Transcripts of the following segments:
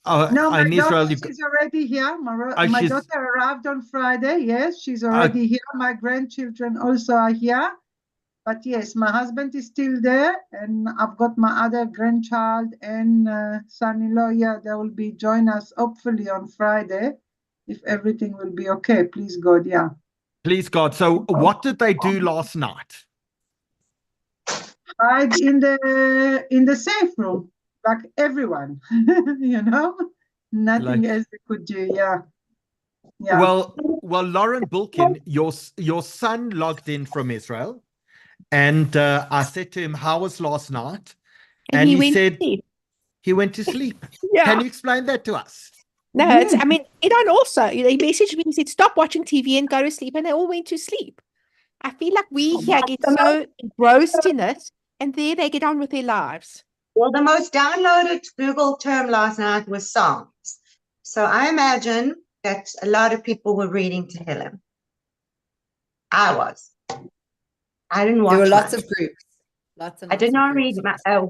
No, my in daughter, Israel, she's already here. My she's daughter arrived on Friday. Yes, she's uh, already here. My grandchildren also are here. But yes, my husband is still there, and I've got my other grandchild and son-in-law. Yeah, they will be join us hopefully on Friday, if everything will be okay. Please God, yeah. please God. So what did they do last night? Hide in the safe room, like everyone, you know, nothing Like, else we could do. Yeah, yeah. well, Lauren Boolkin, your son logged in from Israel, and I said to him, "How was last night?" And And he he went to said sleep. he went to sleep. Can Yeah. you explain that to us? No, it's, I mean, it on also, he messaged me, he said, stop watching TV and go to sleep. And they all went to sleep. I feel like we here get so engrossed in it, and there they get on with their lives. Well, the most downloaded Google term last night was songs. So I imagine that a lot of people were reading Tehillim. I was. I didn't watch There were lots much. of groups. Lots and I lots did of not groups.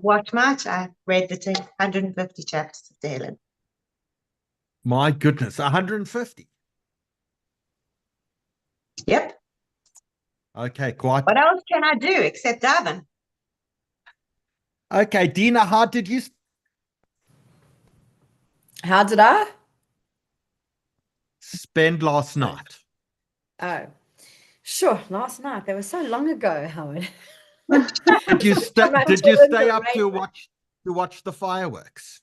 watch much. I read the 150 chapters of Tehillim. My goodness, 150. Yep. Okay, quite. What else can I do except daven? Okay, Dina, how did you How did I? spend last night? Oh, sure. Last night. That was so long ago, Howard. Did you stay? My Did you children stay were up to raised- watch the fireworks?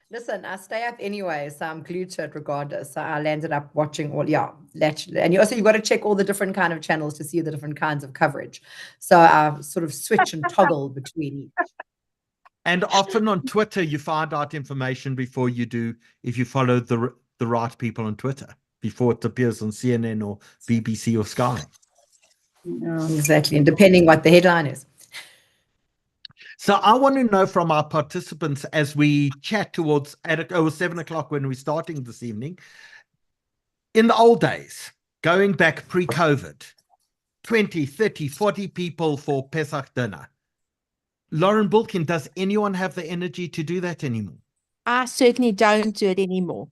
Listen, I stay up anyway, so I'm glued to it regardless. So I landed up watching all, and you've got to check all the different kind of channels to see the different kinds of coverage. So I sort of switch and toggle between each. And often on Twitter, you find out information before you do, if you follow the right people on Twitter, before it appears on CNN or BBC or Sky. Exactly, and depending what the headline is. So I want to know from our participants as we chat towards 7 o'clock when we're starting this evening. In the old days, going back pre-COVID, 20, 30, 40 people for Pesach dinner. Lauren Boolkin, does anyone have the energy to do that anymore? I certainly don't do it anymore.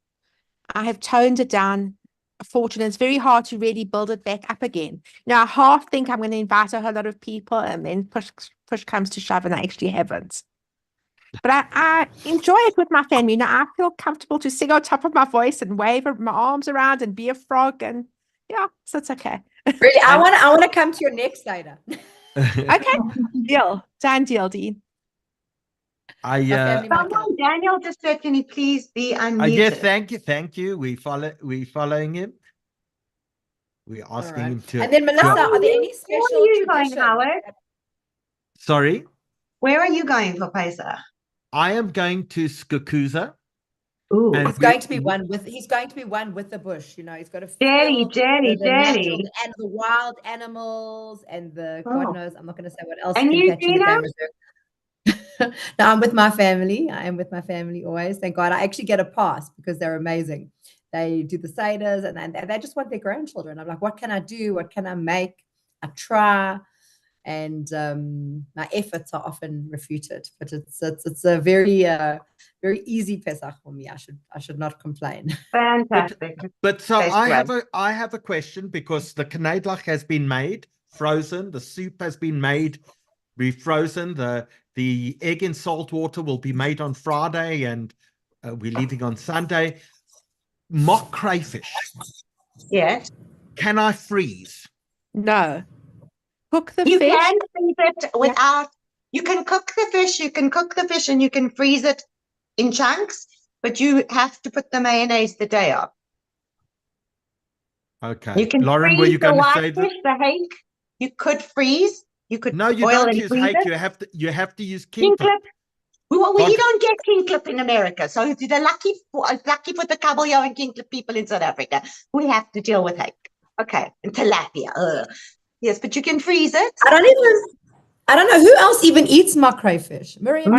I have toned it down. Fortunately, it's very hard to really build it back up again. Now, I half think I'm going to invite a whole lot of people, and then push comes to shove, and I actually haven't. But I enjoy it with my family. Now, I feel comfortable to sing on top of my voice and wave my arms around and be a frog, and yeah, so it's okay. Really, I want to come to your next later. Okay, deal. Done deal, Dean. Daniel just said, can you please be unmuted? Yeah, thank you. We following him. We're asking him to. And then Melissa, are there any special Where are you going, Howard? Sorry? Where are you going for Pesach? I am going to Skukuza. Ooh, he's going to be one with the bush. You know, he's got to feel Jelly. and the wild animals and the God knows. I'm not going to say what else. And you, Dina? No, I'm with my family. I am with my family always. Thank God. I actually get a pass because they're amazing. They do the seders and they just want their grandchildren. I'm like, what can I do? What can I make? I try. And my efforts are often refuted, but it's a very very easy Pesach for me. I should not complain. Fantastic. But so I have a question, because the knedlach has been made frozen, the soup has been made refrozen, the egg in salt water will be made on Friday, and we're leaving on Sunday. Mock crayfish. Yes. Can I freeze? No. Cook the fish. You can freeze it without. You can cook the fish. You can cook the fish, and you can freeze it in chunks. But you have to put the mayonnaise the day of. Okay. You can Lauren, freeze were you the going to say whitefish, the hake. You could freeze. You could no, you boil don't and use freeze hake. it. You have to use king clip. Well, God. you don't get king clip in America, so they're lucky for the kabeljau and king clip people in South Africa. We have to deal with hake. Okay, and tilapia. Yes, but you can freeze it. I don't know who else even eats mock crayfish. Miriam,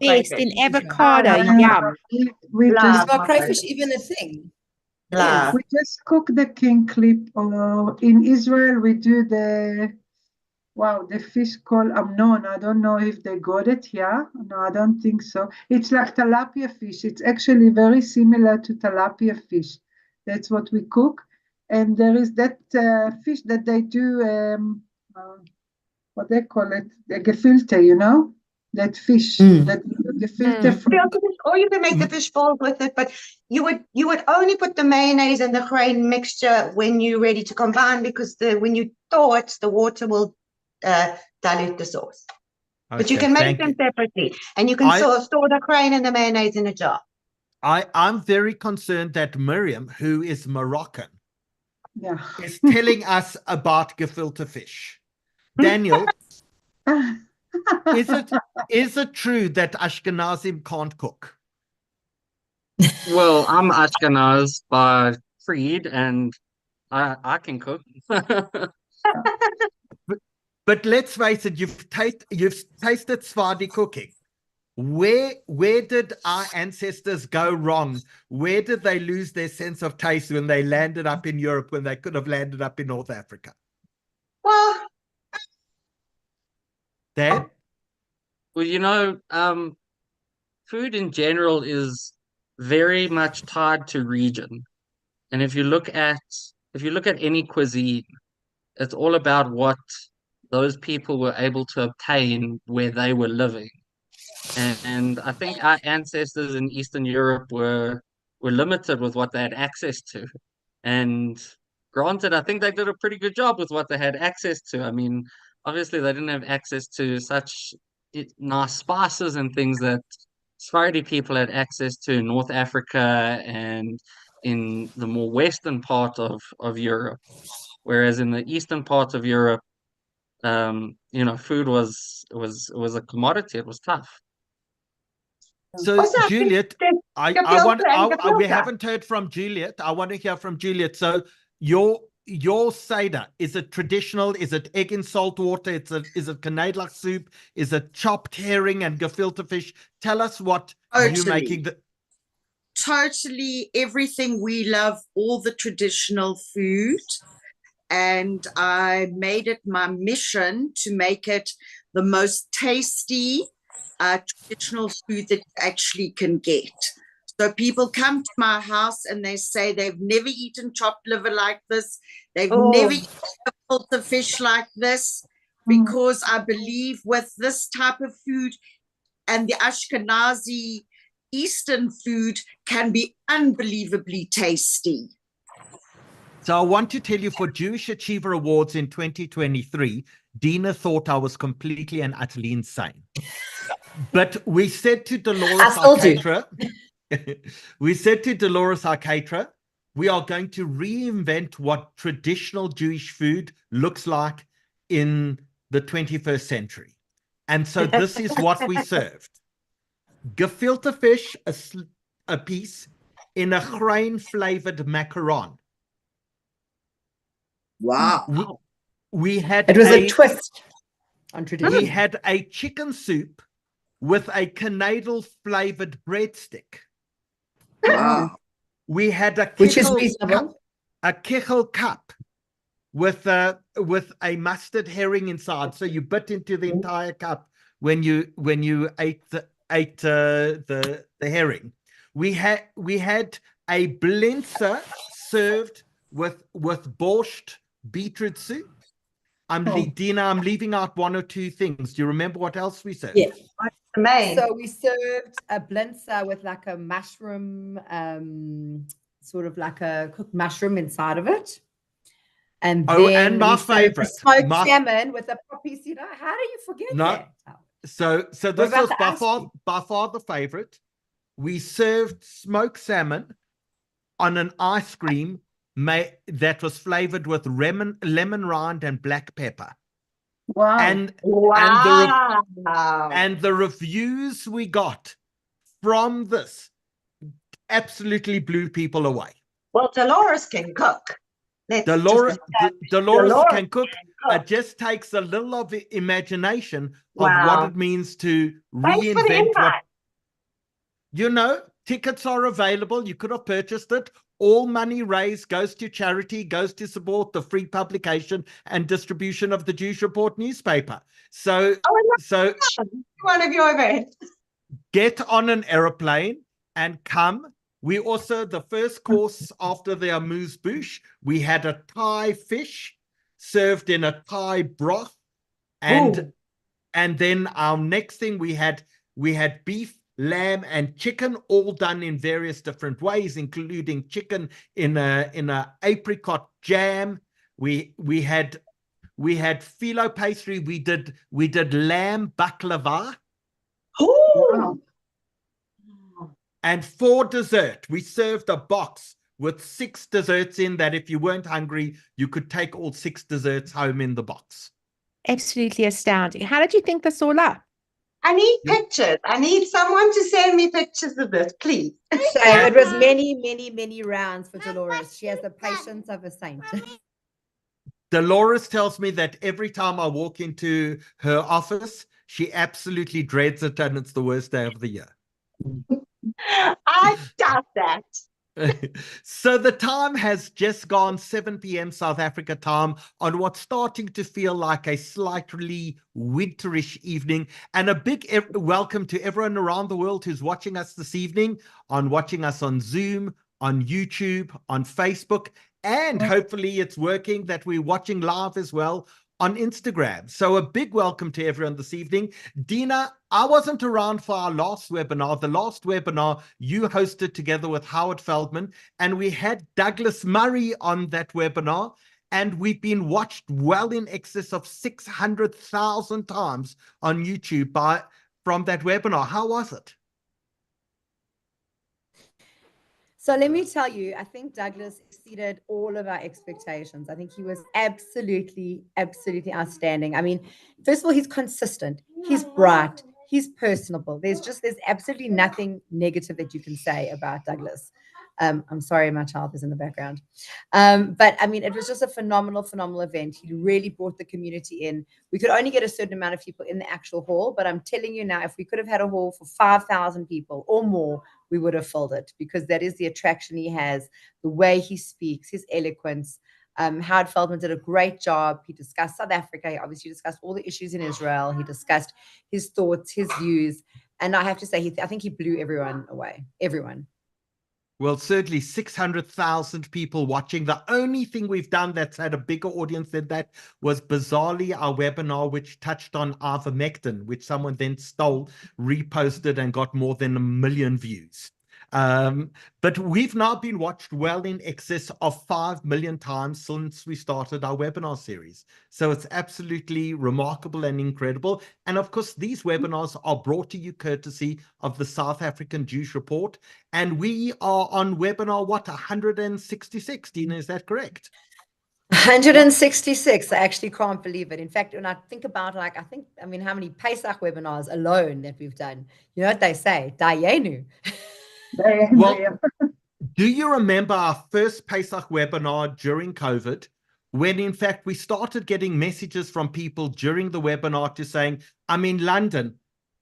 best in avocado. Yum. Is mock crayfish even a thing? We just cook the king clip. In Israel, we do the Wow, the fish called amnon. I don't know if they got it here. No, I don't think so. It's like tilapia fish. It's actually very similar to tilapia fish. That's what we cook. And there is that fish that they do, what they call it, the gefilte, you know? That fish, that gefilte from. Or you can make the fish balls with it, but you would only put the mayonnaise and the grain mixture when you're ready to combine, because when you thaw it, the water will dilute the sauce. But you Okay, can make thank them you. separately, and you can store the grain and the mayonnaise in a jar. I'm very concerned that Miriam, who is Moroccan, Yeah. is telling us about gefilte fish. Daniel, is it true that Ashkenazim can't cook? Well, I'm Ashkenaz by creed, and I can cook. But let's face it, you've tasted Sephardi cooking. Where did our ancestors go wrong? Where did they lose their sense of taste when they landed up in Europe, when they could have landed up in North Africa? Well, Dad? Well, food in general is very much tied to region. And if you look at any cuisine, it's all about what those people were able to obtain where they were living. And I think our ancestors in Eastern Europe were limited with what they had access to. And granted, I think they did a pretty good job with what they had access to. I mean, obviously they didn't have access to such nice spices and things that Sephardi people had access to in North Africa and in the more western part of Europe. Whereas in the eastern part of Europe, food was a commodity. It was tough. So Also, I think Juliet, gefilte we and haven't heard from Juliet. I want to hear from Juliet. So your Seder, is it traditional? Is it egg in salt water? Is it knedlach soup? Is it chopped herring and gefilte fish? Tell us what you're making. Totally everything we love, all the traditional food. And I made it my mission to make it the most tasty traditional food that you actually can get. So people come to my house and they say they've never eaten chopped liver like this. They've never eaten gefilte fish like this, because I believe with this type of food and the Ashkenazi Eastern food can be unbelievably tasty. So I want to tell you, for Jewish Achiever Awards in 2023, Dina thought I was completely and utterly insane. But we said to Dolores, our caterer, we are going to reinvent what traditional Jewish food looks like in the 21st century. And so this is what we served. Gefilte fish, a piece, in a grain-flavored macaron. Wow. We had It was a twist on tradition. We had a chicken soup with a Canadian-flavored breadstick. Wow. We had a kichel cup with a mustard herring inside. So you bit into the entire cup when you ate the herring. We had a blinzer served with borscht beetroot soup. Dina, I'm leaving out one or two things. Do you remember what else we served? Yeah. So we served a blinzer with like a mushroom, sort of like a cooked mushroom inside of it. And then my favorite, smoked salmon with a poppy seed. How do you forget that? So this was by far the favorite. We served smoked salmon on an ice cream that was flavored with lemon rind and black pepper. Wow. And the reviews we got from this absolutely blew people away. Well, Dolores can cook. Dolores can cook. It just takes a little of the imagination of what it means to reinvent what, Tickets are available. You could have purchased it. All money raised goes to charity, goes to support the free publication and distribution of the Jewish Report newspaper. So, so One of your events. get on an aeroplane and come. We also, the first course after the amuse-bouche, we had a Thai fish served in a Thai broth. And then our next thing we had beef, lamb, and chicken, all done in various different ways, including chicken in a apricot jam. We had phyllo pastry. We did lamb baklava. Wow. And for dessert, we served a box with 6 desserts in that if you weren't hungry, you could take all 6 desserts home in the box. Absolutely astounding. How did you think this all up? I need pictures. I need someone to send me pictures of this, please. So it was many, many, many rounds for Dolores. She has the patience of a saint. Dolores tells me that every time I walk into her office, she absolutely dreads it and it's the worst day of the year. I doubt that. So the time has just gone 7 p.m. South Africa time on what's starting to feel like a slightly winterish evening. And a big welcome to everyone around the world who's watching us this evening, watching us on Zoom, on YouTube, on Facebook, and hopefully it's working that we're watching live as well on Instagram. So a big welcome to everyone this evening. Dina, I wasn't around for our last webinar. The last webinar you hosted together with Howard Feldman, and we had Douglas Murray on that webinar, and we've been watched well in excess of 600,000 times on YouTube from that webinar. How was it? So let me tell you, I think Douglas exceeded all of our expectations. I think he was absolutely, absolutely outstanding. I mean, first of all, he's consistent, he's bright, he's personable. There's absolutely nothing negative that you can say about Douglas. I'm sorry, my child is in the background. But I mean, it was just a phenomenal, phenomenal event. He really brought the community in. We could only get a certain amount of people in the actual hall, but I'm telling you now, if we could have had a hall for 5,000 people or more, we would have filled it, because that is the attraction he has, the way he speaks, his eloquence. Howard Feldman did a great job. He discussed South Africa. He obviously discussed all the issues in Israel. He discussed his thoughts, his views. And I have to say, I think he blew everyone away, everyone. Well, certainly 600,000 people watching. The only thing we've done that's had a bigger audience than that was bizarrely our webinar, which touched on ivermectin, which someone then stole, reposted, and got more than 1 million views. But we've now been watched well in excess of 5 million times since we started our webinar series. So it's absolutely remarkable and incredible. And of course, these webinars are brought to you courtesy of the South African Jewish Report. And we are on webinar, 166, Dina, is that correct? 166. I actually can't believe it. In fact, when I think about how many Pesach webinars alone that we've done, you know what they say? Dayenu. Well, do you remember our first Pesach webinar during COVID, when in fact we started getting messages from people during the webinar to saying, I'm in London,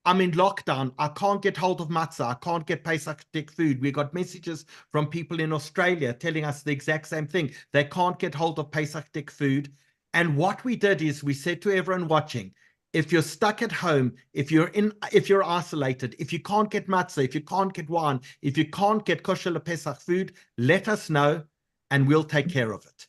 I'm in lockdown, I can't get hold of matzah, I can't get Pesach food. We got messages from people in Australia telling us the exact same thing. They can't get hold of Pesach food. And what we did is we said to everyone watching, if you're stuck at home, if you're isolated, if you can't get matzah, if you can't get wine, if you can't get kosher Pesach food, let us know and we'll take care of it.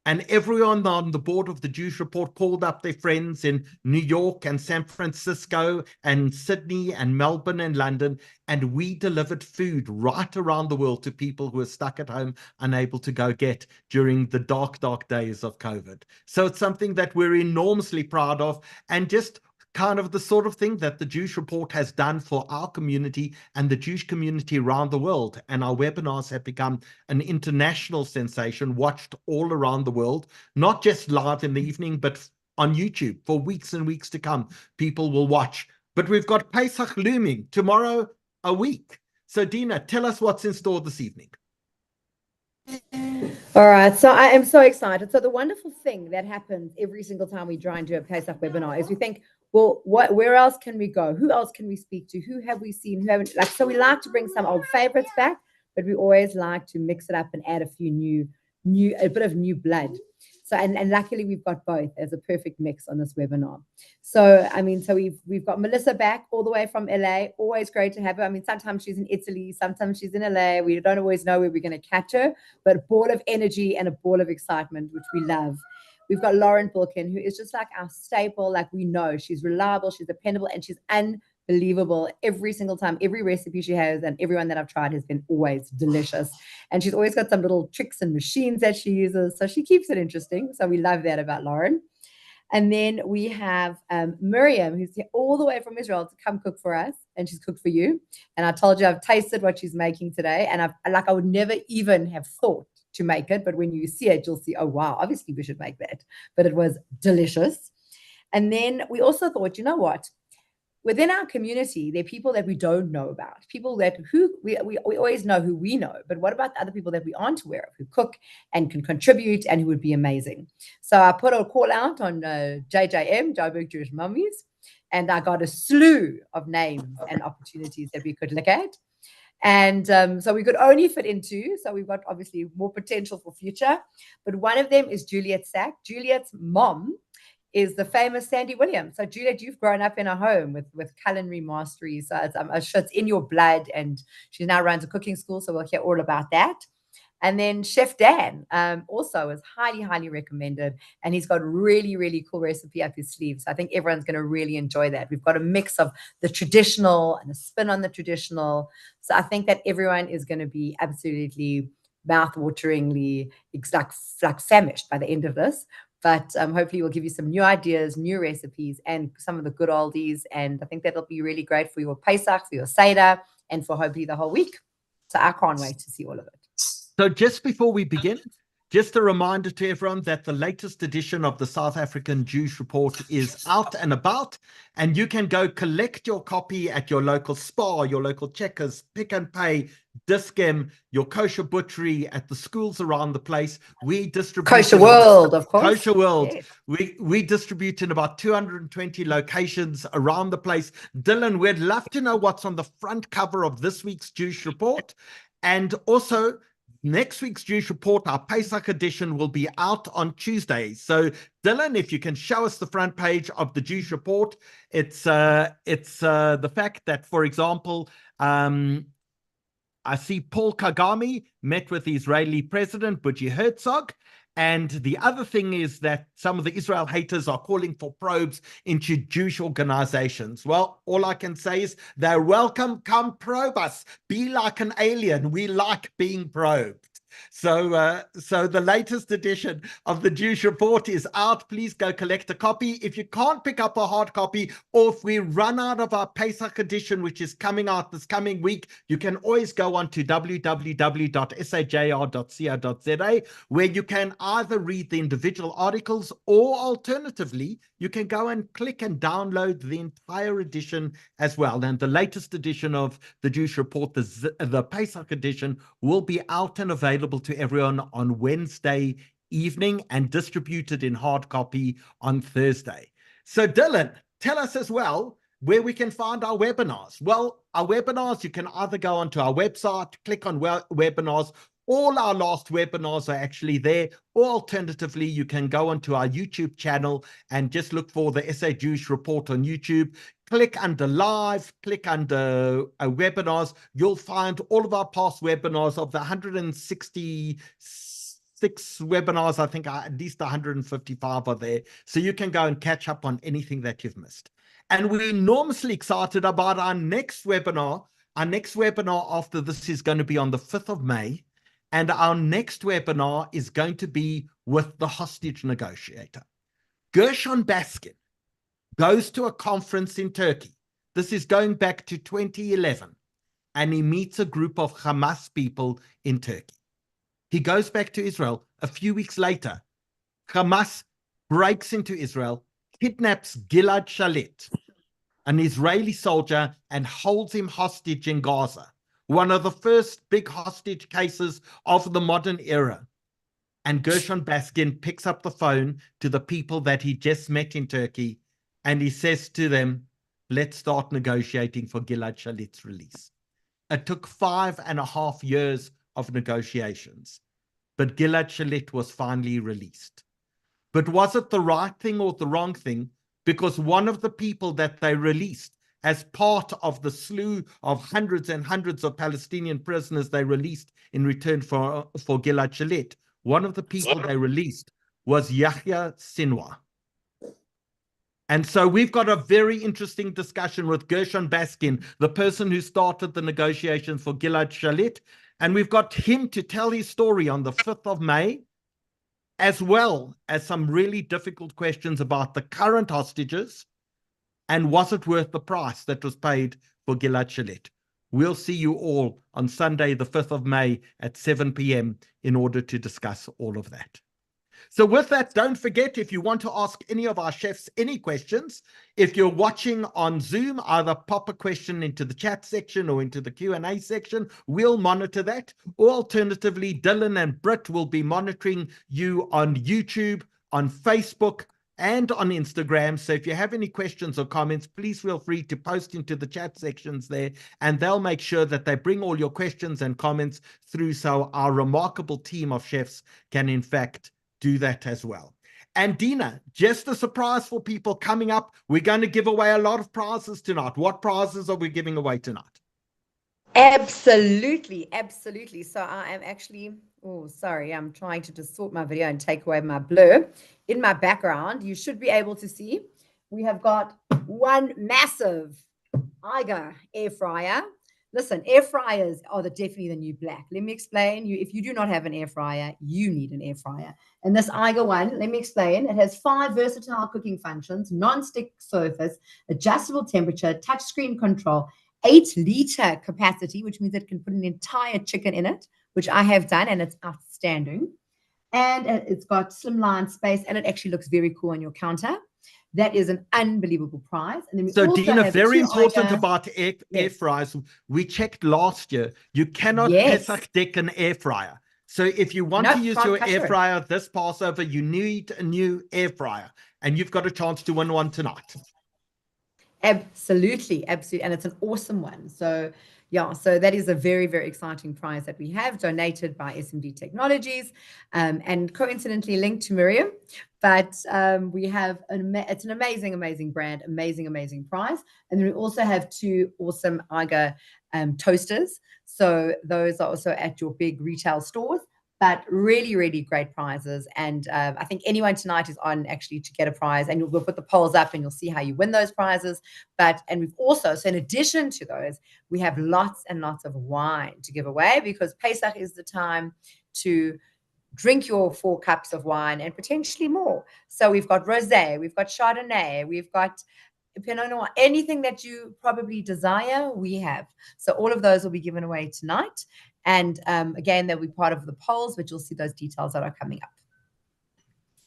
And everyone on the board of the Jewish Report called up their friends in New York and San Francisco and Sydney and Melbourne and London, and we delivered food right around the world to people who were stuck at home, unable to go get during the dark, dark days of COVID. So it's something that we're enormously proud of, and just kind of the sort of thing that the Jewish Report has done for our community and the Jewish community around the world. And our webinars have become an international sensation, watched all around the world, not just live in the evening, but on YouTube for weeks and weeks to come. People will watch. But we've got Pesach looming tomorrow, a week. So Dina, tell us what's in store this evening. All right, so I am so excited. So the wonderful thing that happens every single time we try and do a Pesach webinar is we think, well, where else can we go? Who else can we speak to? Who have we seen? Who haven't? Like, so we like to bring some old favorites back, but we always like to mix it up and add a few a bit of new blood. So, and luckily we've got both as a perfect mix on this webinar. So, I mean, so we've got Melissa back all the way from LA. Always great to have her. I mean, sometimes she's in Italy, sometimes she's in LA. We don't always know where we're going to catch her, but a ball of energy and a ball of excitement, which we love. We've got Lauren Boolkin, who is just like our staple. Like, we know she's reliable, she's dependable, and she's unbelievable every single time. Every recipe she has and everyone that I've tried has been always delicious. And she's always got some little tricks and machines that she uses. So she keeps it interesting. So we love that about Lauren. And then we have Miriam, who's here all the way from Israel to come cook for us. And she's cooked for you. And I told you I've tasted what she's making today. And I would never even have thought to make it. But when you see it, you'll see, oh, wow, obviously we should make that. But it was delicious. And then we also thought, you know what? Within our community, there are people that we don't know about, people that we always know who we know, but what about the other people that we aren't aware of, who cook and can contribute and who would be amazing? So I put a call out on JJM, Joburg Jewish Mummies, and I got a slew of names and opportunities that we could look at. And so we could only fit in 2. So we've got obviously more potential for future. But one of them is Juliet Sack. Juliet's mom is the famous Sandy Williams. So Juliet, you've grown up in a home with culinary mastery. So I'm sure it's in your blood, and she now runs a cooking school. So we'll hear all about that. And then Chef Dan also is highly, highly recommended. And he's got really, really cool recipe up his sleeve. So I think everyone's going to really enjoy that. We've got a mix of the traditional and a spin on the traditional. So I think that everyone is going to be absolutely mouth-wateringly like famished by the end of this. But hopefully we'll give you some new ideas, new recipes, and some of the good oldies. And I think that'll be really great for your Pesach, for your Seder, and for hopefully the whole week. So I can't wait to see all of it. So just before we begin, just a reminder to everyone that the latest edition of the South African Jewish Report is out and about, and you can go collect your copy at your local Spar, your local Checkers, Pick and Pay, Discam, your kosher butchery, at the schools around the place. We distribute Kosher World, of course. Kosher World. Yes. We distribute in about 220 locations around the place. Dylan, we'd love to know what's on the front cover of this week's Jewish Report. And also, next week's Jewish Report, our Pesach edition, will be out on Tuesday. So, Dylan, if you can show us the front page of the Jewish Report, it's the fact that, for example, I see Paul Kagame met with the Israeli President Butch Herzog. And the other thing is that some of the Israel haters are calling for probes into Jewish organizations. Well, all I can say is they're welcome. Come probe us. Be like an alien. We like being probed. So the latest edition of the Jewish Report is out. Please go collect a copy. If you can't pick up a hard copy, or if we run out of our Pesach edition, which is coming out this coming week, you can always go on to www.sajr.co.za, where you can either read the individual articles, or alternatively, you can go and click and download the entire edition as well. And the latest edition of the Jewish Report, the Pesach edition, will be out and available to everyone on Wednesday evening and distributed in hard copy on Thursday. So Dylan, tell us as well where we can find our webinars. Well, our webinars, you can either go onto our website, click on webinars. All our last webinars are actually there, or alternatively, you can go onto our YouTube channel and just look for the SA Jewish Report on YouTube. Click under live, click under webinars. You'll find all of our past webinars. Of the 166 webinars, I think at least 155 are there. So you can go and catch up on anything that you've missed. And we're enormously excited about our next webinar. Our next webinar after this is going to be on the 5th of May. And our next webinar is going to be with the hostage negotiator. Gershon Baskin goes to a conference in Turkey. This is going back to 2011. And he meets a group of Hamas people in Turkey. He goes back to Israel. A few weeks later, Hamas breaks into Israel, kidnaps Gilad Shalit, an Israeli soldier, and holds him hostage in Gaza. One of the first big hostage cases of the modern era. And Gershon Baskin picks up the phone to the people that he just met in Turkey and he says to them, let's start negotiating for Gilad Shalit's release. It took 5.5 years of negotiations, but Gilad Shalit was finally released. But was it the right thing or the wrong thing? Because one of the people that they released as part of the slew of hundreds and hundreds of Palestinian prisoners they released in return for Gilad Shalit, one of the people they released was Yahya Sinwar. And so we've got a very interesting discussion with Gershon Baskin, the person who started the negotiations for Gilad Shalit. And we've got him to tell his story on the 5th of May, as well as some really difficult questions about the current hostages and was it worth the price that was paid for Gilad Shalit. We'll see you all on Sunday, the 5th of May at 7 p.m. in order to discuss all of that. So with that, don't forget, if you want to ask any of our chefs any questions, if you're watching on Zoom, either pop a question into the chat section or into the Q&A section. We'll monitor that. Or alternatively, Dylan and Britt will be monitoring you on YouTube, on Facebook, and on Instagram. So if you have any questions or comments, please feel free to post into the chat sections there, and they'll make sure that they bring all your questions and comments through so our remarkable team of chefs can, in fact, do that as well. And Dina, just a surprise for people coming up, we're going to give away a lot of prizes tonight. What prizes are we giving away tonight? Absolutely, absolutely. So I am actually, oh, sorry, I'm trying to just sort my video and take away my blur. In my background, you should be able to see, we have got one massive Eiger air fryer. Listen, air fryers are definitely the new black. Let me explain. If you do not have an air fryer, you need an air fryer. And this Eiger one, let me explain. It has 5 versatile cooking functions, non-stick surface, adjustable temperature, touchscreen control, 8-liter capacity, which means it can put an entire chicken in it, which I have done, and it's outstanding. And it's got slimline space, and it actually looks very cool on your counter. That is an unbelievable prize. And then we so also Dina, have very 2 important Eiger. about air fryers. We checked last year. You cannot Yes. Pesach deck an air fryer. So if you want Nope, to use can't your touch air it. fryer this Passover, you need a new air fryer. And you've got a chance to win one tonight. Absolutely, absolutely. And it's an awesome one. So yeah, so that is a very, very exciting prize that we have donated by SMD Technologies, and coincidentally linked to Miriam. But we have, it's an amazing, amazing brand, amazing prize. And then we also have 2 awesome Eiger toasters. So those are also at your big retail stores. But really, really great prizes. And I think anyone tonight is on actually to get a prize. And we'll put the polls up and you'll see how you win those prizes. And we've also, so in addition to those, we have lots and lots of wine to give away, because Pesach is the time to drink your 4 cups of wine and potentially more. So we've got rosé, we've got Chardonnay, we've got Pinot Noir, anything that you probably desire, we have. So all of those will be given away tonight. And again, they'll be part of the polls, but you'll see those details that are coming up.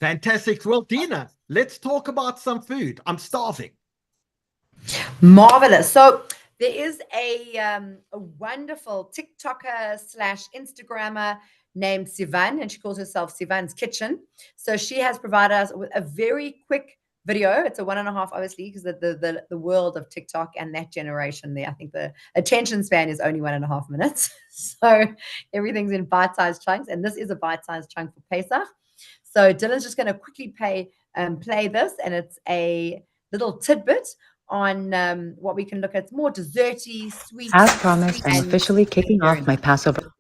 Fantastic. Well, Dina, let's talk about some food. I'm starving. Marvelous. So there is a wonderful TikToker / Instagrammer named Sivan, and she calls herself Sivan's Kitchen. So she has provided us with a very quick video. It's a 1.5, obviously, because the world of TikTok and that generation there, I think the attention span is only 1.5 minutes. So everything's in bite-sized chunks, and this is a bite-sized chunk for Pesach. So Dylan's just going to quickly play this, and it's a little tidbit on what we can look at. It's more desserty, sweet. As promised, I'm officially kicking off my Passover.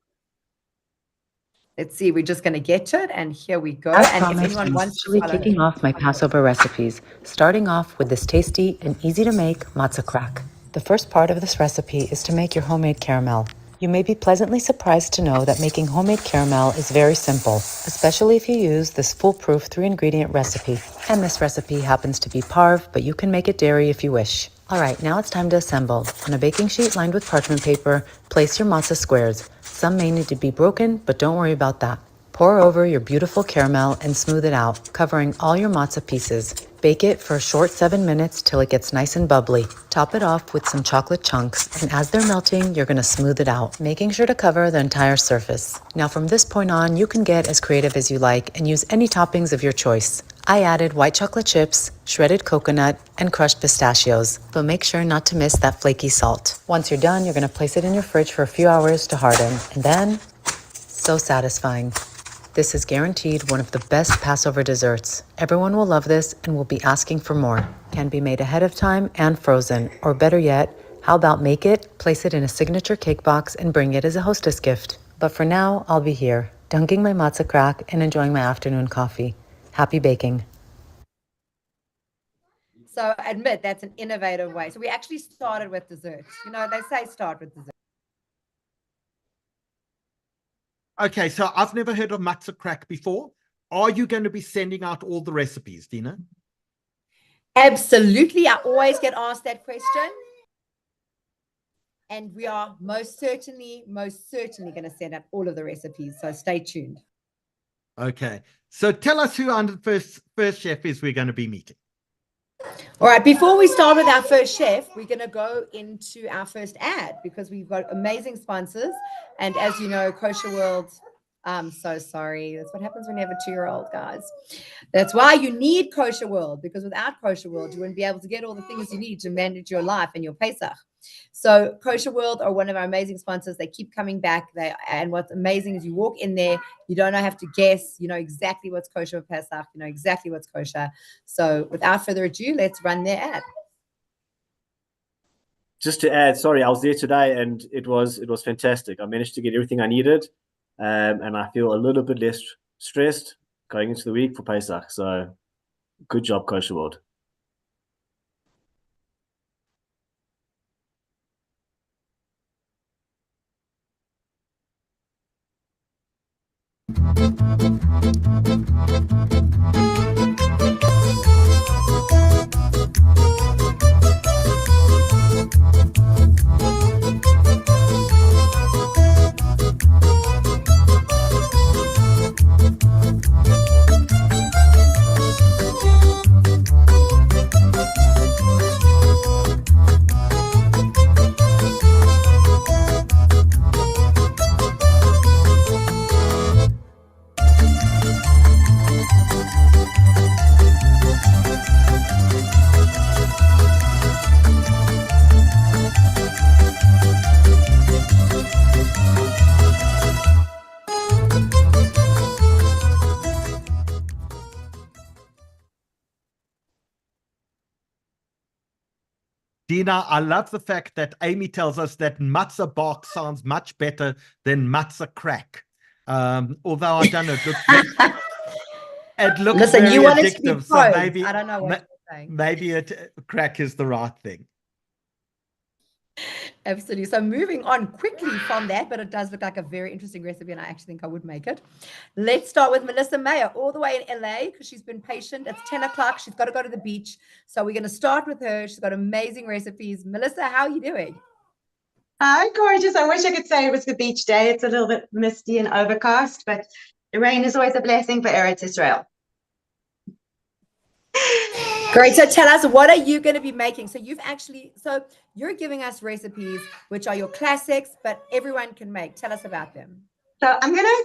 Let's see, we're just going to get to it, and here we go. As And promised, if anyone I'm wants to officially follow kicking off my Passover recipes, starting off with this tasty and easy to make matzah crack. The first part of this recipe is to make your homemade caramel. You may be pleasantly surprised to know that making homemade caramel is very simple, especially if you use this foolproof 3-ingredient recipe. And this recipe happens to be parve, but you can make it dairy if you wish. All right, now it's time to assemble. On a baking sheet lined with parchment paper, place your matzah squares. Some may need to be broken, but don't worry about that. Pour over your beautiful caramel and smooth it out, covering all your matzah pieces. Bake it for a short 7 minutes till it gets nice and bubbly. Top it off with some chocolate chunks, and as they're melting, you're going to smooth it out, making sure to cover the entire surface. Now from this point on, you can get as creative as you like and use any toppings of your choice. I added white chocolate chips, shredded coconut, and crushed pistachios, but make sure not to miss that flaky salt. Once you're done, you're gonna place it in your fridge for a few hours to harden, and then, so satisfying. This is guaranteed one of the best Passover desserts. Everyone will love this and will be asking for more. Can be made ahead of time and frozen, or better yet, how about make it, place it in a signature cake box, and bring it as a hostess gift. But for now, I'll be here, dunking my matzah crack and enjoying my afternoon coffee. Happy baking. So admit that's an innovative way. So we actually started with dessert. You know, they say start with dessert. Okay, so I've never heard of matzah crack before. Are you going to be sending out all the recipes, Dina? Absolutely. I always get asked that question. And we are most certainly going to send out all of the recipes. So stay tuned. Okay. So tell us who our first chef is we're going to be meeting. All right, before we start with our first chef, we're going to go into our first ad because we've got amazing sponsors. And as you know, Kosher World, I'm so sorry. That's what happens when you have a 2-year-old, guys. That's why you need Kosher World, because without Kosher World, you wouldn't be able to get all the things you need to manage your life and your Pesach. So Kosher World are one of our amazing sponsors. They keep coming back. And what's amazing is you walk in there, you don't have to guess. You know exactly what's kosher for Pesach. You know exactly what's kosher. So without further ado, let's run their ad. Just to add, sorry, I was there today and it was fantastic. I managed to get everything I needed, and I feel a little bit less stressed going into the week for Pesach. So good job, Kosher World. Dina, I love the fact that Amy tells us that matzah bark sounds much better than matzah crack. Although I don't know, it looks Listen, very you want it to be addictive. So posed. maybe I don't know what you're saying. Maybe crack is the right thing. Absolutely. So moving on quickly from that, but it does look like a very interesting recipe, and I actually think I would make it. Let's start with Melissa Mayo, all the way in LA, because she's been patient. It's 10 o'clock. She's got to go to the beach. So we're going to start with her. She's got amazing recipes. Melissa, how are you doing? Hi, gorgeous. I wish I could say it was the beach day. It's a little bit misty and overcast, but the rain is always a blessing for Eretz Israel. Great. So tell us, what are you going to be making? So you're giving us recipes, which are your classics, but everyone can make. Tell us about them. So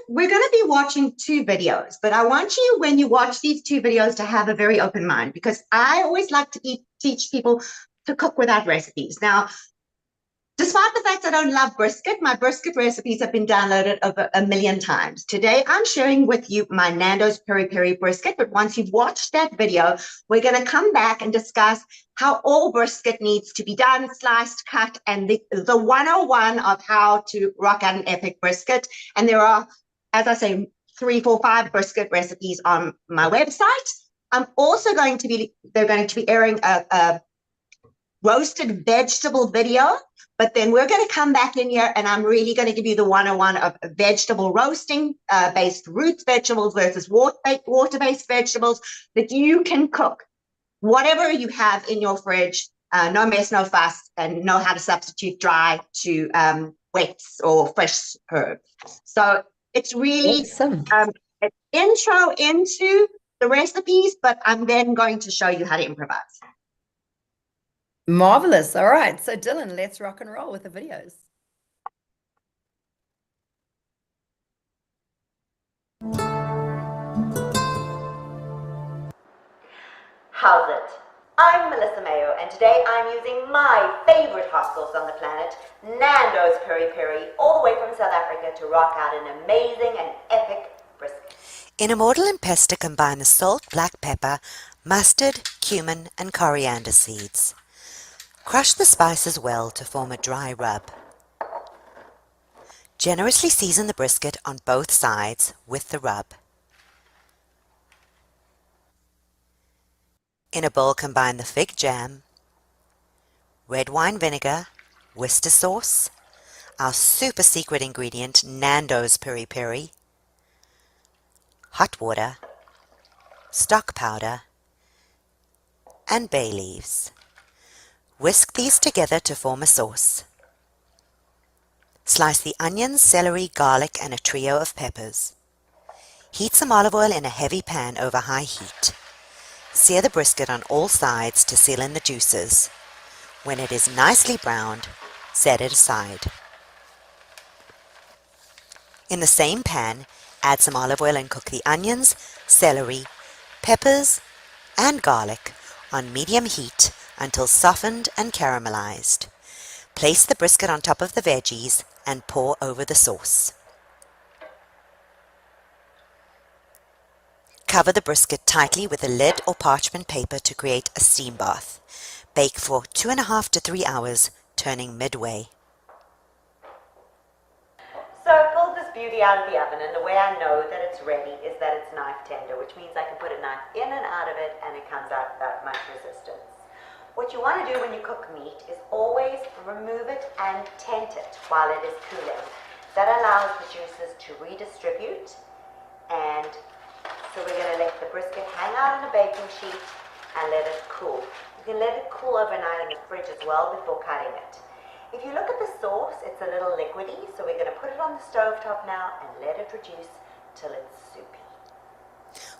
we're gonna be watching 2 videos, but I want you, when you watch these 2 videos, to have a very open mind, because I always like to teach people to cook without recipes. Now, despite the fact I don't love brisket, my brisket recipes have been downloaded over 1 million times. Today, I'm sharing with you my Nando's Peri Peri brisket, but once you've watched that video, we're going to come back and discuss how all brisket needs to be done, sliced, cut, and the 101 of how to rock out an epic brisket. And there are, as I say, 3, 4, 5 brisket recipes on my website. I'm also they're going to be airing a roasted vegetable video, but then we're going to come back in here and I'm really going to give you the 101 of vegetable roasting, based roots vegetables versus water-based vegetables that you can cook whatever you have in your fridge, no mess, no fuss, and know how to substitute dry to wets or fresh herbs. So it's really Awesome. an intro into the recipes, but I'm then going to show you how to improvise. Marvelous. All right. So Dylan, let's rock and roll with the videos. How's it? I'm Melissa Mayo, and today I'm using my favorite hot sauce on the planet, Nando's Peri Peri, all the way from South Africa to rock out an amazing and epic brisket. In a mortar and pestle, combine the salt, black pepper, mustard, cumin, and coriander seeds. Crush the spices well to form a dry rub. Generously season the brisket on both sides with the rub. In a bowl, combine the fig jam, red wine vinegar, Worcester sauce, our super secret ingredient, Nando's Peri Peri, hot water, stock powder, and bay leaves. Whisk these together to form a sauce. Slice the onions, celery, garlic, and a trio of peppers. Heat some olive oil in a heavy pan over high heat. Sear the brisket on all sides to seal in the juices. When it is nicely browned, set it aside. In the same pan, add some olive oil and cook the onions, celery, peppers, and garlic on medium heat until softened and caramelized. Place the brisket on top of the veggies and pour over the sauce. Cover the brisket tightly with a lid or parchment paper to create a steam bath. Bake for 2.5 to 3 hours, turning midway. So I pulled this beauty out of the oven, and the way I know that it's ready is that it's knife tender, which means I can put a knife in and out of it and it comes out without much resistance. What you want to do when you cook meat is always remove it and tent it while it is cooling. That allows the juices to redistribute, and so we're going to let the brisket hang out on a baking sheet and let it cool. You can let it cool overnight in the fridge as well before cutting it. If you look at the sauce, it's a little liquidy, so we're going to put it on the stovetop now and let it reduce till it's soupy.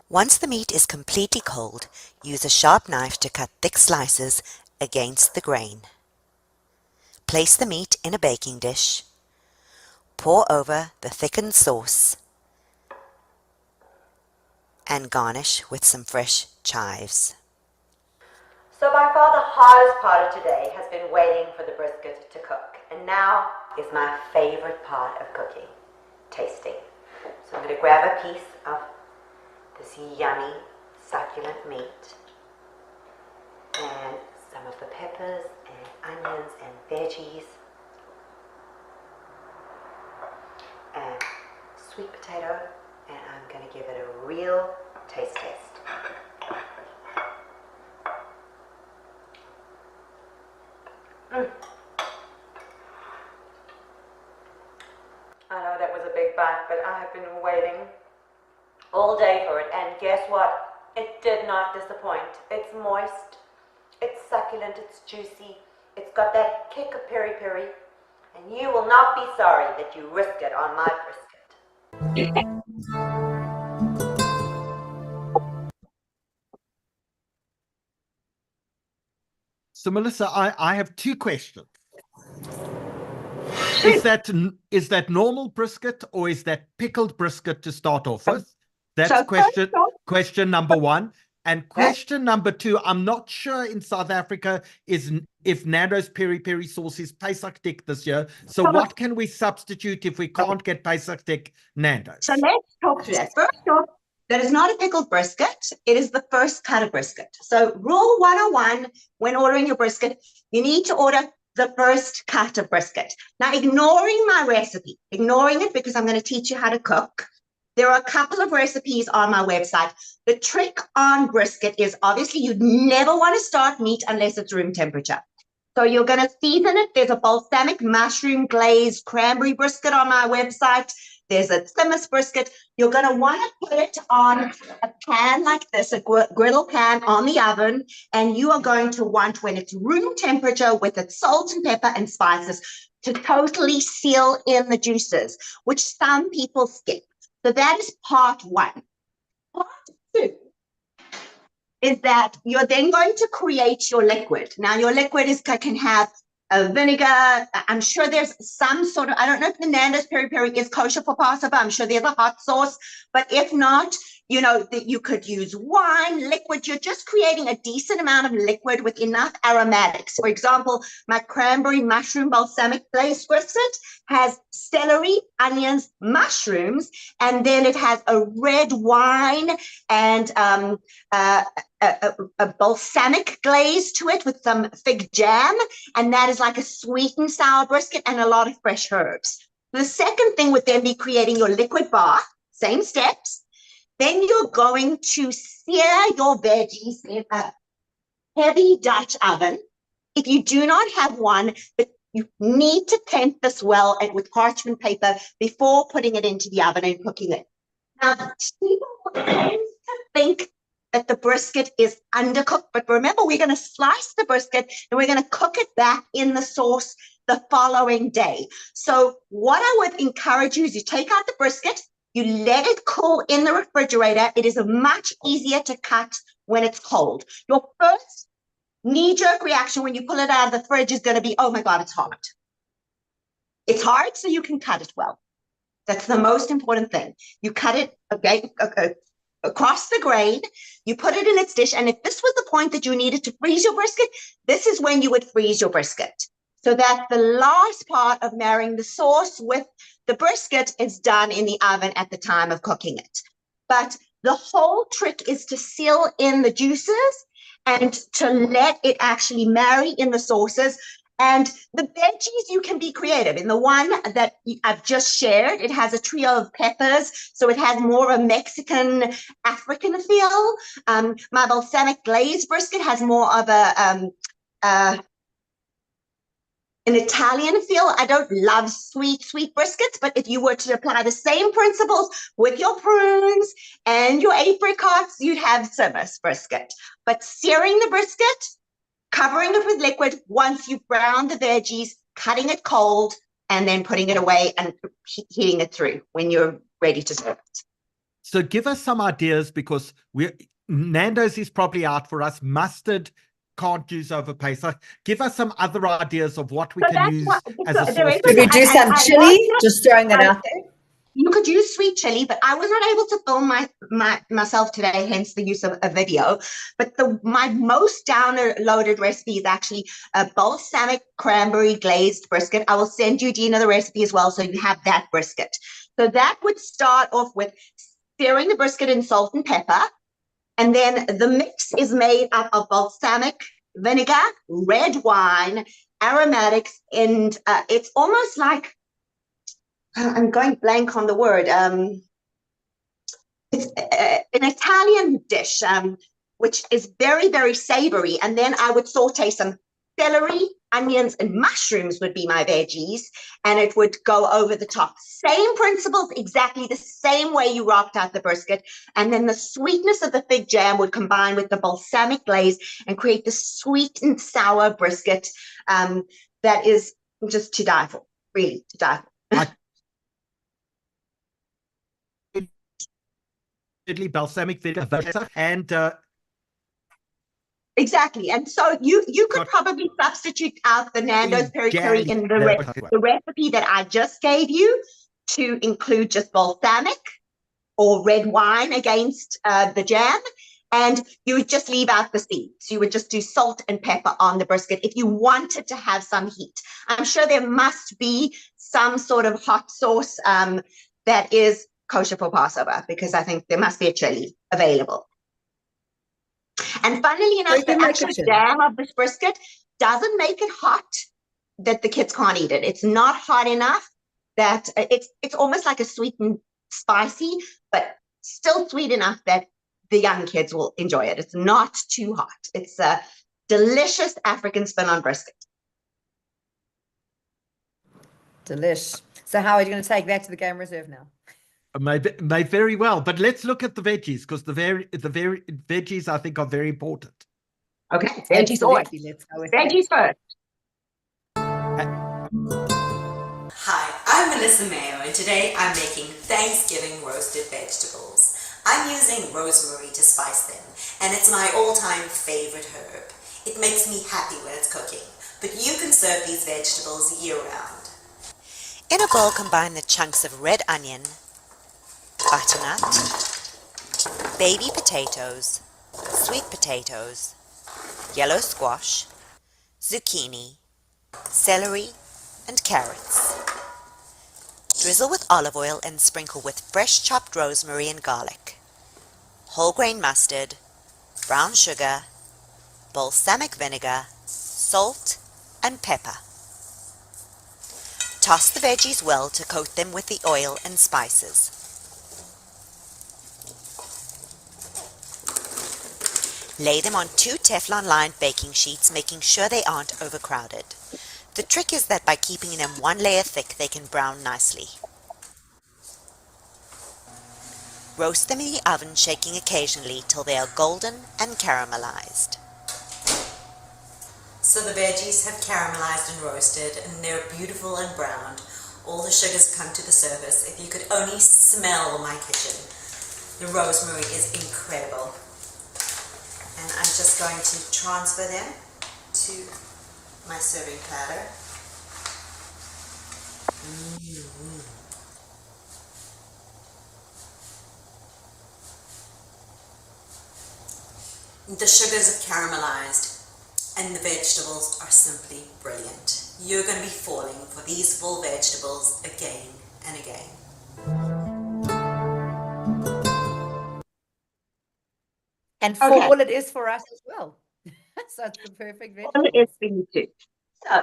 Once the meat is completely cold, use a sharp knife to cut thick slices against the grain. Place the meat in a baking dish. Pour over the thickened sauce and garnish with some fresh chives. So by far the hardest part of today has been waiting for the brisket to cook. And now is my favorite part of cooking, tasting. So I'm going to grab a piece of this yummy, succulent meat and some of the peppers and onions and veggies and sweet potato, and I'm going to give it a real taste test. I know that was a big bite, but I have been waiting all day for it, and guess what? It did not disappoint. It's moist, it's succulent, it's juicy, it's got that kick of peri peri, and you will not be sorry that you risked it on my brisket. So, Melissa, I have two questions. Is that normal brisket or is that pickled brisket to start off with? That's question number one. And question number two, I'm not sure in South Africa if Nando's Peri Peri sauce is Pesach Dik this year. So what can we substitute if we can't get Pesach Dik Nando's? So let's talk to that. First off, that is not a pickled brisket. It is the first cut of brisket. So rule 101, when ordering your brisket, you need to order the first cut of brisket. Now, ignoring my recipe, ignoring it because I'm going to teach you how to cook, there are a couple of recipes on my website. The trick on brisket is obviously you'd never want to start meat unless it's room temperature. So you're going to season it. There's a balsamic mushroom glazed cranberry brisket on my website. There's a thymus brisket. You're going to want to put it on a pan like this, a griddle pan on the oven, and you are going to want, when it's room temperature with its salt and pepper and spices, to totally seal in the juices, which some people skip. So that is part one. Part two is that you're then going to create your liquid. Now, your liquid can have a vinegar. I'm sure there's some sort of, I don't know if the Nando's Peri Peri is kosher for Passover. I'm sure there's a hot sauce. But if not, you know, that you could use wine, liquid. You're just creating a decent amount of liquid with enough aromatics. For example, my cranberry mushroom balsamic glazed brisket has celery, onions, mushrooms, and then it has a red wine and a balsamic glaze to it with some fig jam, and that is like a sweet and sour brisket and a lot of fresh herbs. The second thing would then be creating your liquid bath, same steps. Then you're going to sear your veggies in a heavy Dutch oven. If you do not have one, but you need to tent this well and with parchment paper before putting it into the oven and cooking it. Now, people tend to think that the brisket is undercooked, but remember, we're going to slice the brisket and we're going to cook it back in the sauce the following day. So what I would encourage you is you take out the brisket, you let it cool in the refrigerator. It is much easier to cut when it's cold. Your first knee-jerk reaction when you pull it out of the fridge is going to be, oh my God, it's hard. It's hard so you can cut it well. That's the most important thing. You cut it across the grain, you put it in its dish, and if this was the point that you needed to freeze your brisket, this is when you would freeze your brisket. So that the last part of marrying the sauce with the brisket is done in the oven at the time of cooking it. But the whole trick is to seal in the juices and to let it actually marry in the sauces. And the veggies, you can be creative. In the one that I've just shared, it has a trio of peppers, so it has more of a Mexican, African feel. My balsamic glazed brisket has more of an Italian feel. I don't love sweet briskets, but if you were to apply the same principles with your prunes and your apricots, you'd have Simmer's brisket. But searing the brisket, covering it with liquid once you've browned the veggies, cutting it cold, and then putting it away and heating it through when you're ready to serve it. So give us some ideas, because Nando's is probably out for us. Mustard can't use over Pesach. Give us some other ideas of what we can use as a sauce. Could we do some chili? Just throwing that out there. You could use sweet chili, but I was not able to film myself today, hence the use of a video. But my most downloaded recipe is actually a balsamic cranberry glazed brisket. I will send you, Dina, the recipe as well, so you have that brisket. So that would start off with searing the brisket in salt and pepper. And then the mix is made up of balsamic vinegar, red wine, aromatics, and it's almost like, I'm going blank on the word. It's an Italian dish, which is very, very savory. And then I would saute some celery, onions, and mushrooms would be my veggies, and it would go over the top. Same principles, exactly the same way you rocked out the brisket. And then the sweetness of the fig jam would combine with the balsamic glaze and create the sweet and sour brisket that is just to die for, really, to die for. Balsamic vinegar and exactly, and so you could probably substitute out the Nando's peri-peri in the recipe that I just gave you to include just balsamic or red wine against the jam, and you would just leave out the seeds. You would just do salt and pepper on the brisket if you wanted to have some heat. I'm sure there must be some sort of hot sauce that is kosher for Passover, because I think there must be a chili available. And funnily enough, the actual jam of this brisket doesn't make it hot that the kids can't eat it. It's not hot enough that it's almost like a sweet and spicy, but still sweet enough that the young kids will enjoy it. It's not too hot. It's a delicious African spin on brisket. Delish. So how are you going to take that to the game reserve now? May very well, but let's look at the veggies, because the veggies I think are very important. Okay, veggies always. Veggies first. Hi, I'm Melissa Mayo, and today I'm making Thanksgiving roasted vegetables. I'm using rosemary to spice them, and it's my all-time favorite herb. It makes me happy when it's cooking, but you can serve these vegetables year-round. In a bowl, combine the chunks of red onion, butternut, baby potatoes, sweet potatoes, yellow squash, zucchini, celery, and carrots. Drizzle with olive oil and sprinkle with fresh chopped rosemary and garlic, whole grain mustard, brown sugar, balsamic vinegar, salt, and pepper. Toss the veggies well to coat them with the oil and spices. Lay them on 2 Teflon-lined baking sheets, making sure they aren't overcrowded. The trick is that by keeping them 1 layer thick, they can brown nicely. Roast them in the oven, shaking occasionally till they are golden and caramelized. So the veggies have caramelized and roasted, and they're beautiful and browned. All the sugars come to the surface. If you could only smell my kitchen. The rosemary is incredible. And I'm just going to transfer them to my serving platter. The sugars have caramelized and the vegetables are simply brilliant. You're going to be falling for these full vegetables again and again. And fall it is for us as well. So it's the perfect vegetable. Fall it is for you too. So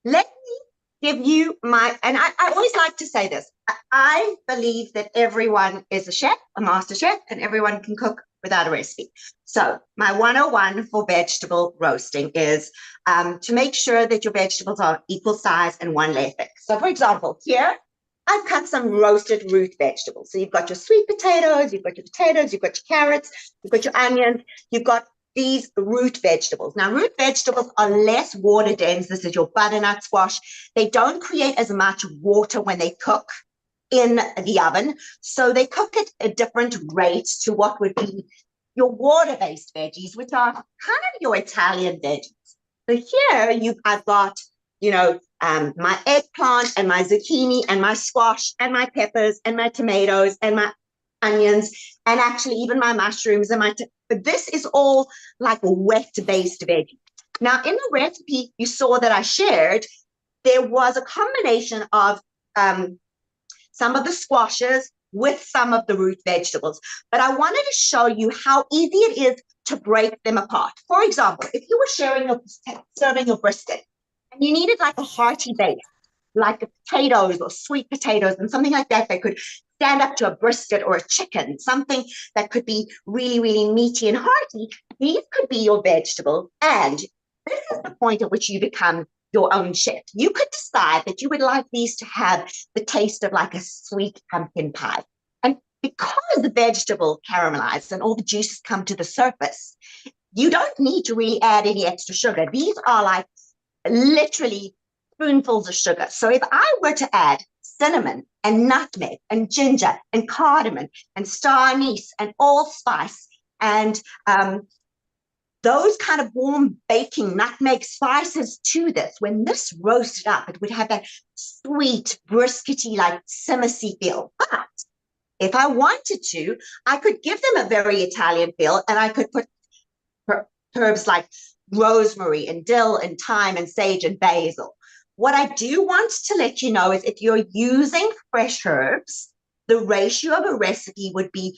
let me give you my, and I always like to say this. I believe that everyone is a chef, a master chef, and everyone can cook without a recipe. So my 101 for vegetable roasting is to make sure that your vegetables are equal size and 1 layer thick. So for example, here I've cut some roasted root vegetables. So you've got your sweet potatoes, you've got your carrots, you've got your onions, you've got these root vegetables. Now, root vegetables are less water dense. This is your butternut squash. They don't create as much water when they cook in the oven. So they cook at a different rate to what would be your water-based veggies, which are kind of your Italian veggies. So here I've got, my eggplant and my zucchini and my squash and my peppers and my tomatoes and my onions and actually even my mushrooms and but this is all like wet-based veggies. Now, in the recipe you saw that I shared, there was a combination of some of the squashes with some of the root vegetables. But I wanted to show you how easy it is to break them apart. For example, if you were serving your brisket and you needed like a hearty base, like potatoes or sweet potatoes and something like that could stand up to a brisket or a chicken, something that could be really, really meaty and hearty, these could be your vegetables. And this is the point at which you become your own chef. You could decide that you would like these to have the taste of like a sweet pumpkin pie. And because the vegetable caramelizes and all the juices come to the surface, you don't need to really add any extra sugar. These are like literally spoonfuls of sugar. So if I were to add cinnamon and nutmeg and ginger and cardamom and star anise and allspice and those kind of warm baking nutmeg spices to this, when this roasted up, it would have that sweet, briskety, like simmersy feel. But if I wanted to, I could give them a very Italian feel, and I could put herbs like rosemary and dill and thyme and sage and basil. What I do want to let you know is if you're using fresh herbs, the ratio of a recipe would be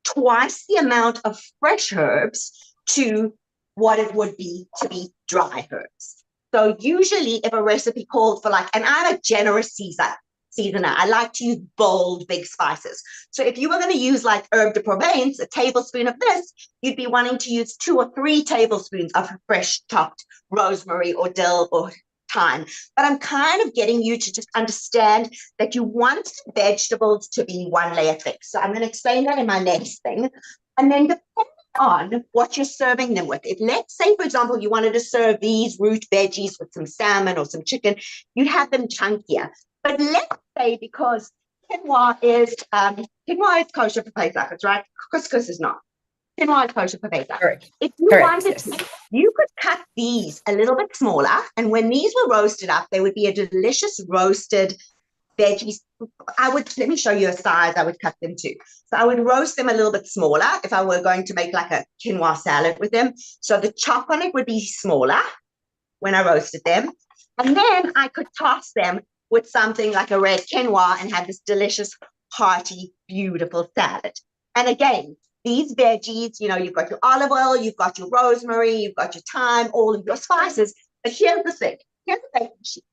twice the amount of fresh herbs to what it would be to be dry herbs. So usually if a recipe called for and I'm a generous seasoner, I like to use bold, big spices. So if you were going to use like herb de Provence, a tablespoon of this, you'd be wanting to use 2 or 3 tablespoons of fresh chopped rosemary or dill or thyme. But I'm kind of getting you to just understand that you want vegetables to be 1 layer thick. So I'm going to explain that in my next thing. And then depending on what you're serving them with, if let's say, for example, you wanted to serve these root veggies with some salmon or some chicken, you'd have them chunkier. But let's say because quinoa is kosher for Pesach, that's right? Couscous is not. Quinoa is kosher for Pesach. Correct. If you Correct, wanted yes. to, you could cut these a little bit smaller, and when these were roasted up, they would be a delicious roasted veggies. Let me show you a size I would cut them to. So I would roast them a little bit smaller if I were going to make like a quinoa salad with them. So the chop on it would be smaller when I roasted them. And then I could toss them with something like a red quinoa and have this delicious, hearty, beautiful salad. And again, these veggies, you know, you've got your olive oil, you've got your rosemary, you've got your thyme, all of your spices. But here's the thing. Here's the baking sheet.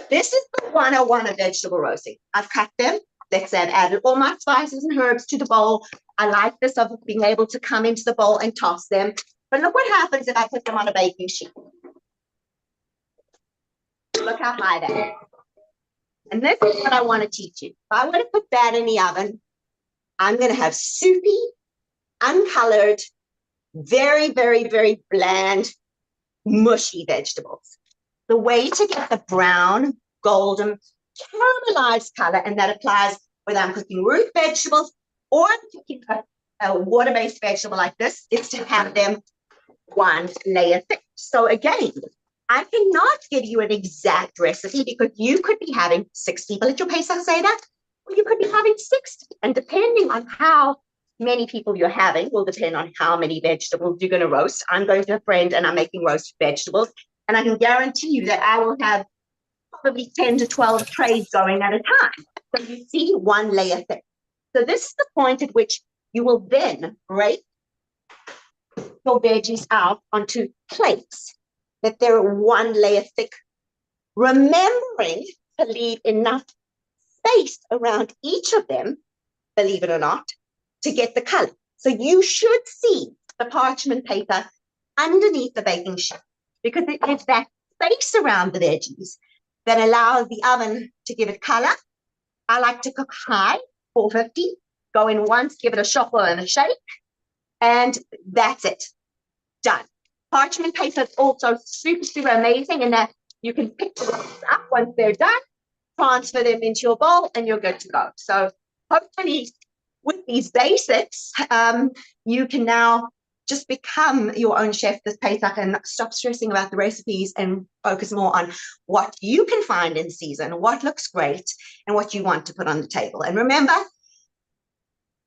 This is the 101 of vegetable roasting. I've cut them. Let's say I've added all my spices and herbs to the bowl. I like this of being able to come into the bowl and toss them. But look what happens if I put them on a baking sheet. Look how high that is. And this is what I want to teach you. If I were to put that in the oven, I'm going to have soupy, uncolored, very, very, very bland, mushy vegetables. The way to get the brown, golden, caramelized color, and that applies whether I'm cooking root vegetables or I'm cooking a water-based vegetable like this, is to have them one layer thick. So again, I cannot give you an exact recipe because you could be having 6 people at your Pesach Seder, or you could be having 60. And depending on how many people you're having will depend on how many vegetables you're going to roast. I'm going to a friend and I'm making roast vegetables. And I can guarantee you that I will have probably 10 to 12 trays going at a time. So you see, one layer thick. So this is the point at which you will then break your veggies out onto plates that they're one layer thick, remembering to leave enough space around each of them, believe it or not, to get the color. So you should see the parchment paper underneath the baking sheet because it has that space around the veggies that allows the oven to give it color. I like to cook high, 450, go in once, give it a shuffle and a shake, and that's it, done. Parchment paper is also super, super amazing in that you can pick them up once they're done, transfer them into your bowl, and you're good to go. So hopefully with these basics, you can now just become your own chef this Pesach and stop stressing about the recipes and focus more on what you can find in season, what looks great, and what you want to put on the table. And remember,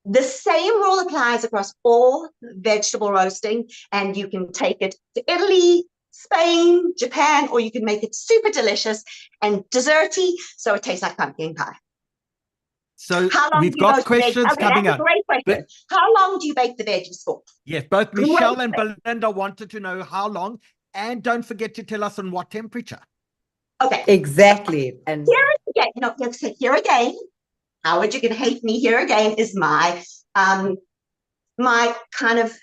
the same rule applies across all vegetable roasting, and you can take it to Italy, Spain, Japan, or you can make it super delicious and desserty so it tastes like pumpkin pie. So we've got questions coming up. Great question. How long do you bake the veggies for? Yes, both Michelle and Belinda wanted to know how long, and don't forget to tell us on what temperature. Okay. Exactly. And here again, Howard, you're going to hate me. Here again is my my kind of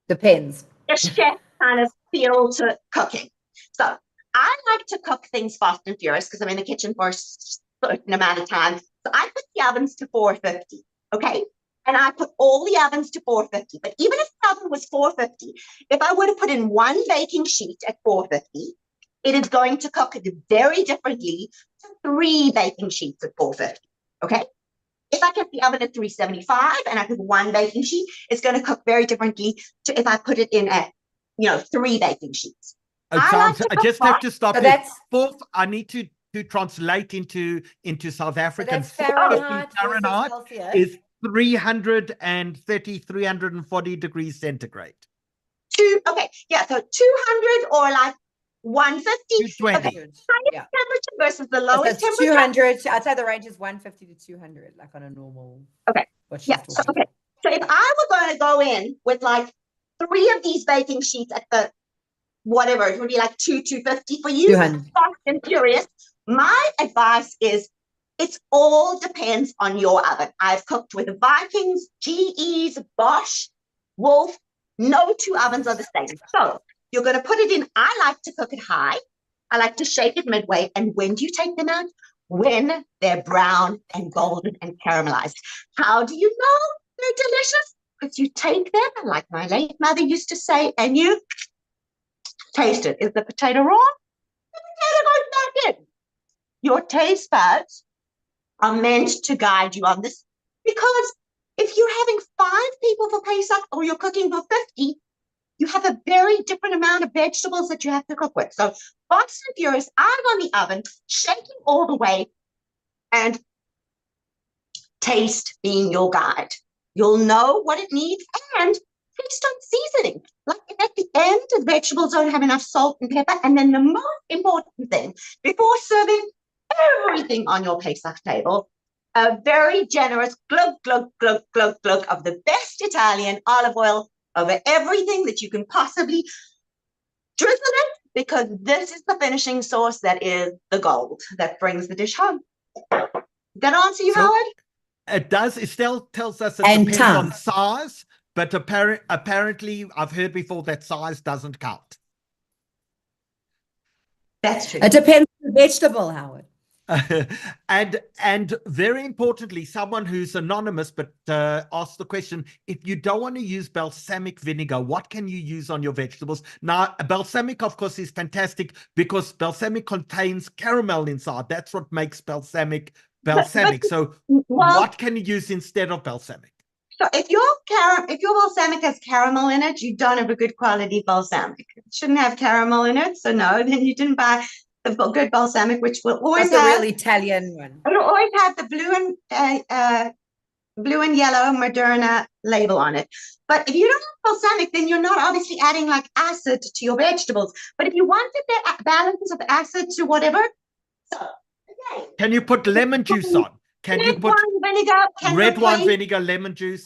depends. A chef kind of feel to cooking. So I like to cook things fast and furious because I'm in the kitchen for a certain amount of time. So I put the ovens to 450, okay? And I put all the ovens to 450. But even if the oven was 450, if I were to put in one baking sheet at 450, it is going to cook very differently to 3 baking sheets at 450, okay? If I kept the oven at 375 and I put one baking sheet, it's going to cook very differently to if I put it in at, 3 baking sheets. I just have to stop. So you. that's Fourth, I need to translate into South African. So that's Fahrenheit is 330, 340 degrees centigrade. So 200 or like 150. 220. Okay. Temperature versus the lowest temperature. 200. I'd say the range is 150 to 200, like on a normal. Okay. So if I were going to go in with like 3 of these baking sheets at the whatever, it would be like 250 for you. 200. Fast and furious. My advice is it all depends on your oven. I've cooked with Vikings, GEs, Bosch, Wolf. No 2 ovens are the same. So you're going to put it in. I like to cook it high. I like to shake it midway. And when do you take them out? When they're brown and golden and caramelized. How do you know they're delicious? Because you take them, like my late mother used to say, and you taste it. Is the potato raw? The potato goes back in. Your taste buds are meant to guide you on this, because if you're having 5 people for Pesach or you're cooking for 50, you have a very different amount of vegetables that you have to cook with. So fast and furious, out on the oven, shaking all the way, and taste being your guide. You'll know what it needs, and taste on seasoning. Like at the end, the vegetables don't have enough salt and pepper. And then the most important thing, before serving everything on your Pesach table, a very generous glug, glug, glug, glug, glug of the best Italian olive oil over everything that you can possibly drizzle it, because this is the finishing sauce that is the gold that brings the dish home. Did that answer you, Howard? It does. Estelle tells us it And depends time. on size, but apparently I've heard before that size doesn't count. That's true. It depends on the vegetable, Howard. And very importantly, someone who's anonymous but asked the question, if you don't want to use balsamic vinegar, what can you use on your vegetables? Now, balsamic, of course, is fantastic because balsamic contains caramel inside. That's what makes balsamic. So what can you use instead of balsamic? So if your balsamic has caramel in it, you don't have a good quality balsamic. It shouldn't have caramel in it, so no, then you didn't buy the good balsamic, which will always That's have a real Italian one. it'll always have the blue and yellow Moderna label on it. But if you don't have balsamic, then you're not obviously adding like acid to your vegetables. But if you wanted that balance of acid to whatever, so again, can you put lemon juice on? Can you put red wine vinegar, lemon juice?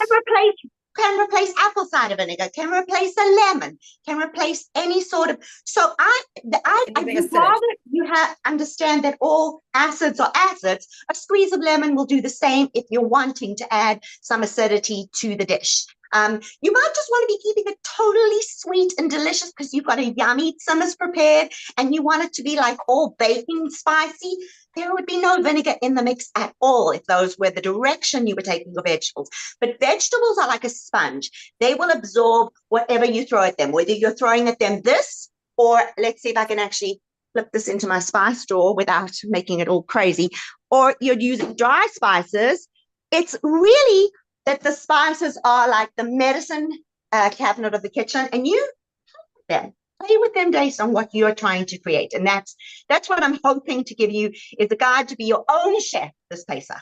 Can replace apple cider vinegar, can replace a lemon, can replace any sort of. So I would rather you understand that all acids are acids. A squeeze of lemon will do the same if you're wanting to add some acidity to the dish. You might just want to be keeping it totally sweet and delicious because you've got a yummy tzimmus prepared and you want it to be like all baking spicy. There would be no vinegar in the mix at all if those were the direction you were taking your vegetables. But vegetables are like a sponge. They will absorb whatever you throw at them, whether you're throwing at them this, or let's see if I can actually flip this into my spice drawer without making it all crazy, or you're using dry spices. It's really that the spices are like the medicine cabinet of the kitchen, and you play with them based on what you're trying to create. And that's what I'm hoping to give you, is a guide to be your own chef this Pesach.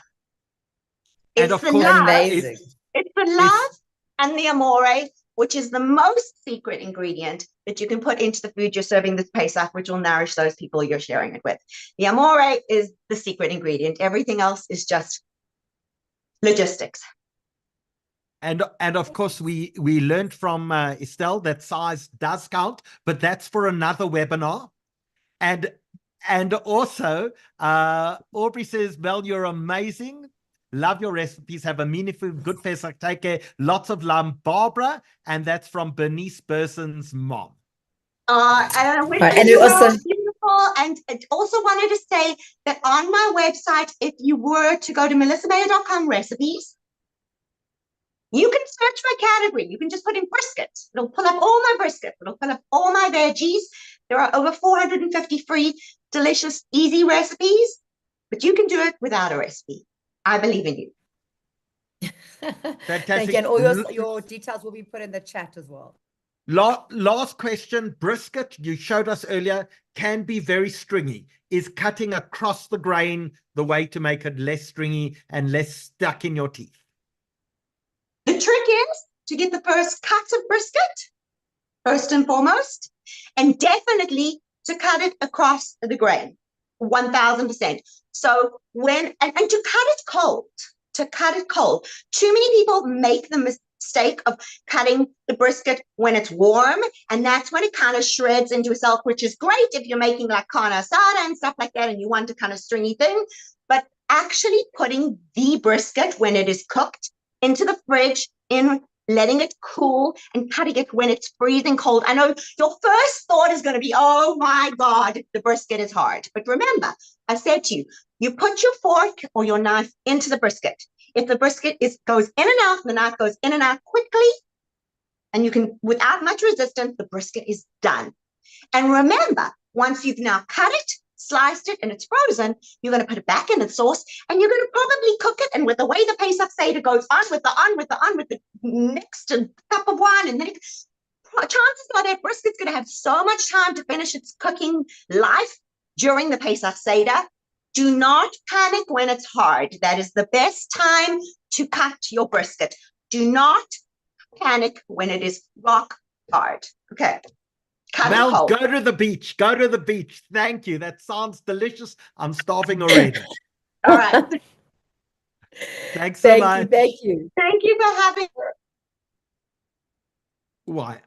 It's the love, amazing. It's the love and the amore, which is the most secret ingredient that you can put into the food you're serving this Pesach, which will nourish those people you're sharing it with. The amore is the secret ingredient. Everything else is just logistics. And of course, we learned from Estelle that size does count, but that's for another webinar. And also, Aubrey says, Mel, you're amazing. Love your recipes. Have a meaningful, good Pesach. Take care. Lots of love, Barbara. And that's from Bernice Berson's mom. And you also beautiful. And also wanted to say that on my website, if you were to go to melissamayo.com recipes, you can search by category. You can just put in brisket. It'll pull up all my brisket. It'll pull up all my veggies. There are over 450 free, delicious, easy recipes, but you can do it without a recipe. I believe in you. Fantastic. Thank you. And all your details will be put in the chat as well. Last question. Brisket, you showed us earlier, can be very stringy. Is cutting across the grain the way to make it less stringy and less stuck in your teeth? The trick is to get the first cut of brisket, first and foremost, and definitely to cut it across the grain, 1000%. So and to cut it cold, too many people make the mistake of cutting the brisket when it's warm, and that's when it kind of shreds into itself, which is great if you're making like carne asada and stuff like that and you want a kind of stringy thing. But actually putting the brisket when it is cooked into the fridge, letting it cool and cutting it when it's freezing cold. I know your first thought is going to be, oh my God, the brisket is hard. But remember, I said to you, you put your fork or your knife into the brisket. If the brisket goes in and out, the knife goes in and out quickly, and you can, without much resistance, the brisket is done. And remember, once you've now cut it, sliced it, and it's frozen, you're going to put it back in the sauce, and you're going to probably cook it. And with the way the Pesach Seder goes on with the next cup of wine, and then chances are that brisket's going to have so much time to finish its cooking life during the Pesach Seder. Do not panic when it's hard. That is the best time to cut your brisket. Do not panic when it is rock hard. Okay. Cut it Mel, whole. go to the beach. Go to the beach. Thank you. That sounds delicious. I'm starving already. All right. Thanks so much. Thank you. Thank you for having me. Why?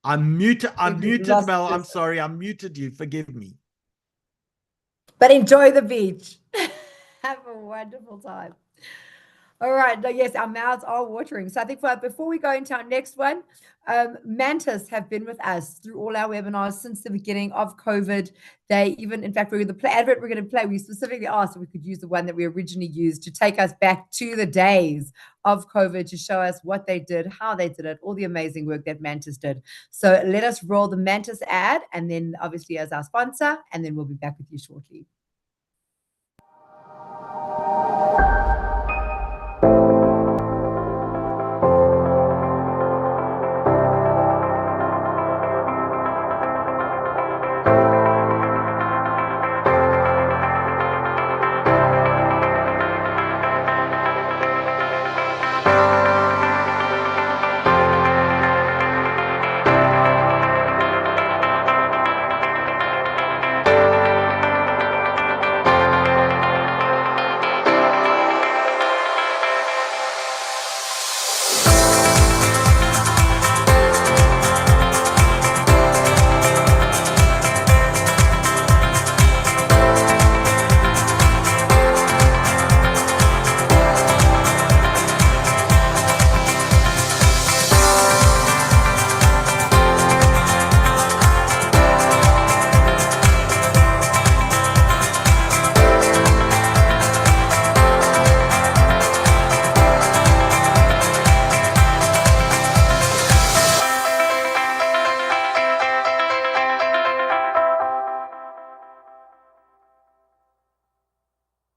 I'm muted. I'm We've muted, lost Mel. I'm this. sorry. I muted you. Forgive me. But enjoy the beach. Have a wonderful time. All right. No, yes, our mouths are watering. So I think before we go into our next one, Mantis have been with us through all our webinars since the beginning of COVID. They even, in fact, the advert we're going to play, we specifically asked if we could use the one that we originally used to take us back to the days of COVID to show us what they did, how they did it, all the amazing work that Mantis did. So let us roll the Mantis ad, and then obviously as our sponsor, and then we'll be back with you shortly.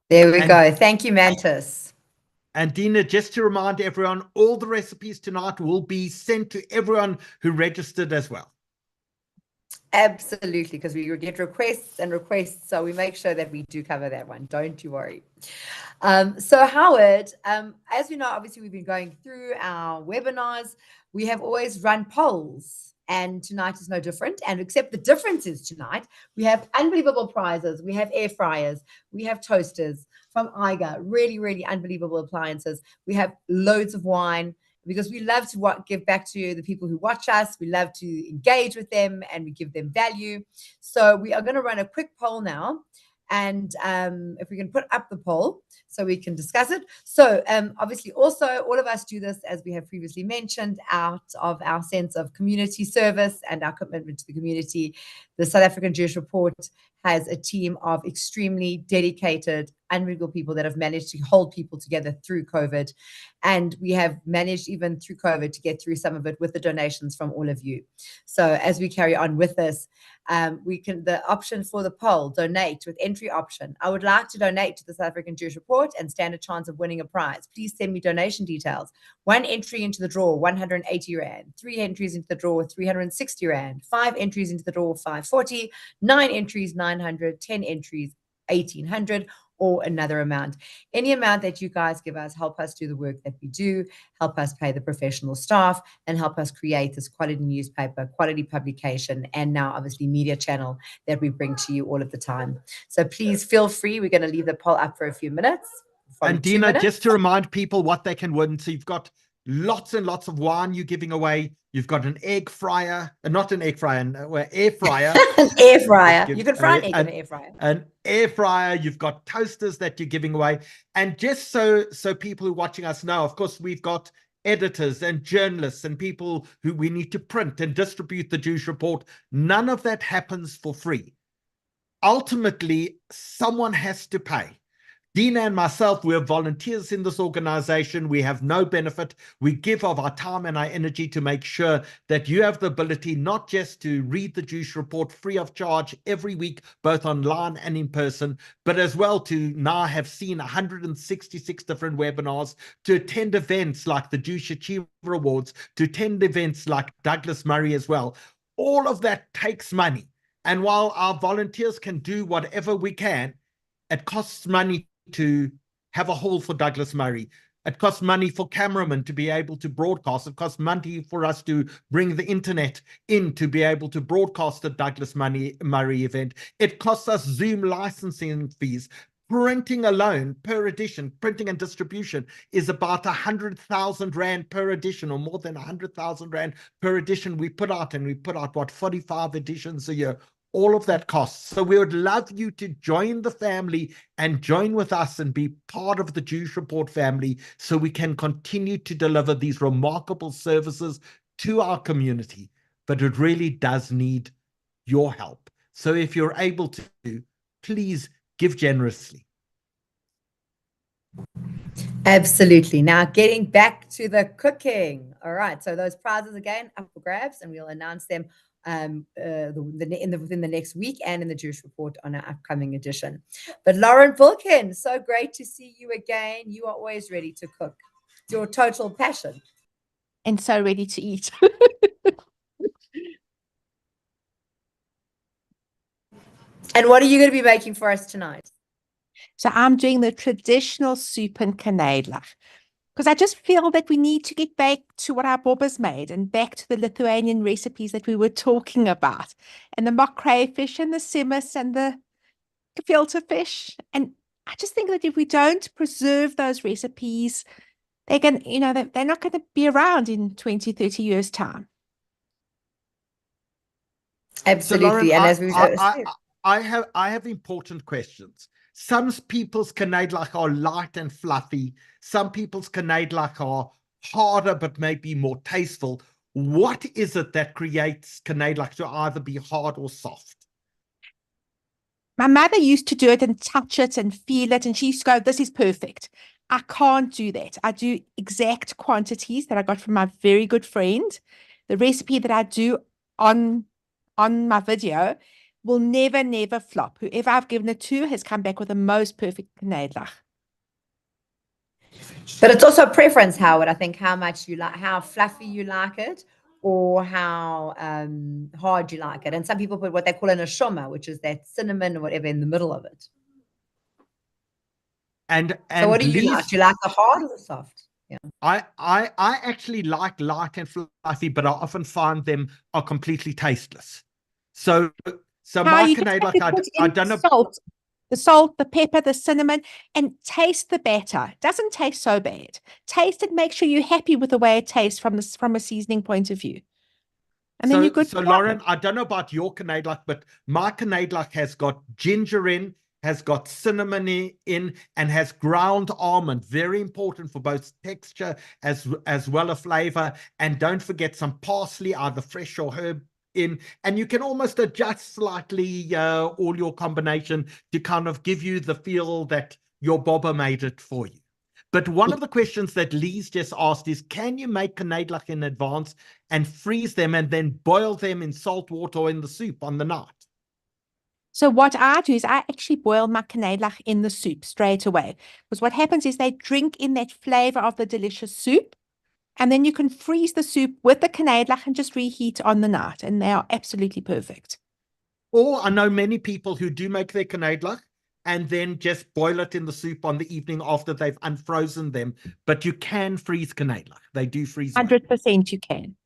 There we go. Thank you, Mantis. And Dina, just to remind everyone, all the recipes tonight will be sent to everyone who registered as well. Absolutely, because we get requests and requests, so we make sure that we do cover that one. Don't you worry. So Howard, as we know, obviously we've been going through our webinars. We have always run polls, and tonight is no different. And except the difference is tonight we have unbelievable prizes. We have air fryers, we have toasters from Iger, really, really unbelievable appliances. We have loads of wine, because we love to give back to the people who watch us. We love to engage with them and we give them value. So we are going to run a quick poll now. And if we can put up the poll so we can discuss it. So obviously also all of us do this, as we have previously mentioned, out of our sense of community service and our commitment to the community. The South African Jewish Report has a team of extremely dedicated, unbelievable people that have managed to hold people together through COVID. And we have managed, even through COVID, to get through some of it with the donations from all of you. So as we carry on with this, the option for the poll, donate with entry option. I would like to donate to the South African Jewish Report and stand a chance of winning a prize. Please send me donation details. 1 entry into the draw, 180 Rand. 3 entries into the draw, 360 Rand. 5 entries into the draw, 540. 9 entries, 900. 10 entries, 1,800, or another amount. Any amount that you guys give us, help us do the work that we do, help us pay the professional staff, and help us create this quality newspaper, quality publication, and now obviously media channel that we bring to you all of the time. So please feel free. We're going to leave the poll up for a few minutes. And Dina, just to remind people what they can win. So you've got lots and lots of wine you're giving away. You've got an egg fryer, not an egg fryer, an air fryer. An air fryer. You can fry an egg in an air fryer. An air fryer. You've got toasters that you're giving away. And just so people who are watching us know, of course, we've got editors and journalists and people who we need to print and distribute the Jewish Report. None of that happens for free. Ultimately, someone has to pay. Dina and myself, we're volunteers in this organization. We have no benefit. We give of our time and our energy to make sure that you have the ability not just to read the Jewish Report free of charge every week, both online and in person, but as well to now have seen 166 different webinars, to attend events like the Jewish Achiever Awards, to attend events like Douglas Murray as well. All of that takes money. And while our volunteers can do whatever we can, it costs money to have a hall for Douglas Murray. It costs money for cameramen to be able to broadcast. It costs money for us to bring the internet in to be able to broadcast the Douglas Murray event. It costs us Zoom licensing fees. Printing alone per edition, printing and distribution, is about 100,000 Rand per edition, or more than 100,000 Rand per edition we put out. And we put out, what, 45 editions a year. All of that costs. So we would love you to join the family and join with us and be part of the Jewish Report family, so we can continue to deliver these remarkable services to our community. But it really does need your help. So if you're able to, please give generously. Absolutely. Now, getting back to the cooking. All right. So those prizes again up for grabs, and we'll announce them within the next week and in the Jewish Report on our upcoming edition. But Lauren Boolkin, so great to see you again. You are always ready to cook. It's your total passion. And so ready to eat. And what are you going to be making for us tonight? So I'm doing the traditional soup and knedlach, because I just feel that we need to get back to what our bobbers made, and back to the Lithuanian recipes that we were talking about, and the moreish fish and the simmus and the gefilte fish. And I just think that if we don't preserve those recipes, they're going, they're not going to be around in 20, 30 years' time. Absolutely. So, Lauren, and as we said, I have important questions. Some people's knedlach are light and fluffy. Some people's knedlach are harder but maybe more tasteful. What is it that creates knedlach to either be hard or soft? My mother used to do it and touch it and feel it, and she used to go, "This is perfect." I can't do that. I do exact quantities that I got from my very good friend. The recipe that I do on my video will never flop. Whoever I've given it to has come back with the most perfect knedlach. But it's also a preference, Howard. I think how much you like, how fluffy you like it, or how hard you like it. And some people put what they call an ashoma, which is that cinnamon or whatever in the middle of it. And so what do you like? Do you like the hard or the soft? Yeah. I actually like light and fluffy, but I often find them are completely tasteless. So my knedlach, I don't know. The salt, the pepper, the cinnamon, and taste the batter. It doesn't taste so bad. Taste it, make sure you're happy with the way it tastes from a seasoning point of view. And then you're good. So Lauren, I don't know about your knedlach, but my knedlach has got ginger in, has got cinnamon in, and has ground almond. Very important for both texture as well as flavor. And don't forget some parsley, either fresh or herb, in, and you can almost adjust slightly all your combination to kind of give you the feel that your bobber made it for you. But one of the questions that Lee's just asked is, can you make knedlach in advance and freeze them and then boil them in salt water or in the soup on the night? So what I do is I actually boil my knedlach in the soup straight away, because what happens is they drink in that flavor of the delicious soup. And then you can freeze the soup with the knedlach and just reheat on the night, and they are absolutely perfect. Or I know many people who do make their knedlach and then just boil it in the soup on the evening after they've unfrozen them. But you can freeze knedlach. They do freeze. 100% you can.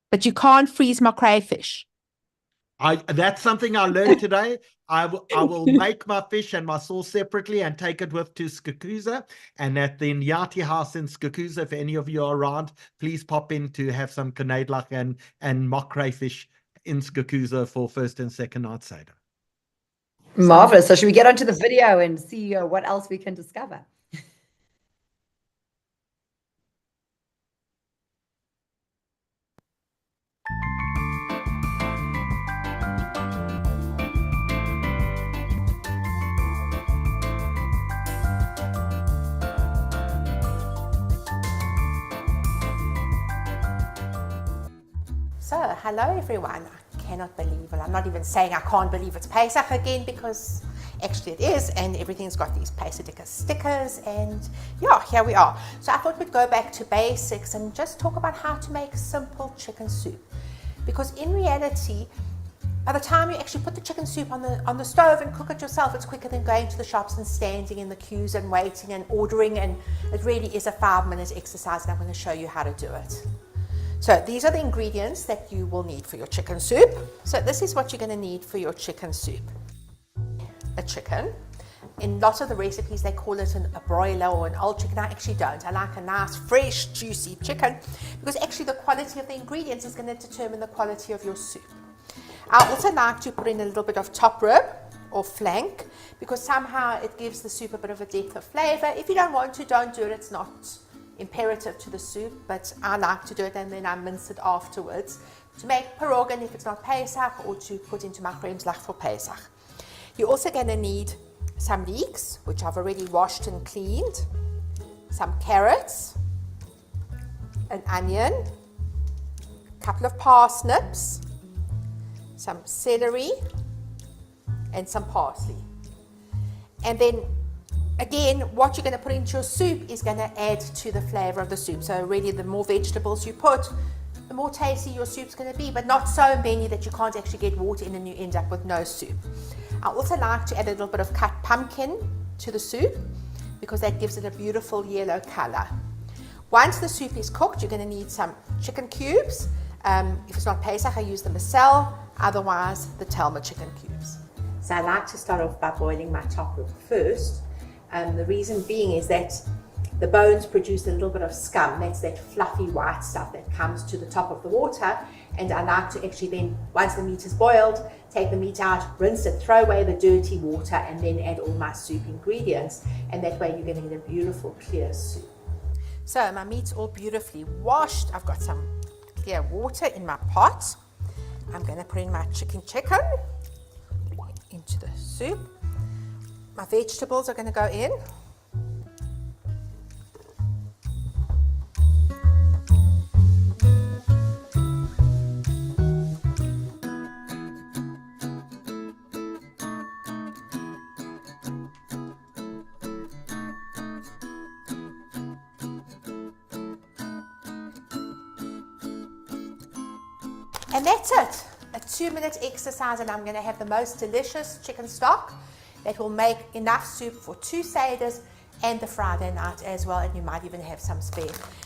But you can't freeze moreish fish. That's something I learned today. I will make my fish and my sauce separately and take it with to Skukuza. And at the Nyati house in Skukuza, if any of you are around, please pop in to have some knedlach and moreish fish in Skukuza for first and second night Seder. Marvelous. So should we get onto the video and see what else we can discover? So, hello everyone. I cannot believe, well, I'm not even saying I can't believe it's Pesach again, because actually it is, and everything's got these Pesach stickers, and yeah, here we are. So I thought we'd go back to basics and just talk about how to make simple chicken soup. Because in reality, by the time you actually put the chicken soup on the stove and cook it yourself, it's quicker than going to the shops and standing in the queues and waiting and ordering, and it really is a 5-minute exercise, and I'm going to show you how to do it. So these are the ingredients that you will need for your chicken soup. So this is what you're going to need for your chicken soup. A chicken. In lots of the recipes they call it a broiler or an old chicken. I actually don't. I like a nice, fresh, juicy chicken, because actually the quality of the ingredients is going to determine the quality of your soup. I also like to put in a little bit of top rib or flank, because somehow it gives the soup a bit of a depth of flavor. If you don't want to, don't do it. It's not imperative to the soup, but I like to do it, and then I mince it afterwards to make pierogan if it's not Pesach, or to put into my kremslach for Pesach. You're also going to need some leeks, which I've already washed and cleaned, some carrots, an onion, a couple of parsnips, some celery, and some parsley. And then again, what you're going to put into your soup is going to add to the flavor of the soup. So really, the more vegetables you put, the more tasty your soup's going to be, but not so many that you can't actually get water in and you end up with no soup. I also like to add a little bit of cut pumpkin to the soup, because that gives it a beautiful yellow color. Once the soup is cooked, you're going to need some chicken cubes. If it's not Pesach, I use the Marcel, otherwise the Talma chicken cubes. So I like to start off by boiling my top rib first. The reason being is that the bones produce a little bit of scum. That's that fluffy white stuff that comes to the top of the water. And I like to actually then, once the meat is boiled, take the meat out, rinse it, throw away the dirty water, and then add all my soup ingredients. And that way you're going to get a beautiful, clear soup. So my meat's all beautifully washed. I've got some clear water in my pot. I'm going to put in my chicken into the soup. My vegetables are going to go in. And that's it. A 2-minute exercise, and I'm going to have the most delicious chicken stock that will make enough soup for 2 Seders and the Friday night as well, and you might even have some spare.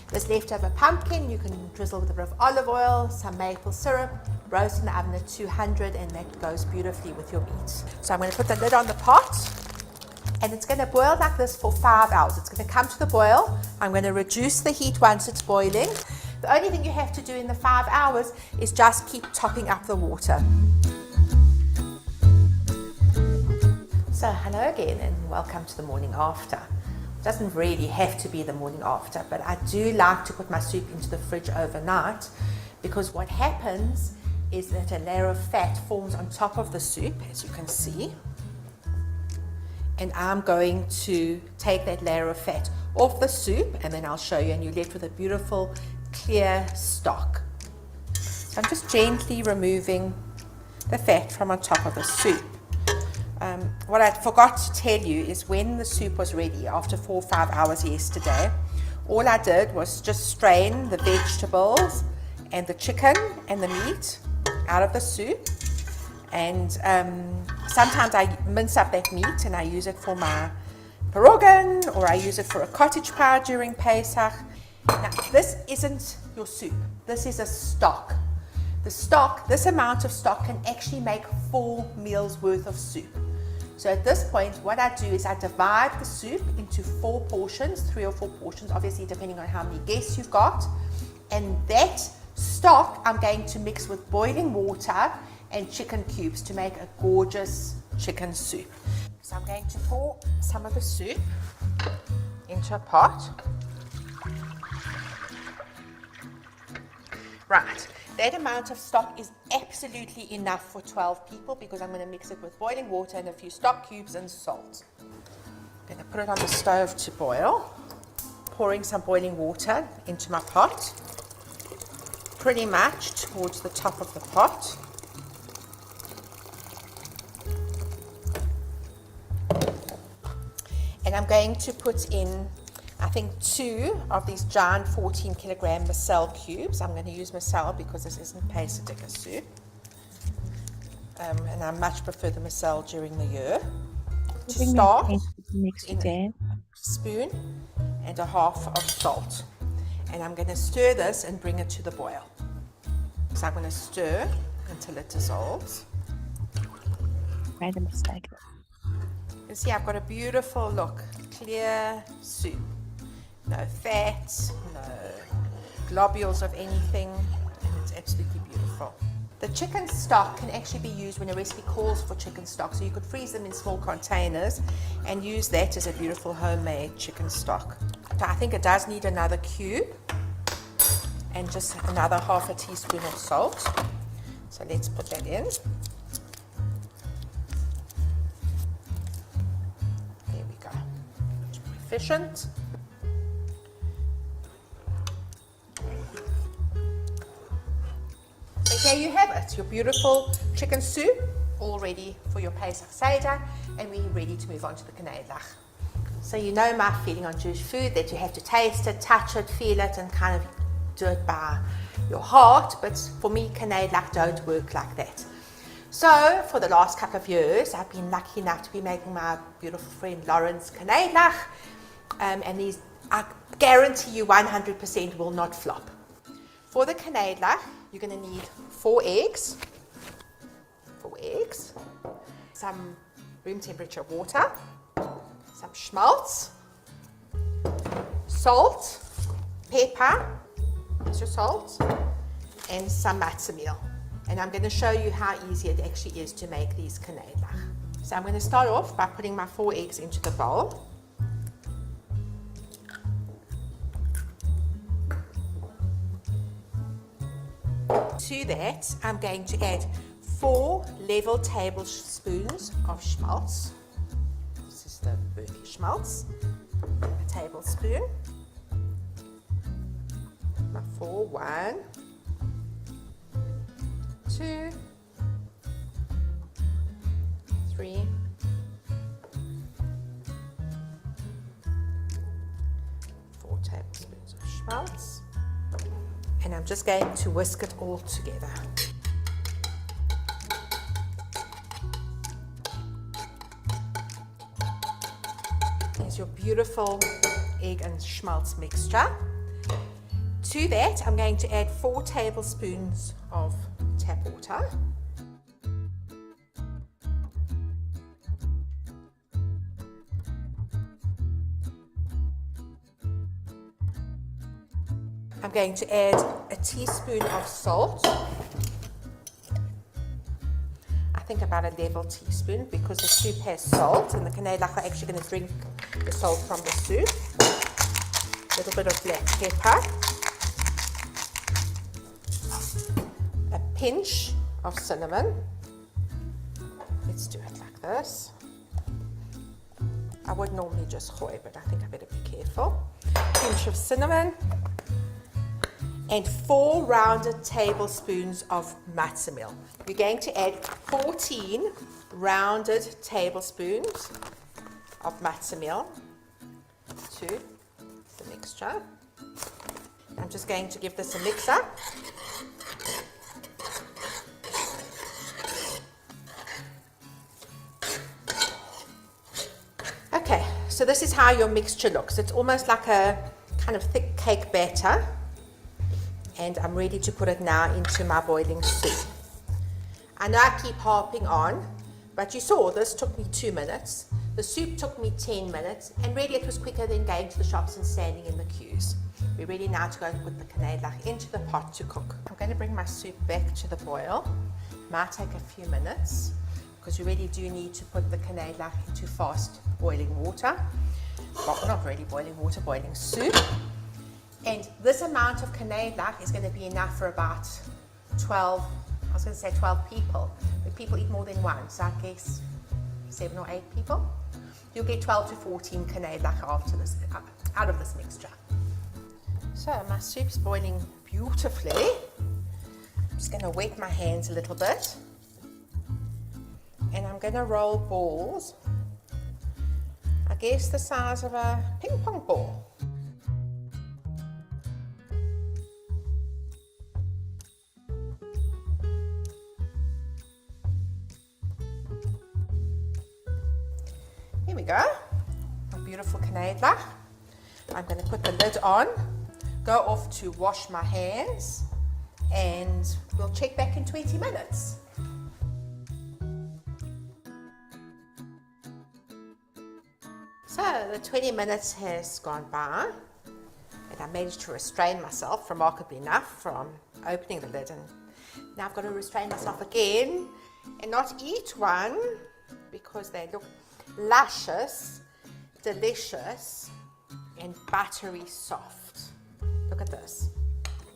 This leftover pumpkin you can drizzle with a bit of olive oil, some maple syrup, roast in the oven at 200, and that goes beautifully with your meat. So I'm going to put the lid on the pot, and it's going to boil like this for 5 hours. It's going to come to the boil. I'm going to reduce the heat once it's boiling. The only thing you have to do in the 5 hours is just keep topping up the water. So hello again, and welcome to the morning after. It doesn't really have to be the morning after, but I do like to put my soup into the fridge overnight, because what happens is that a layer of fat forms on top of the soup, as you can see. And I'm going to take that layer of fat off the soup, and then I'll show you, and you're left with a beautiful clear stock. So I'm just gently removing the fat from on top of the soup. What I forgot to tell you is when the soup was ready after 4 or 5 hours yesterday, all I did was just strain the vegetables and the chicken and the meat out of the soup, and sometimes I mince up that meat and I use it for my pierogan, or I use it for a cottage pie during Pesach. Now, this isn't your soup. This is a stock. The stock, this amount of stock can actually make 4 meals worth of soup. So at this point, what I do is I divide the soup into 4 portions, 3 or 4 portions, obviously depending on how many guests you've got. And that stock I'm going to mix with boiling water and chicken cubes to make a gorgeous chicken soup. So I'm going to pour some of the soup into a pot. Right, that amount of stock is absolutely enough for 12 people, because I'm going to mix it with boiling water and a few stock cubes and salt. I'm going to put it on the stove to boil, pouring some boiling water into my pot. pretty much towards the top of the pot. And I'm going to put in, I think, 2 of these giant 14 kilogram macel cubes. I'm going to use macel because this isn't Pesach soup. And I much prefer the macel during the year. To start, in a spoon and a half of salt. And I'm going to stir this and bring it to the boil. So I'm going to stir until it dissolves. Made a mistake. You see, I've got a beautiful look, clear soup. No fat, no globules of anything, and it's absolutely beautiful. The chicken stock can actually be used when a recipe calls for chicken stock, so you could freeze them in small containers and use that as a beautiful homemade chicken stock. So I think it does need another cube and just another half a teaspoon of salt. So let's put that in. There we go. Much more efficient. So there you have it, your beautiful chicken soup, all ready for your Pesach Seder, and we're ready to move on to the knedlach. So you know my feeling on Jewish food, that you have to taste it, touch it, feel it, and kind of do it by your heart, but for me, knedlach don't work like that. So for the last couple of years, I've been lucky enough to be making my beautiful friend Lauren's knedlach, and these, I guarantee you 100% will not flop. For the knedlach, you're going to need 4 eggs, some room temperature water, some schmaltz, salt, pepper, here's your salt, and some matzo meal. And I'm going to show you how easy it actually is to make these knedlach. So I'm going to start off by putting my 4 eggs into the bowl. To that, I'm going to add 4 level tablespoons of schmaltz. This is the Boolkin schmaltz. A tablespoon. 4, 1, 2, 3, 4 tablespoons of schmaltz. And I'm just going to whisk it all together. There's your beautiful egg and schmaltz mixture. To that, I'm going to add 4 tablespoons of tap water. I'm going to add a teaspoon of salt. I think about a level teaspoon because the soup has salt and the knedlach are actually going to drink the salt from the soup. A little bit of black pepper. A pinch of cinnamon. Let's do it like this. I would normally just gooi, but I think I better be careful. Pinch of cinnamon. And 4 rounded tablespoons of matzo meal. We're going to add 14 rounded tablespoons of matzo meal to the mixture. I'm just going to give this a mix up. Okay, so this is how your mixture looks. It's almost like a kind of thick cake batter. And I'm ready to put it now into my boiling soup. I know I keep harping on, but you saw this took me 2 minutes. The soup took me 10 minutes, and really it was quicker than going to the shops and standing in the queues. We're ready now to go and put the knedlach into the pot to cook. I'm going to bring my soup back to the boil. It might take a few minutes, because you really do need to put the knedlach into fast boiling water. Well, not really boiling water, boiling soup. And this amount of knedlach is going to be enough for about 12 people. But people eat more than one, so I guess 7 or 8 people. You'll get 12 to 14 knedlach after this, out of this mixture. So my soup's boiling beautifully. just going to wet my hands a little bit. And I'm going to roll balls, I guess the size of a ping pong ball. Here we go, my beautiful knedlach. I'm going to put the lid on, go off to wash my hands, and we'll check back in 20 minutes. So the 20 minutes has gone by, and I managed to restrain myself, remarkably enough, from opening the lid. And now I've got to restrain myself again and not eat one because they look luscious, delicious, and buttery soft. Look at this.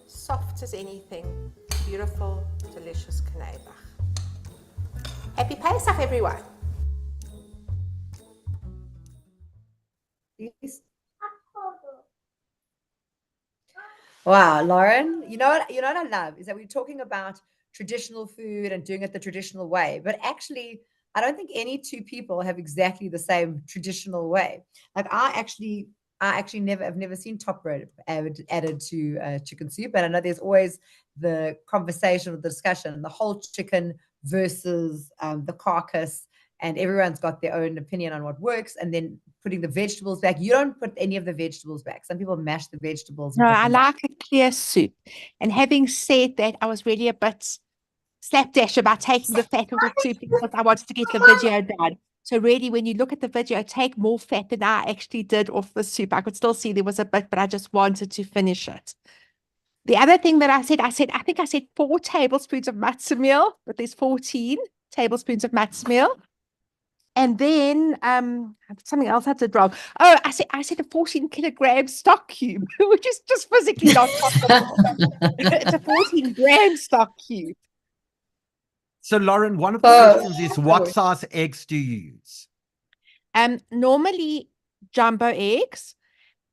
Soft as anything. Beautiful, delicious knedlach. Happy Pesach, everyone. Wow, Lauren, you know what I love is that we're talking about traditional food and doing it the traditional way, but actually I don't think any two people have exactly the same traditional way. Like I actually I've never seen top bread added to chicken soup, and I know there's always the conversation or the discussion, the whole chicken versus the carcass, and everyone's got their own opinion on what works, and then putting the vegetables back. You don't put any of the vegetables back. Some people mash the vegetables. No, I like a clear soup. And having said that, I was really a bit slapdash about taking the fat of the soup because I wanted to get the video done. So really, when you look at the video, take more fat than I actually did off the soup. I could still see there was a bit, but I just wanted to finish it. The other thing that I think I said 4 tablespoons of matzah meal, but there's 14 tablespoons of matzah meal. And then something else I did wrong. Oh, I said a 14-kilogram stock cube, which is just physically not possible. It's a 14-gram stock cube. So, Lauren, one of the questions is, what size eggs do you use? Normally jumbo eggs,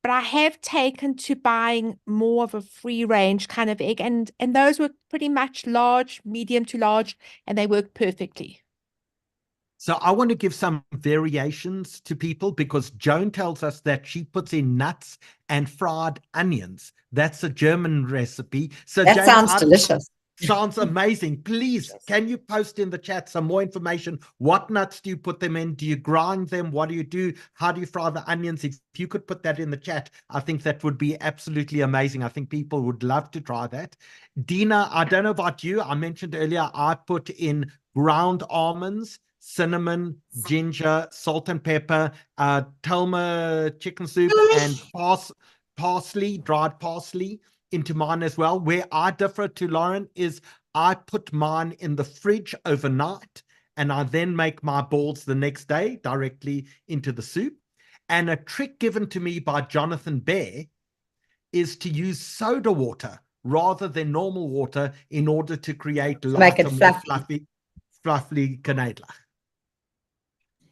but I have taken to buying more of a free-range kind of egg, and those were pretty much large, medium to large, and they work perfectly. So I want to give some variations to people because Joan tells us that she puts in nuts and fried onions. That's a German recipe. So that Jane, sounds delicious. Sounds amazing. Please, can you post in the chat some more information? What nuts do you put them in? Do you grind them? What do you do? How do you fry the onions? If you could put that in the chat, I think that would be absolutely amazing. I think people would love to try that. Dina, I don't know about you. I mentioned earlier, I put in ground almonds, cinnamon, ginger, salt and pepper, Telma chicken soup, and parsley, dried parsley into mine as well. Where I differ to Lauren is I put mine in the fridge overnight, and I then make my balls the next day directly into the soup. And a trick given to me by Jonathan Bear is to use soda water rather than normal water in order to create lighter, more fluffy knedlach.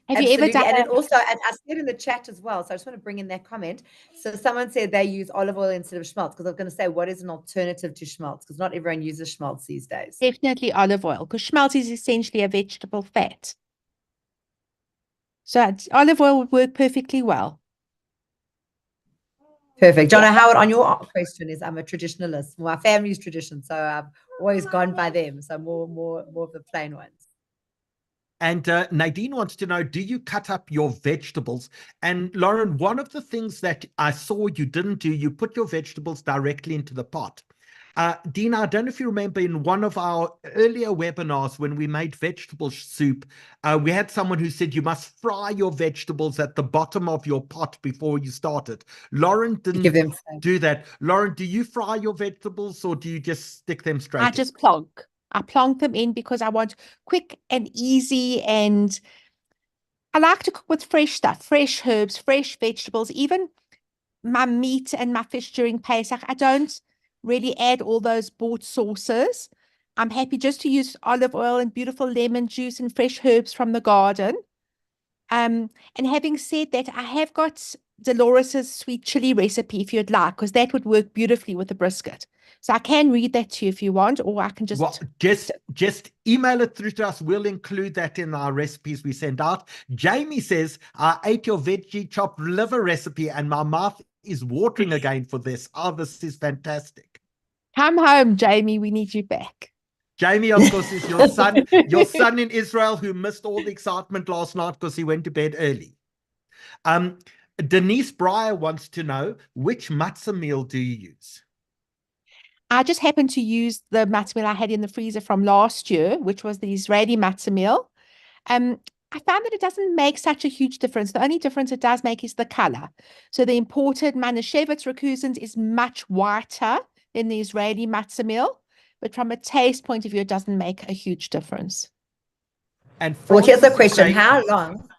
Have you ever done and it also, and I see it in the chat as well, so I just want to bring in that comment. So someone said they use olive oil instead of schmaltz, because I was going to say, what is an alternative to schmaltz? Because not everyone uses schmaltz these days. Definitely olive oil, because schmaltz is essentially a vegetable fat. So olive oil would work perfectly well. Perfect. Donna Howard, on your question is, I'm a traditionalist. My family's tradition, so I've always gone by them. So more of the plain ones. And Nadine wants to know, do you cut up your vegetables? And Lauren, one of the things that I saw you didn't do, you put your vegetables directly into the pot. Dina, I don't know if you remember in one of our earlier webinars when we made vegetable soup, we had someone who said you must fry your vegetables at the bottom of your pot before you start it. Lauren didn't do that. Lauren, do you fry your vegetables or do you just stick them straight in? I just plonk. I plonk them in because I want quick and easy, and I like to cook with fresh stuff, fresh herbs, fresh vegetables, even my meat and my fish during Pesach. I don't really add all those bought sauces. I'm happy just to use olive oil and beautiful lemon juice and fresh herbs from the garden. And having said that, I have got Dolores's sweet chili recipe if you'd like, because that would work beautifully with the brisket. So I can read that to you if you want, or I can just... Well, just email it through to us. We'll include that in our recipes we send out. Jamie says, I ate your veggie chopped liver recipe and my mouth is watering again for this. Oh, this is fantastic. Come home, Jamie. We need you back. Jamie, of course, is your son in Israel who missed all the excitement last night because he went to bed early. Denise Breyer wants to know, which matzah meal do you use? I just happened to use the matzah meal I had in the freezer from last year, which was the Israeli matzah meal. I found that it doesn't make such a huge difference. The only difference it does make is the color. So the imported Manischewitz recusant is much whiter than the Israeli matzah meal, but from a taste point of view, it doesn't make a huge difference. And well, here's the Francis is question: saying- how long?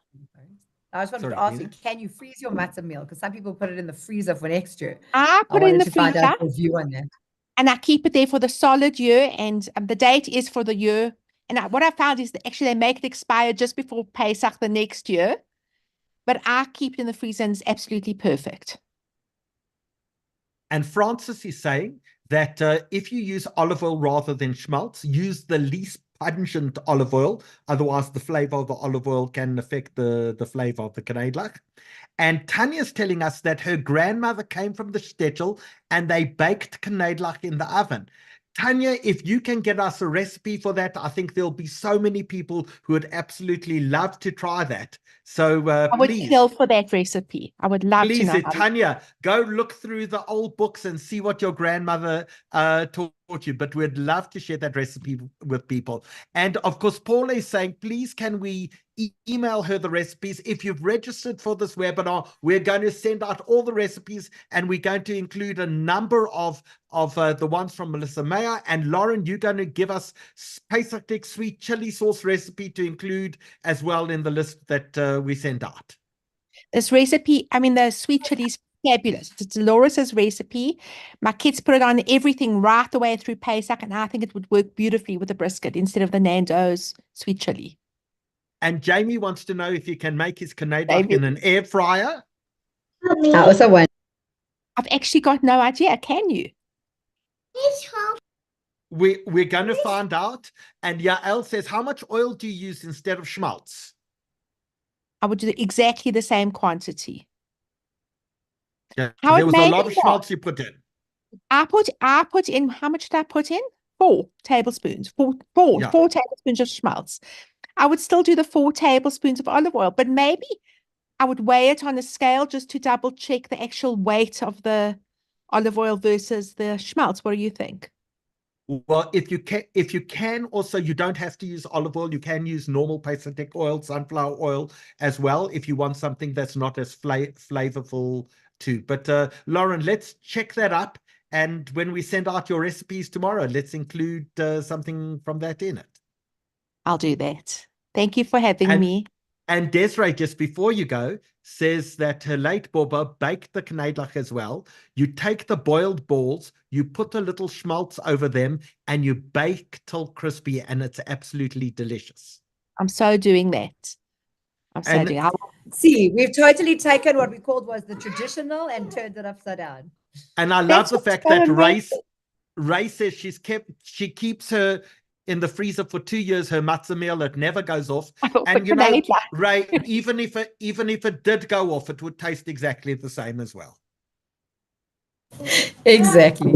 I just wanted Sorry, to ask Peter? you: can you freeze your matzah meal? Because some people put it in the freezer for next year. I put it in wanted the to find freezer. out your view on that. And I keep it there for the solid year, and the date is for the year. And what I found is that actually they make it expire just before Pesach the next year. But I keep it in the freezer and it's absolutely perfect. And Francis is saying that if you use olive oil rather than schmaltz, use the least pungent olive oil. Otherwise, the flavor of the olive oil can affect the flavor of the knedlach. And Tanya's telling us that her grandmother came from the shtetl and they baked knedlach in the oven. Tanya, if you can get us a recipe for that, I think there'll be so many people who would absolutely love to try that. So I would please. kill for that recipe. I would love to know. Tanya, go look through the old books and see what your grandmother taught you. But we'd love to share that recipe with people. And of course, Paula is saying, please, can we email her the recipes? If you've registered for this webinar, we're going to send out all the recipes, and we're going to include a number of the ones from Melissa Mayo. And Lauren, you're going to give us Pesach sweet chili sauce recipe to include as well in the list that we send out. This recipe, I mean, the sweet chili is fabulous. It's Dolores's recipe. My kids put it on everything right the way through Pesach, and I think it would work beautifully with the brisket instead of the Nando's sweet chili. And Jamie wants to know if you can make his knedlach in an air fryer. I also want. I've actually got no idea. Can you? We're going to find out. And Yael says, how much oil do you use instead of schmaltz? I would do exactly the same quantity. Yeah, How there was a amazing lot of schmaltz you put in. I put in, how much did I put in? 4 tablespoons. Four tablespoons of schmaltz. I would still do the 4 tablespoons of olive oil, but maybe I would weigh it on a scale just to double check the actual weight of the olive oil versus the schmaltz. What do you think? Well, if you can also, you don't have to use olive oil. You can use normal Pesach oil, sunflower oil as well, if you want something that's not as flavorful too. But Lauren, let's check that up. And when we send out your recipes tomorrow, let's include something from that in it. I'll do that. Thank you for having me. And Desiree, just before you go, says that her late Boba baked the knedlach as well. You take the boiled balls, you put a little schmaltz over them, and you bake till crispy, and it's absolutely delicious. I'm so doing that. See, we've totally taken what we called was the traditional and turned it upside down. And I love the fact that Ray says she keeps her in the freezer for 2 years, her matzah meal, it never goes off. And you know, Ray, even if it did go off, it would taste exactly the same as well. Exactly.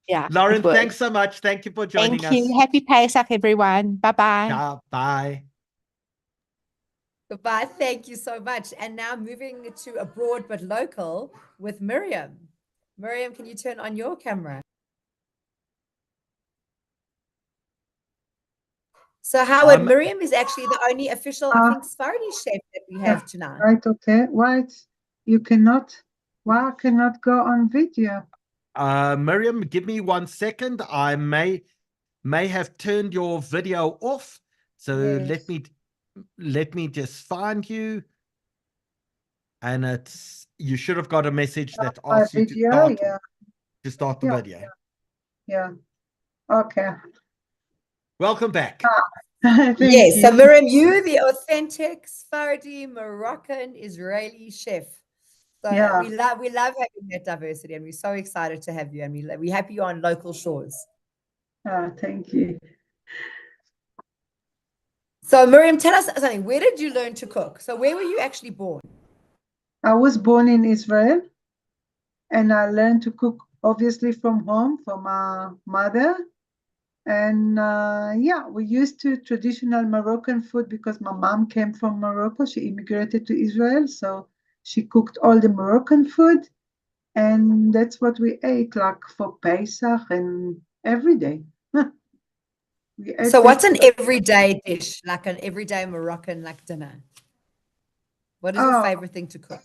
Yeah. Lauren, thanks so much. Thank you for joining us. Thank you. Happy Pesach, everyone. Bye-bye. Yeah, bye. Goodbye. Thank you so much. And now moving to abroad but local with Miriam. Miriam, can you turn on your camera? So Howard, Miriam is actually the only official, I think, Sephardi chef that we have tonight. Right, okay. Why I cannot go on video? Miriam, give me 1 second. I may have turned your video off. So yes. let me just find you. And you should have got a message that asks you to start the video. Yeah. Okay. Welcome back. Yes, so Miriam, you the authentic Sephardi Moroccan Israeli chef. So Yeah. we love having that diversity, and we're so excited to have you. And we're happy you're on local shores. Thank you. So Miriam, tell us something. Where did you learn to cook? So where were you actually born? I was born in Israel, and I learned to cook obviously from home, from my mother. And yeah, we used to traditional Moroccan food because my mom came from Morocco. She immigrated to Israel, so she cooked all the Moroccan food. And that's what we ate, like for Pesach and every day. We ate So what's an that. everyday dish, like an everyday Moroccan like dinner? What is your favorite thing to cook?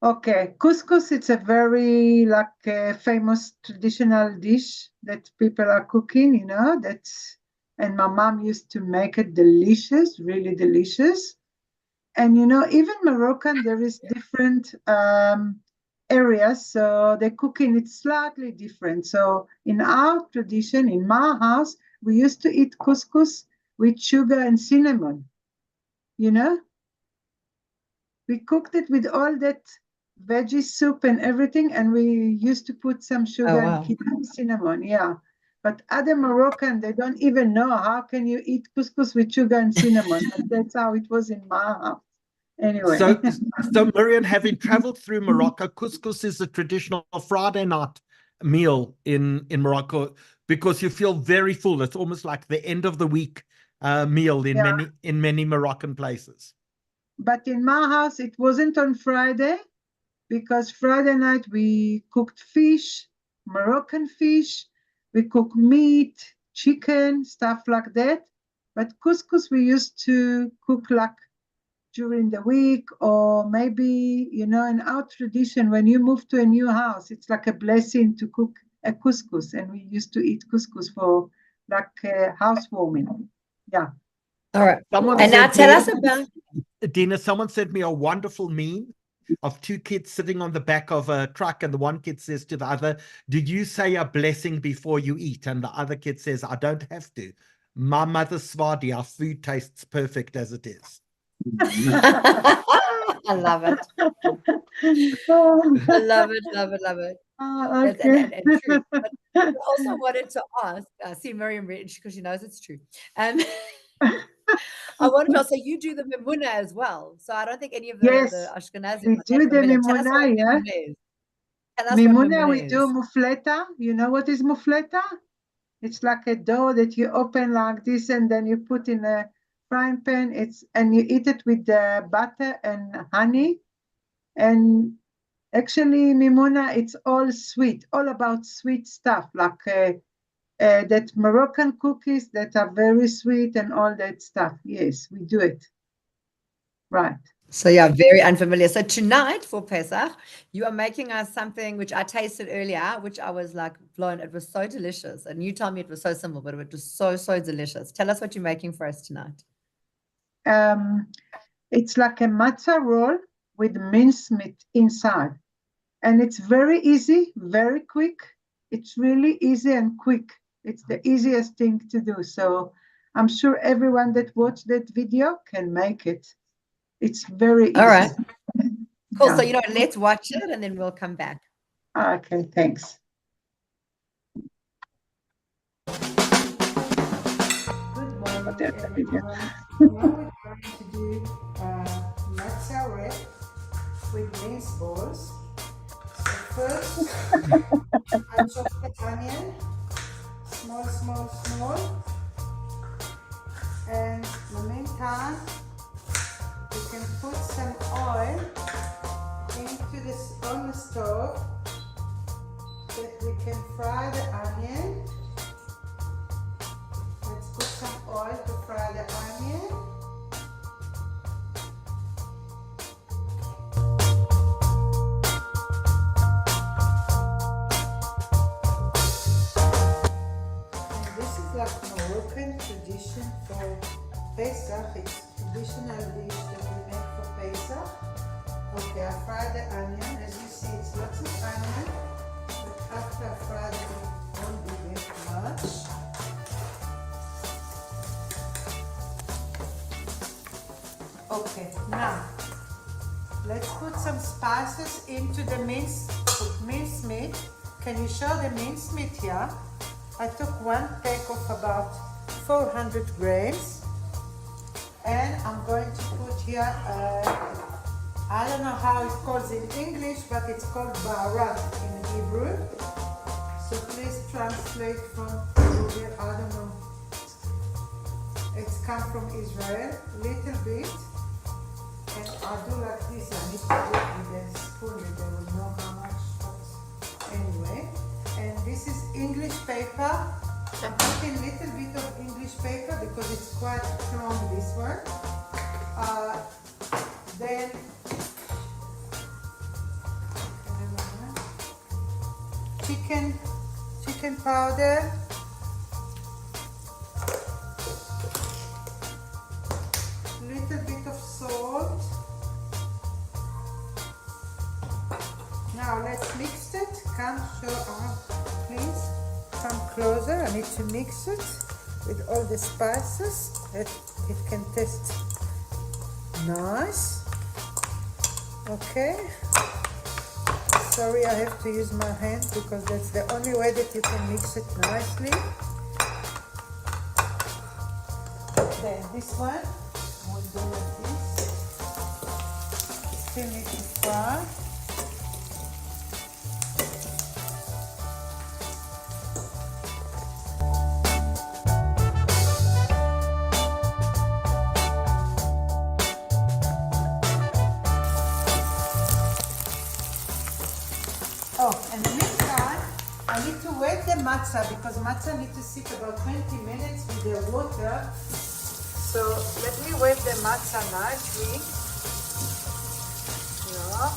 Okay, couscous, it's a very like famous traditional dish that people are cooking, you know, and my mom used to make it delicious, really delicious. And, you know, even Moroccan, there is different areas, so the cooking, it's slightly different. So in our tradition, in my house, we used to eat couscous with sugar and cinnamon, you know? We cooked it with all that veggie soup and everything, and we used to put some sugar and keep cinnamon, yeah. But other Moroccan, they don't even know how can you eat couscous with sugar and cinnamon. But that's how it was in my house. Anyway. So Miriam, having traveled through Morocco, couscous is a traditional Friday night meal in Morocco because you feel very full. It's almost like the end of the week meal in many Moroccan places. But in my house, it wasn't on Friday because Friday night we cooked fish, Moroccan fish, we cook meat, chicken, stuff like that. But couscous we used to cook like during the week, or maybe, you know, in our tradition, when you move to a new house, it's like a blessing to cook a couscous, and we used to eat couscous for like housewarming. Yeah. All right. Someone And now sent tell me- us about Dina, someone sent me a wonderful meme of two kids sitting on the back of a truck, and the one kid says to the other, "Did you say a blessing before you eat?" And the other kid says, "I don't have to. My mother's Sephardi, our food tastes perfect as it is." I love it. I love it, love it, love it. That's- Okay. and true. But I also wanted to ask, see Miriam because she knows it's true. I wanted to also, you do the mimuna as well. So I don't think any of the Yes, Ashkenazim we are do that the familiar. Tell us what mimuna, yeah. mimuna is. Tell us what Mimuna, we mimuna do is. mufleta. You know what is mufleta? It's like a dough that you open like this, and then you put in a frying pan. And you eat it with the butter and honey. And actually, mimuna, it's all sweet, all about sweet stuff, like that Moroccan cookies that are very sweet and all that stuff. Yes, we do it. Right. So yeah, very unfamiliar. So tonight for Pesach, you are making us something which I tasted earlier, which I was like blown. It was so delicious. And you told me it was so simple, but it was so, so delicious. Tell us what you're making for us tonight. It's like a matzah roll with mincemeat inside. And it's very easy, very quick. It's really easy and quick. It's the easiest thing to do. So I'm sure everyone that watched that video can make it. It's very easy. All right. Cool. Yeah. So, you know, let's watch it and then we'll come back. Okay, thanks. Good morning, everyone. Now we're going to do matzah wrap with minced balls. So first, I chop the onion, small, small, small. And in the meantime, we can put some oil into this on the stove that we can fry the onion. Let's put some oil to fry the onion. And this is like Moroccan tradition for Pesach. It's traditional dish that we make for Pesach. Okay, I fried the onion. As you see, it's lots of onion. But after I fried it, it won't be that much. Okay, now let's put some spices into the mincemeat. Can you show the mincemeat here? I took one pack of about 400 grams, and I'm going to put here, I don't know how it calls in English, but it's called baharat in Hebrew. So please translate from Google, I don't know. It's come from Israel, little bit. And I'll do like this. I need to do it with a spoon, and they will know how much. But anyway, and this is English paper. I'm putting a little bit of English paper because it's quite strong, this one. Then chicken powder. Little bit of salt. Now let's mix it. Come please come closer. I need to mix it with all the spices that it can taste nice. Okay. Sorry, I have to use my hand because that's the only way that you can mix it nicely. Then this one. We'll do like this. Still need to fry. Oh, and in the meantime, I need to wet the matzah because matzah need to sit about 20 minutes with the water. So let me wet the matzah nicely. Yeah.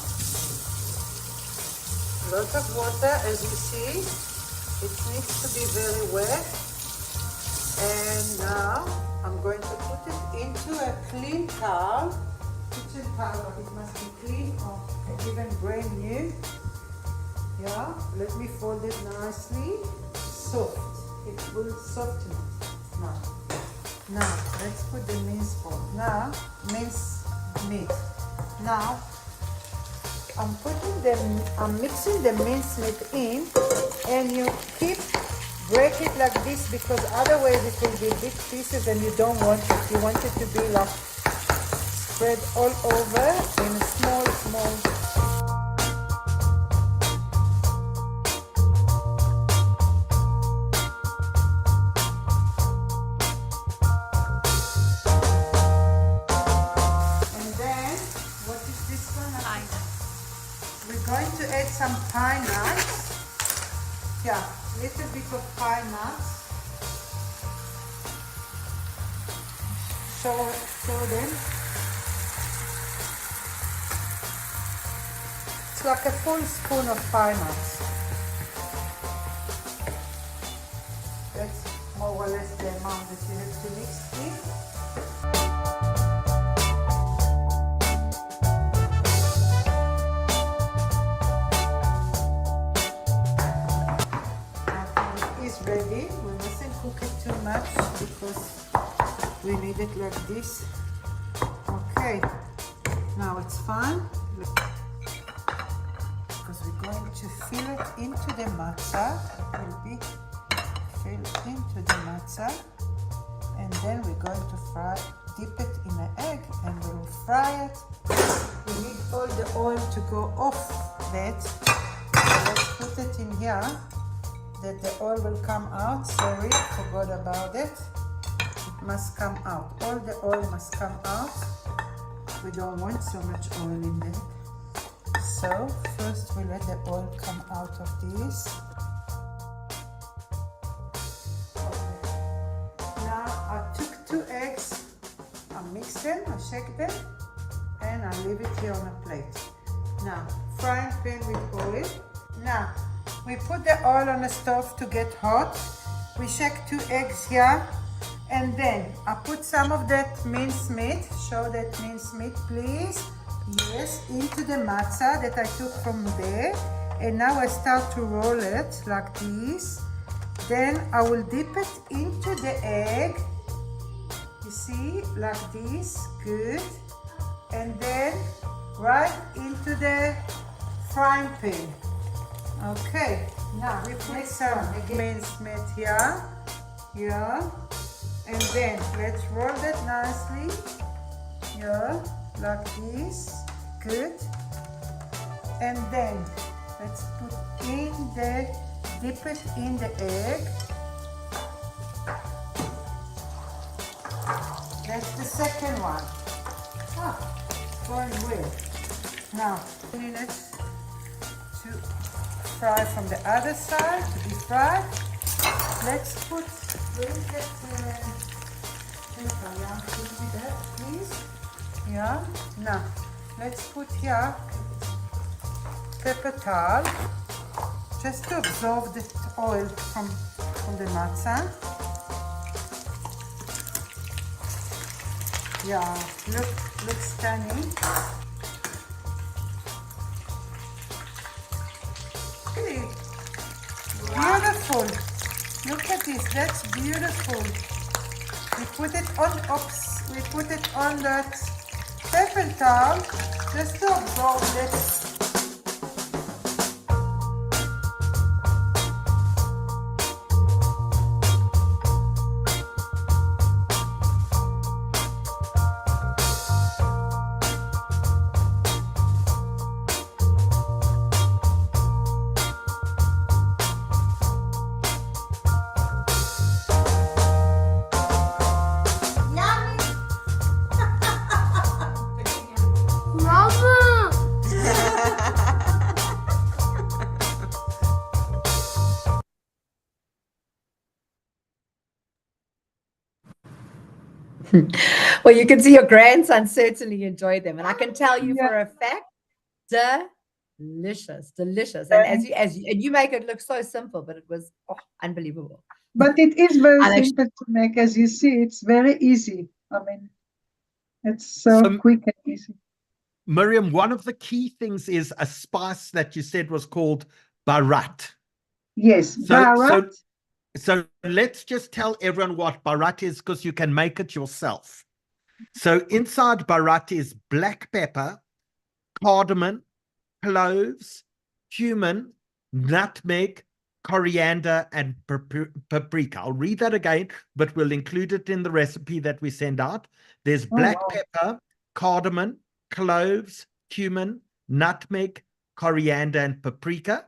Lot of water, as you see. It needs to be very wet. And now I'm going to put it into a clean towel. Kitchen towel, but it must be clean or even brand new. Yeah, let me fold it nicely. Soft. It will soften it. Now, let's put the mince meat. Now, I'm mixing the mince meat in, and you break it like this because otherwise it will be big pieces and you don't want it. You want it to be like spread all over in a small. Some pine nuts. Yeah, little bit of pine nuts. Show them. It's like a full spoon of pine nuts. That's more or less the amount that you have to mix with. Ready. We mustn't cook it too much because we need it like this. Okay, now it's fine because we're going to fill it into the matzah. It will be filled into the matzah, and then we're going to dip it in an egg, and we'll fry it. We need all the oil to go off that. So let's put it in here. That the oil will come out. Sorry, forgot about it. It must come out. All the oil must come out. We don't want so much oil in there. So first we let the oil come out of this. Okay. Now I took 2 eggs. I mix them, I shake them, and I leave it here on a plate. Now, frying pan with oil. Now, we put the oil on the stove to get hot. We shake 2 eggs here, and then I put some of that minced meat. Show that minced meat, please. Yes, into the matzah that I took from there. And now I start to roll it like this. Then I will dip it into the egg. You see, like this, good. And then right into the frying pan. Okay, now we put some minced meat here, and then let's roll that nicely, like this, good. And then let's put dip it in the egg. That's the second one. Going well. Now, minutes to fry from the other side, to be fried. Let's bring that please. Yeah. Now, let's put here pepper towel, just to absorb the oil from the matzah. Yeah, look stunning. Really beautiful. Look at this, that's beautiful. We put it on that pepper towel just to absorb this. Well, you can see your grandson certainly enjoyed them, and I can tell you for a fact, delicious. And and you make it look so simple, but it was unbelievable. But it is very simple to make, as you see. It's very easy. I mean, it's so quick and easy. Miriam, one of the key things is a spice that you said was called barat. Yes, barat. So let's just tell everyone what barat is, because you can make it yourself. So inside barat is black pepper, cardamom, cloves, cumin, nutmeg, coriander, and paprika. I'll read that again, but we'll include it in the recipe that we send out. There's black pepper, cardamom, cloves, cumin, nutmeg, coriander, and paprika.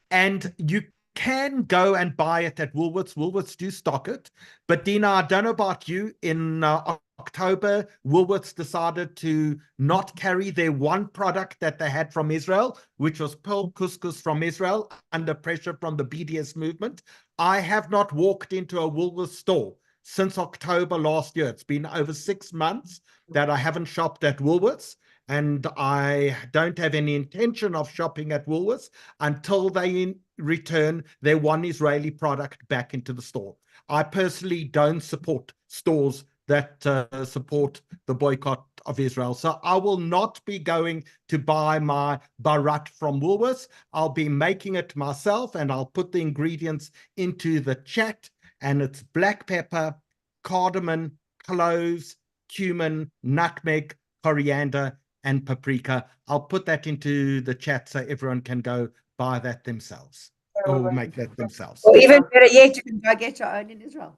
And you can go and buy it at Woolworths. Woolworths do stock it. But Dina, I don't know about you. In October, Woolworths decided to not carry their one product that they had from Israel, which was pearl couscous from Israel, under pressure from the BDS movement. I have not walked into a Woolworths store since October last year. It's been over 6 months that I haven't shopped at Woolworths. And I don't have any intention of shopping at Woolworths until they return their one Israeli product back into the store. I personally don't support stores that support the boycott of Israel. So I will not be going to buy my barat from Woolworths. I'll be making it myself, and I'll put the ingredients into the chat. And it's black pepper, cardamom, cloves, cumin, nutmeg, coriander, and paprika. I'll put that into the chat so everyone can go buy that themselves or make that themselves. Or even better yet, you can go get your own in Israel.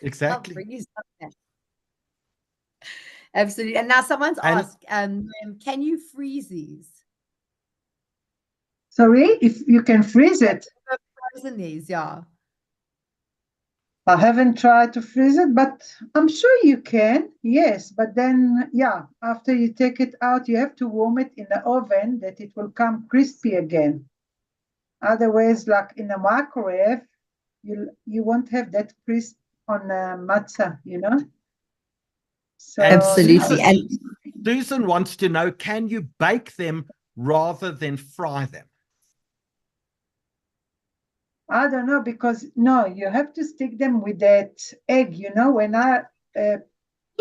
Exactly. I'll bring you something. Absolutely. And now someone's asked, can you freeze these? Sorry, if you can freeze it. Frozen these, yeah. I haven't tried to freeze it, but I'm sure you can. Yes, but then, yeah, after you take it out, you have to warm it in the oven that it will come crispy again. Otherwise, like in a microwave, you won't have that crisp on matzah, you know? So, absolutely. And Susan wants to know, can you bake them rather than fry them? I don't know, because no, you have to stick them with that egg, you know. When I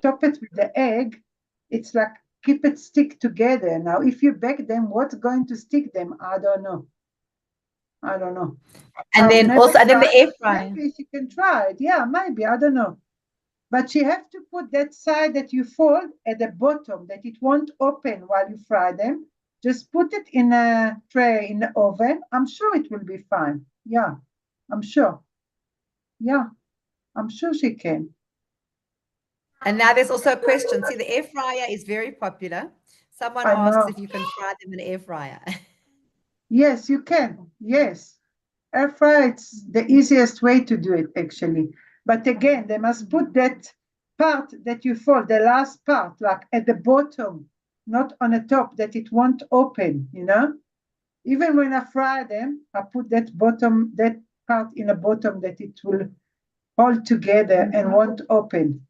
top it with the egg, it's like keep it stick together. Now, if you bake them, what's going to stick them? I don't know. And then also, and then the air fryer. Maybe if you can try it, yeah, maybe, I don't know. But you have to put that side that you fold at the bottom, that it won't open while you fry them. Just put it in a tray in the oven. I'm sure it will be fine. Yeah, I'm sure. Yeah, I'm sure she can. And now there's also a question. See, the air fryer is very popular. Someone I asks know. if you can fry them in an air fryer. Yes, you can. Yes. Air fry, it's the easiest way to do it, actually. But again, they must put that part that you fold, the last part, like at the bottom, not on the top, that it won't open, you know? Even when I fry them, I put that bottom, that part in the bottom that it will hold together and won't open.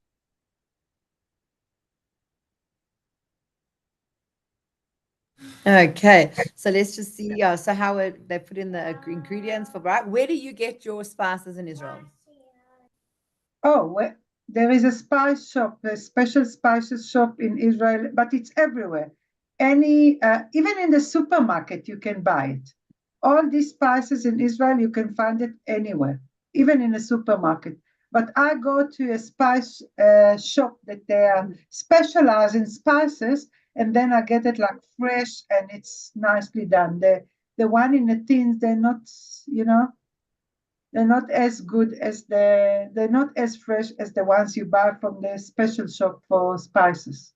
Okay, so let's just see. Yeah, so how they put in the ingredients for right. Where do you get your spices in Israel? Oh, well, there is a spice shop, a special spices shop in Israel, but it's everywhere. Even in the supermarket, you can buy it. All these spices in Israel, you can find it anywhere, even in a supermarket. But I go to a spice shop that they are specialized in spices, and then I get it like fresh and it's nicely done. The one in the tins, they're not, you know, they're not as good as they're not as fresh as the ones you buy from the special shop for spices.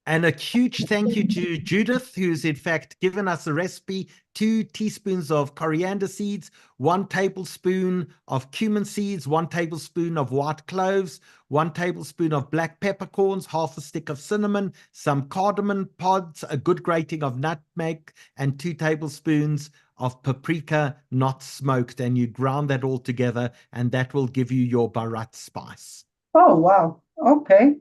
And a huge thank you to Judith, who's in fact given us a recipe: 2 teaspoons of coriander seeds, 1 tablespoon of cumin seeds, 1 tablespoon of white cloves, 1 tablespoon of black peppercorns, half a stick of cinnamon, some cardamom pods, a good grating of nutmeg, and 2 tablespoons of paprika not smoked. And you ground that all together, and that will give you your barat spice. Oh, wow. Okay.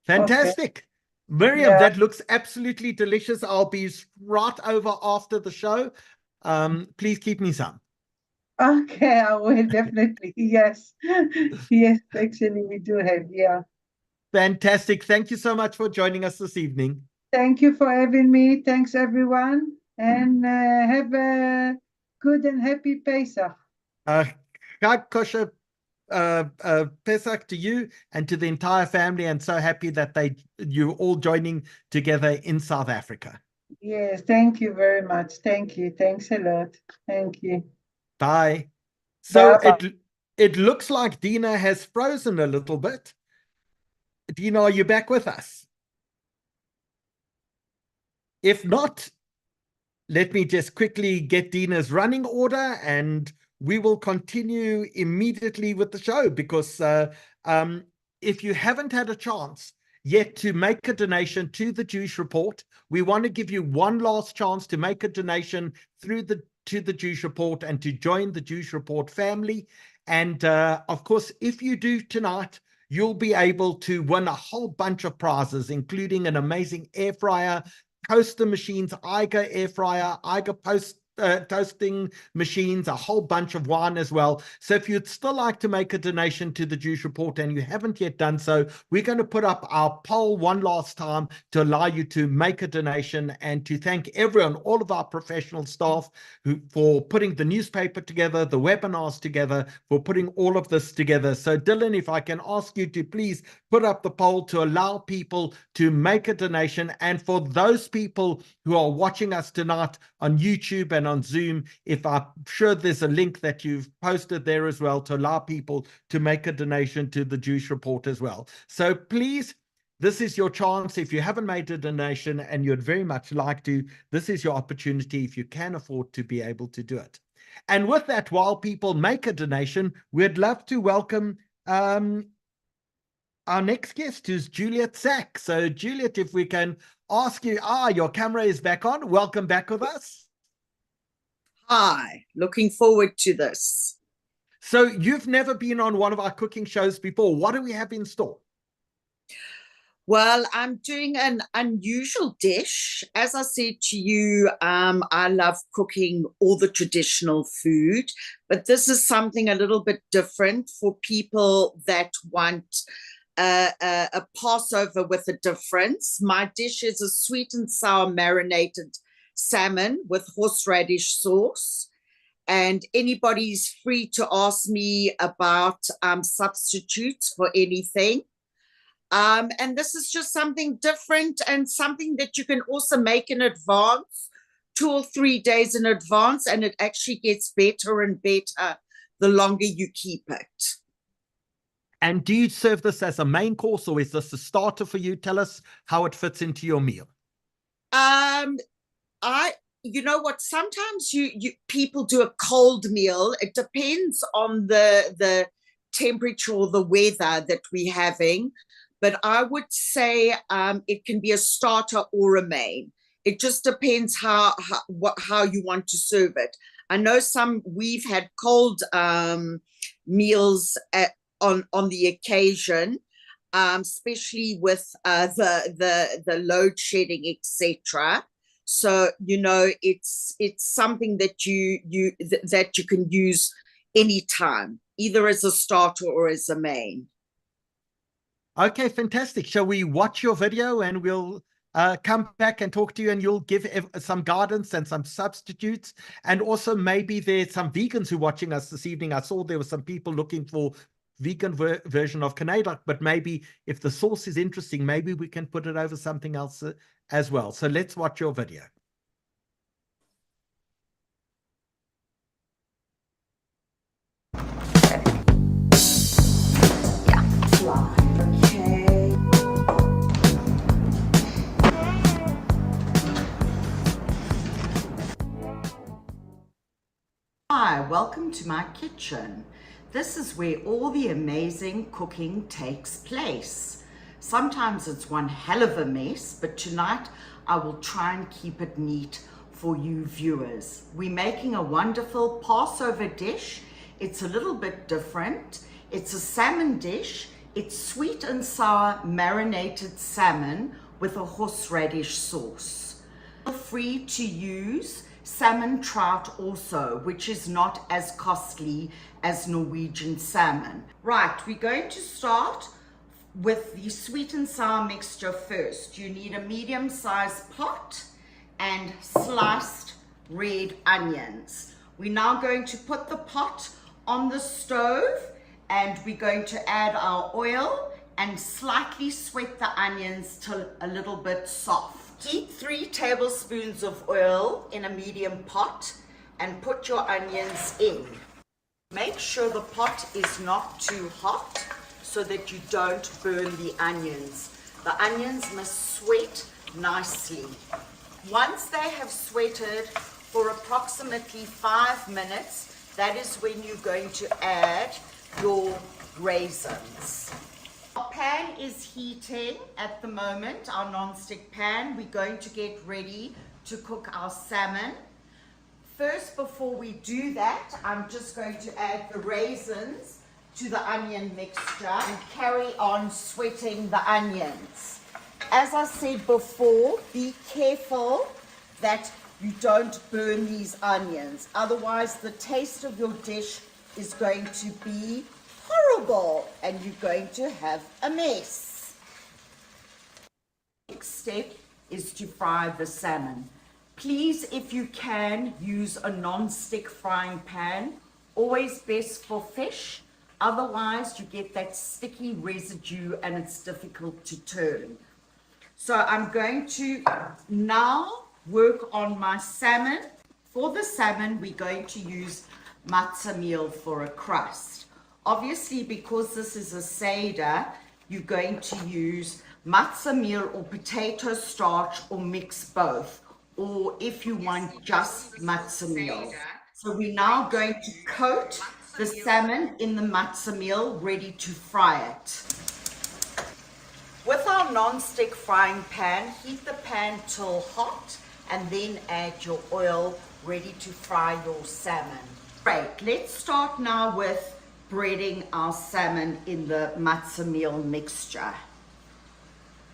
Fantastic. Okay. Miriam, Yeah. that looks absolutely delicious. I'll be right over after the show. Please keep me some. Okay, I will definitely. Yes. Yes, actually, we do have. Yeah. Fantastic. Thank you so much for joining us this evening. Thank you for having me. Thanks, everyone. And have a good and happy Pesach. Chag kosher Pesach to you and to the entire family, and so happy that you're all joining together in South Africa. Yes, thank you very much. Thank you. Thanks a lot. Thank you. Bye. So Bye-bye. it looks like Dina has frozen a little bit. Dina, are you back with us? If not, let me just quickly get Dina's running order and we will continue immediately with the show, because if you haven't had a chance yet to make a donation to the Jewish Report, we want to give you one last chance to make a donation to the Jewish Report and to join the Jewish Report family. And of course, if you do tonight, you'll be able to win a whole bunch of prizes, including an amazing air fryer, toaster machines, Eiger air fryer, Eiger toasting machines, a whole bunch of wine as well. So if you'd still like to make a donation to the Jewish Report and you haven't yet done so, we're going to put up our poll one last time to allow you to make a donation, and to thank everyone, all of our professional staff for putting the newspaper together, the webinars together, for putting all of this together. So Dylan, if I can ask you to please put up the poll to allow people to make a donation. And for those people who are watching us tonight on YouTube and on Zoom, if I'm sure there's a link that you've posted there as well to allow people to make a donation to the Jewish Report as well. So please, this is your chance. If you haven't made a donation and you'd very much like to, this is your opportunity if you can afford to be able to do it. And with that, while people make a donation, we'd love to welcome our next guest, who's Juliet Sack. So Juliet, if we can ask you, your camera is back on. Welcome back with us. Hi, looking forward to this. So you've never been on one of our cooking shows before. What do we have in store? Well, I'm doing an unusual dish. As I said to you, I love cooking all the traditional food, but this is something a little bit different for people that want a Passover with a difference. My dish is a sweet and sour marinated salmon with horseradish sauce. and anybody's free to ask me about substitutes for anything. And this is just something different and something that you can also make in advance, 2 or 3 days in advance, and it actually gets better and better the longer you keep it. And do you serve this as a main course, or is this a starter for you? Tell us how it fits into your meal. You know what, sometimes you people do a cold meal. It depends on the temperature or the weather that we're having, but I would say it can be a starter or a main. It just depends how you want to serve it. I know we've had cold meals on the occasion, especially with the load shedding, etc. So, you know, it's something that you can use anytime, either as a starter or as a main. Okay, fantastic. Shall we watch your video and we'll come back and talk to you, and you'll give some guidance and some substitutes. And also maybe there's some vegans who are watching us this evening. I saw there were some people looking for vegan version of culinary, but maybe if the sauce is interesting, maybe we can put it over something else as well. So let's watch your video. Okay. Hi, welcome to my kitchen. This is where all the amazing cooking takes place. Sometimes it's one hell of a mess, but tonight I will try and keep it neat for you viewers. We're making a wonderful Passover dish. It's a little bit different. It's a salmon dish. It's sweet and sour marinated salmon with a horseradish sauce. Feel free to use salmon trout also, which is not as costly as Norwegian salmon. Right, we're going to start with the sweet and sour mixture first. You need a medium-sized pot and sliced red onions. We're now going to put the pot on the stove, and we're going to add our oil and slightly sweat the onions till a little bit soft. Heat 3 tablespoons of oil in a medium pot and put your onions in. Make sure the pot is not too hot so that you don't burn the onions. The onions must sweat nicely. Once they have sweated for approximately 5 minutes, that is when you're going to add your raisins. Our pan is heating at the moment, our non-stick pan. We're going to get ready to cook our salmon. First, before we do that, I'm just going to add the raisins to the onion mixture and carry on sweating the onions. As I said before, be careful that you don't burn these onions. Otherwise, the taste of your dish is going to be horrible and you're going to have a mess. Next step is to fry the salmon. Please, if you can, use a non-stick frying pan. Always best for fish. Otherwise, you get that sticky residue and it's difficult to turn. So I'm going to now work on my salmon. For the salmon, we're going to use matzah meal for a crust. Obviously, because this is a Seder, you're going to use matzah meal or potato starch or mix both. Or if you want just matzah meal. So we're now going to coat the salmon in the matzah meal, ready to fry it. With our non-stick frying pan, heat the pan till hot and then add your oil, ready to fry your salmon. Great, let's start now with breading our salmon in the matzah meal mixture.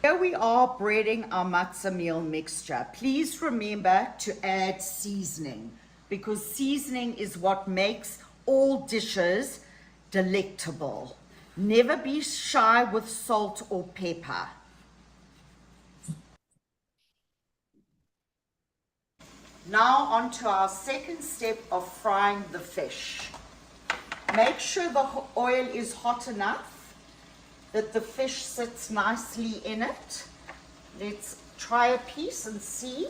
Here we are breading our matzah meal mixture. Please remember to add seasoning, because seasoning is what makes all dishes delectable. Never be shy with salt or pepper. Now on to our second step of frying the fish. Make sure the oil is hot enough that the fish sits nicely in it. Let's try a piece and see.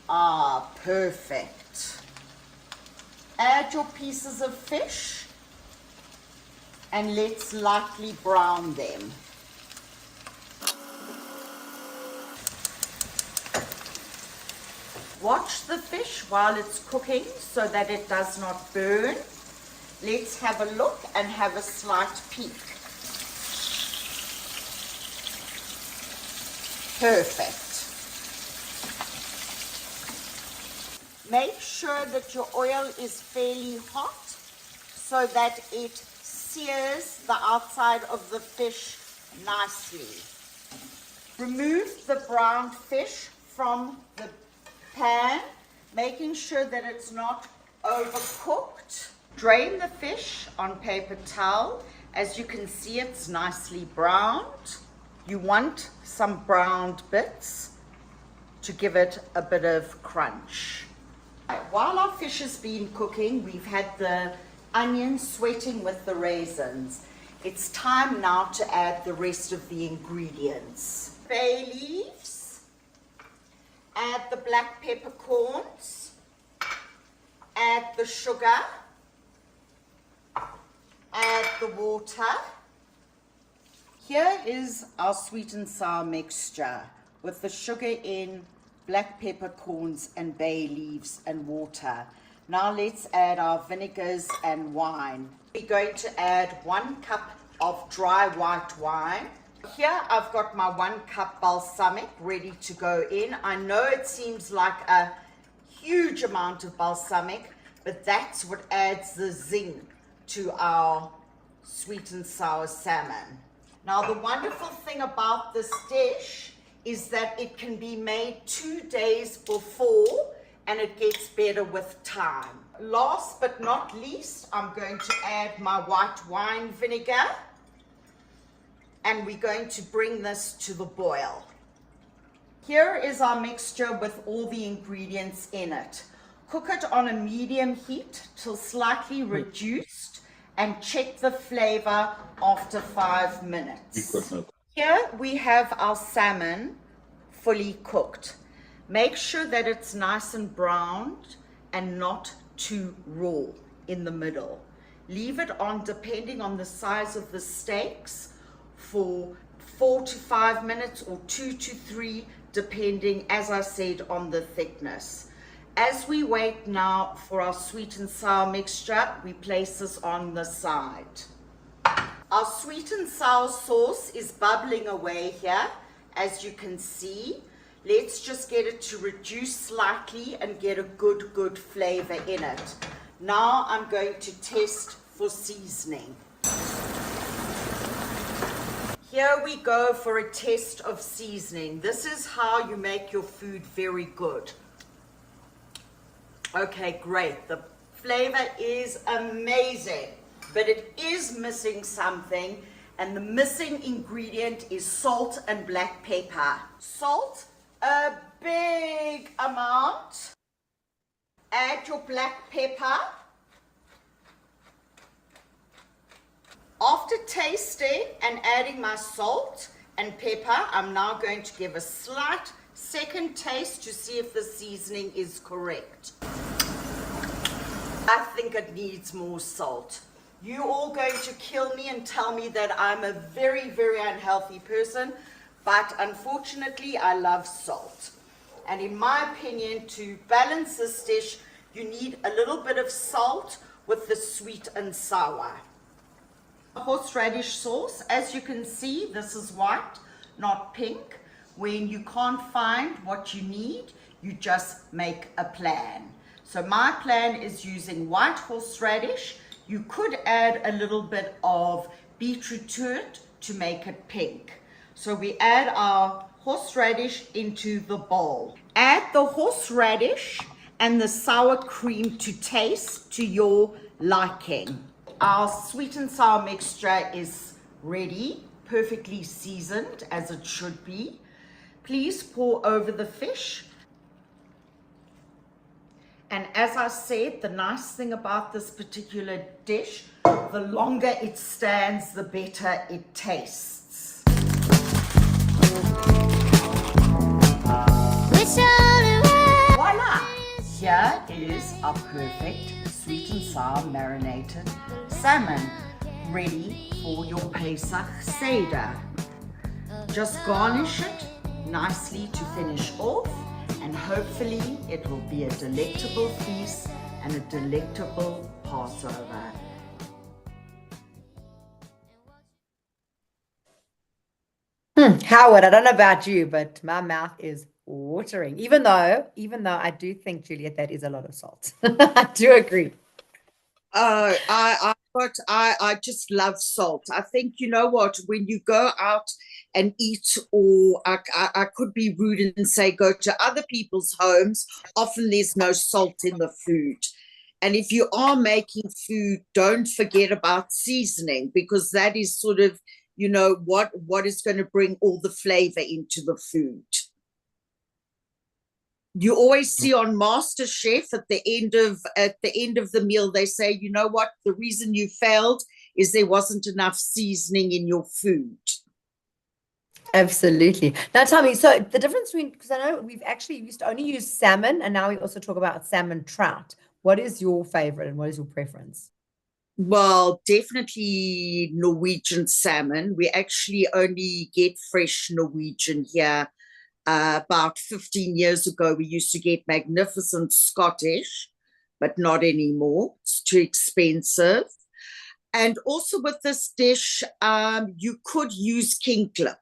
Ah, perfect. Add your pieces of fish and let's lightly brown them. Watch the fish while it's cooking so that it does not burn. Let's have a look and have a slight peek. Perfect. Make sure that your oil is fairly hot so that it sears the outside of the fish nicely. Remove the browned fish from the pan, making sure that it's not overcooked. Drain the fish on paper towel. As you can see, it's nicely browned. You want some browned bits to give it a bit of crunch. While our fish has been cooking, we've had the onions sweating with the raisins. It's time now to add the rest of the ingredients. Bay leaves, add the black peppercorns, add the sugar, add the water. Here is our sweet and sour mixture with the sugar in, black peppercorns and bay leaves and water. Now let's add our vinegars and wine. We're going to add 1 cup of dry white wine. Here I've got my 1 cup balsamic ready to go in. I know it seems like a huge amount of balsamic, but that's what adds the zing to our sweet and sour salmon. Now the wonderful thing about this dish is that it can be made 2 days before and it gets better with time. Last but not least, I'm going to add my white wine vinegar and we're going to bring this to the boil. Here is our mixture with all the ingredients in it. Cook it on a medium heat till slightly reduced and check the flavor after 5 minutes. Here we have our salmon fully cooked. Make sure that it's nice and browned and not too raw in the middle. Leave it on, depending on the size of the steaks, for 4 to 5 minutes or 2 to 3, depending, as I said, on the thickness. As we wait now for our sweet and sour mixture, we place this on the side. Our sweet and sour sauce is bubbling away here, as you can see. Let's just get it to reduce slightly and get a good flavor in it. Now I'm going to test for seasoning. Here we go for a test of seasoning. This is how you make your food very good. Okay, great. The flavor is amazing, but it is missing something, and the missing ingredient is salt and black pepper. Salt, a big amount. Add your black pepper. After tasting and adding my salt and pepper, I'm now going to give a slight second taste to see if the seasoning is correct. I think it needs more salt. You all going to kill me and tell me that I'm a very unhealthy person, but unfortunately I love salt. And in my opinion, to balance this dish, you need a little bit of salt with the sweet and sour. Horseradish sauce, as you can see, this is white, not pink. When you can't find what you need, you just make a plan. So my plan is using white horseradish. You could add a little bit of beetroot to it to make it pink. So we add our horseradish into the bowl. Add the horseradish and the sour cream to taste to your liking. Our sweet and sour mixture is ready, perfectly seasoned as it should be. Please pour over the fish. And as I said, the nice thing about this particular dish, the longer it stands, the better it tastes. Voila! Here is our perfect sweet and sour marinated salmon, ready for your Pesach Seder. Just garnish it nicely to finish off, and hopefully it will be a delectable feast and a delectable Passover. Howard, I don't know about you, but my mouth is watering. Even though I do think, Juliet, that is a lot of salt. I do agree. I just love salt. I think, you know what, when you go out and eat, or I could be rude and say go to other people's homes, often there's no salt in the food. And if you are making food, don't forget about seasoning, because that is sort of, you know, what is going to bring all the flavor into the food. You always see on MasterChef at the end of the meal, they say, you know what, the reason you failed is there wasn't enough seasoning in your food. Absolutely. Now tell me, so the difference between, because I know we've actually used to only use salmon, and now we also talk about salmon trout. What is your favorite and what is your preference? Well, definitely Norwegian salmon. We actually only get fresh Norwegian here. About 15 years ago, we used to get magnificent Scottish, but not anymore. It's too expensive. And also with this dish, you could use king clip.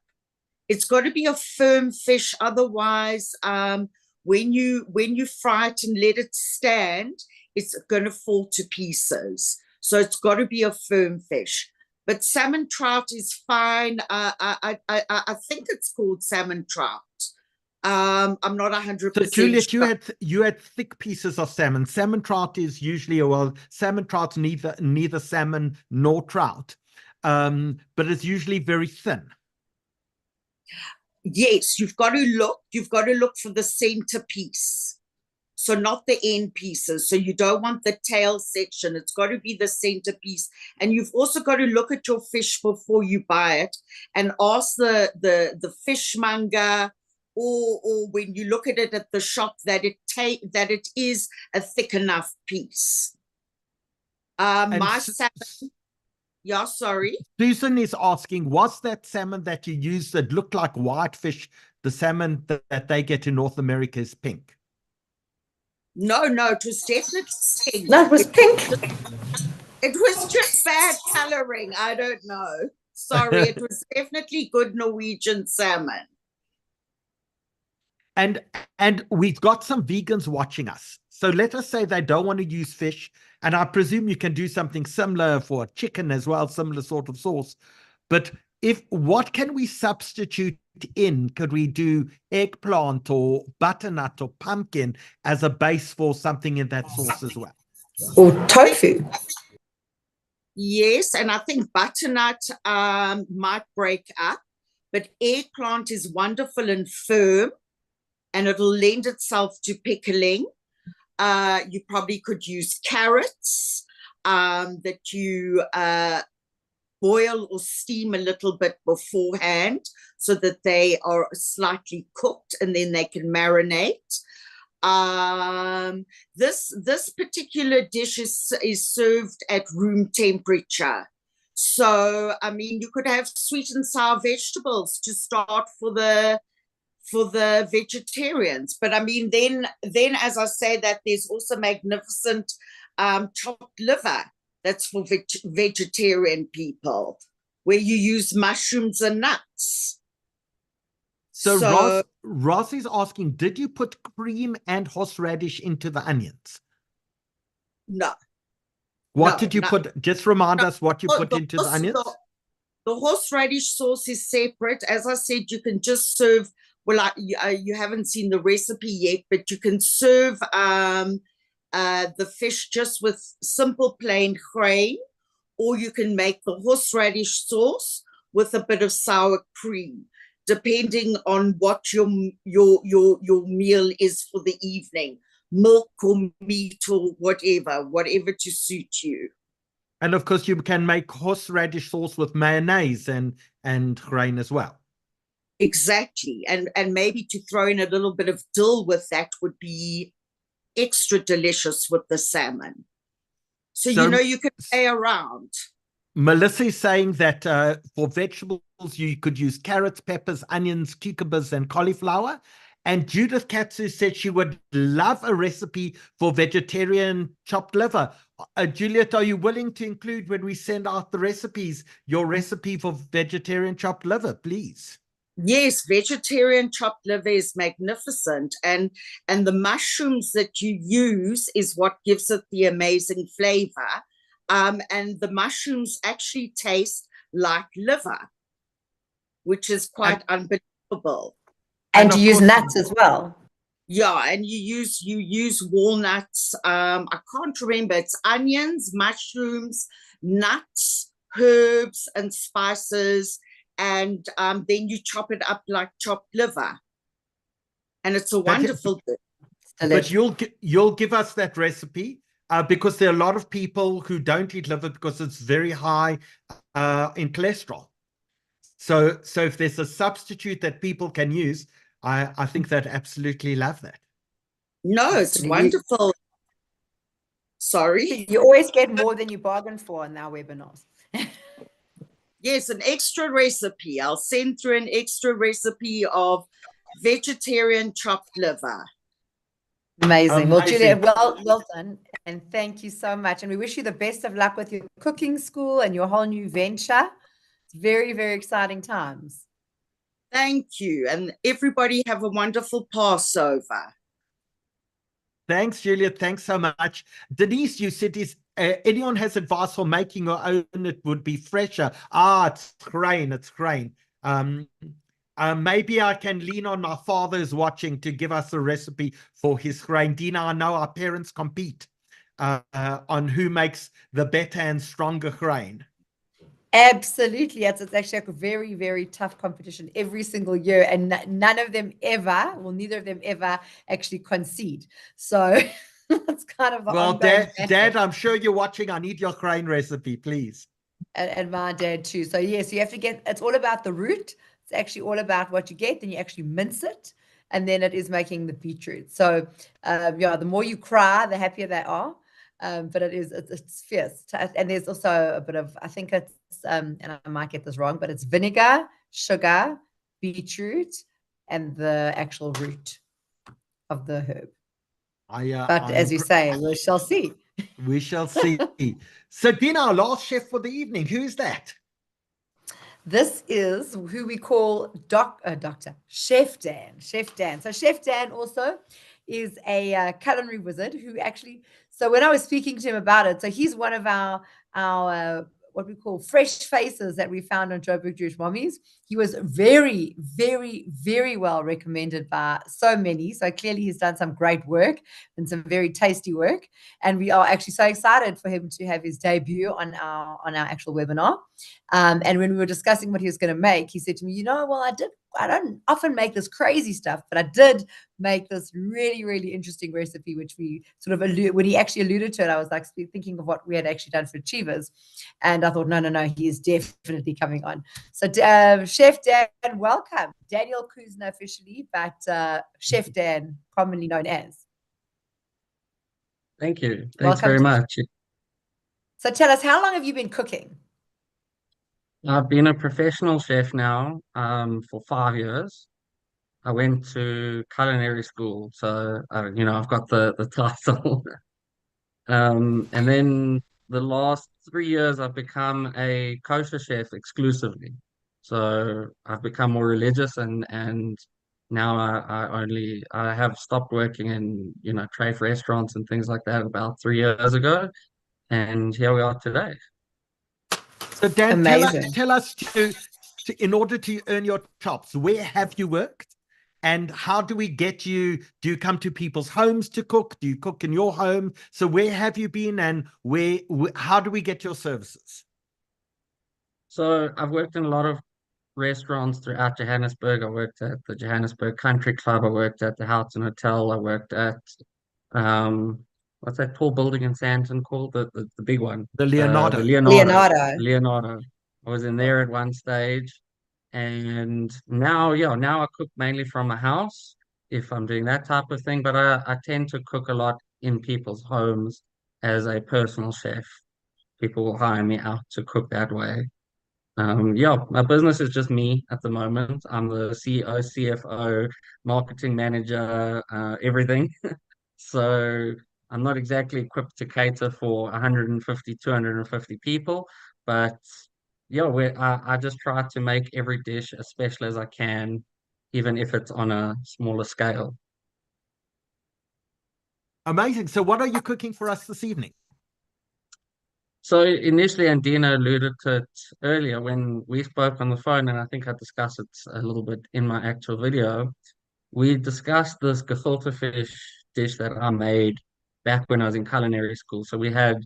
It's got to be a firm fish. Otherwise, when you fry it and let it stand, it's going to fall to pieces. So it's got to be a firm fish. But salmon trout is fine. I think it's called salmon trout. I'm not 100%. So Juliet, you had thick pieces of salmon. Salmon trout is usually, well, salmon trout's neither salmon nor trout, but it's usually very thin. Yes, you've got to look for the center piece. So not the end pieces. So you don't want the tail section. It's got to be the centerpiece. And you've also got to look at your fish before you buy it and ask the fishmonger, or when you look at it at the shop, that it is a thick enough piece. My salmon. Yeah, sorry. Susan is asking, was that salmon that you used that looked like whitefish, the salmon that they get in North America is pink? No, it was definitely pink. No, it was pink. It was just bad coloring. I don't know. Sorry, it was definitely good Norwegian salmon. And we've got some vegans watching us. So let us say they don't want to use fish, and I presume you can do something similar for chicken as well, similar sort of sauce. But what can we substitute in? Could we do eggplant or butternut or pumpkin as a base for something in that sauce as well? Or tofu. Yes, and I think butternut might break up, but eggplant is wonderful and firm, and it'll lend itself to pickling. You probably could use carrots that you boil or steam a little bit beforehand so that they are slightly cooked, and then they can marinate. This particular dish is served at room temperature. So, I mean, you could have sweet and sour vegetables to start for the vegetarians. But I mean, then as I say that, there's also magnificent chopped liver that's for vegetarian people, where you use mushrooms and nuts. So Ross is asking, did you put cream and horseradish into the onions? No. What did you put? Just remind us what you put into the onions. The horseradish sauce is separate. As I said, you can just serve, well, you haven't seen the recipe yet, but you can serve the fish just with simple plain grain, or you can make the horseradish sauce with a bit of sour cream, depending on what your meal is for the evening. milk or meat or whatever to suit you. And of course, you can make horseradish sauce with mayonnaise and grain as well. Exactly. And maybe to throw in a little bit of dill with that would be extra delicious with the salmon. So you know, you can play around. Melissa is saying that for vegetables, you could use carrots, peppers, onions, cucumbers, and cauliflower. And Judith Katsu said she would love a recipe for vegetarian chopped liver. Juliet, are you willing to include, when we send out the recipes, your recipe for vegetarian chopped liver, please? Yes, vegetarian chopped liver is magnificent. And the mushrooms that you use is what gives it the amazing flavor. And the mushrooms actually taste like liver, which is quite unbelievable. And you use nuts as well. Yeah, and you use walnuts. I can't remember. It's onions, mushrooms, nuts, herbs, and spices, and then you chop it up like chopped liver, and it's a wonderful dish. But you'll give us that recipe because there are a lot of people who don't eat liver because it's very high in cholesterol. So if there's a substitute that people can use, I think they'd absolutely love that. No, it's wonderful. Sorry? You always get more than you bargain for on our webinars. Yes, an extra recipe. I'll send through an extra recipe of vegetarian chopped liver. Amazing. Well, Juliet, well done. And thank you so much. And we wish you the best of luck with your cooking school and your whole new venture. It's very, very exciting times. Thank you. And everybody have a wonderful Passover. Thanks, Juliet. Thanks so much. Denise, you said anyone has advice for making your own, it would be fresher. It's grain. It's grain. Maybe I can lean on my father's watching to give us a recipe for his grain. Dina, I know our parents compete on who makes the better and stronger grain. Absolutely. It's actually a very, very tough competition every single year. And neither of them ever actually concede. So that's kind of the ongoing Dad, I'm sure you're watching. I need your grain recipe, please. And my dad too. So yes, you have to it's all about the root. It's actually all about what you get. Then you actually mince it. And then it is making the beetroot. So the more you cry, the happier they are. But it's fierce. And there's also a bit of, I think it's, and I might get this wrong, but it's vinegar, sugar, beetroot, and the actual root of the herb. But as you say, we shall see. We shall see. So Dina, our last chef for the evening, who's that? This is who we call Chef Dan. Chef Dan. So Chef Dan also is a culinary wizard who actually, so when I was speaking to him about it, so he's one of our what we call fresh faces that we found on Joburg Jewish Mommies. He was very, very, very well recommended by so many. So clearly he's done some great work and some very tasty work. And we are actually so excited for him to have his debut on our actual webinar. And when we were discussing what he was going to make, he said to me, I don't often make this crazy stuff, but I did make this really, really interesting recipe, which we sort of when he actually alluded to it, I was like thinking of what we had actually done for Achievers. And I thought, no, he is definitely coming on. So Chef Dan, welcome. Daniel Kusner officially, but Chef Dan, commonly known as. Thank you. Thanks Welcome very much. So tell us, how long have you been cooking? I've been a professional chef now for 5 years. I went to culinary school, so I've got the title. And then the last 3 years, I've become a kosher chef exclusively. So I've become more religious, and now I have stopped working in trade restaurants and things like that about 3 years ago, and here we are today. So Dan, tell us in order to earn your chops, where have you worked? And how do we get you? Do you come to people's homes to cook? Do you cook in your home? So where have you been, and how do we get your services? So I've worked in a lot of restaurants throughout Johannesburg. I worked at the Johannesburg Country Club. I worked at the Houghton Hotel. I worked at what's that tall building in Sandton called? The big one. The The Leonardo. Leonardo. Leonardo. I was in there at one stage. And now, yeah, now I cook mainly from a house if I'm doing that type of thing, but I tend to cook a lot in people's homes as a personal chef. People will hire me out to cook that way. Yeah, my business is just me at the moment. I'm the CEO, CFO, marketing manager, everything. So I'm not exactly equipped to cater for 150, 250 people, but yeah, I just try to make every dish as special as I can, even if it's on a smaller scale. Amazing. So what are you cooking for us this evening? So initially, and Dina alluded to it earlier when we spoke on the phone, and I think I discussed it a little bit in my actual video. We discussed this gefilte fish dish that I made back when I was in culinary school. So we had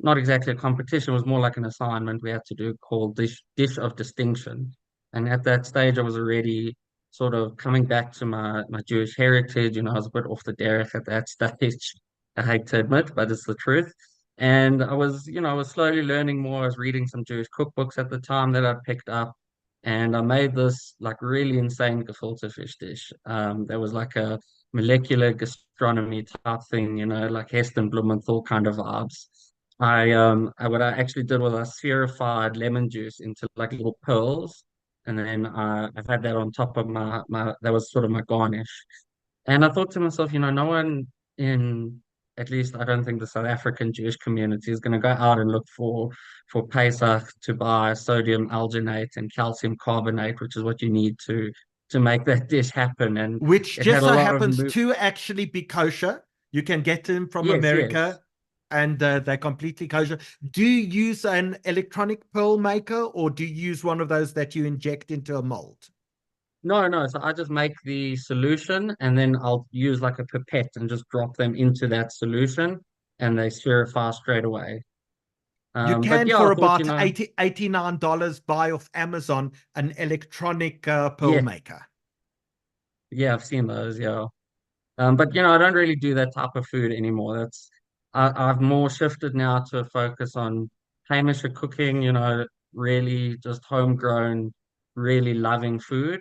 not exactly a competition, it was more like an assignment we had to do called dish of distinction. And at that stage, I was already sort of coming back to my Jewish heritage. You know, I was a bit off the derech at that stage. I hate to admit, but it's the truth. And I was slowly learning more. I was reading some Jewish cookbooks at the time that I picked up. And I made this like really insane gefilte fish dish. There was like a molecular gastronomy type thing, you know, like Heston Blumenthal kind of vibes. What I actually did was I spherified lemon juice into like little pearls, and then I've had that on top of my that was sort of my garnish. And I thought to myself, you know, no one in, at least I don't think the South African Jewish community is going to go out and look for Pesach to buy sodium alginate and calcium carbonate, which is what you need to make that dish happen. And Which it just had a so lot happens of to actually be kosher. You can get them from yes, America. yes. And they're completely kosher. Do you use an electronic pearl maker, or do you use one of those that you inject into a mold? No, no. So I just make the solution and then I'll use like a pipette and just drop them into that solution and they spherify straight away. You But can, yeah, I for thought, about $89 buy off Amazon an electronic pearl maker. Yeah, I've seen those, yeah. But I don't really do that type of food anymore. I've more shifted now to a focus on Hamish cooking, really just homegrown, really loving food.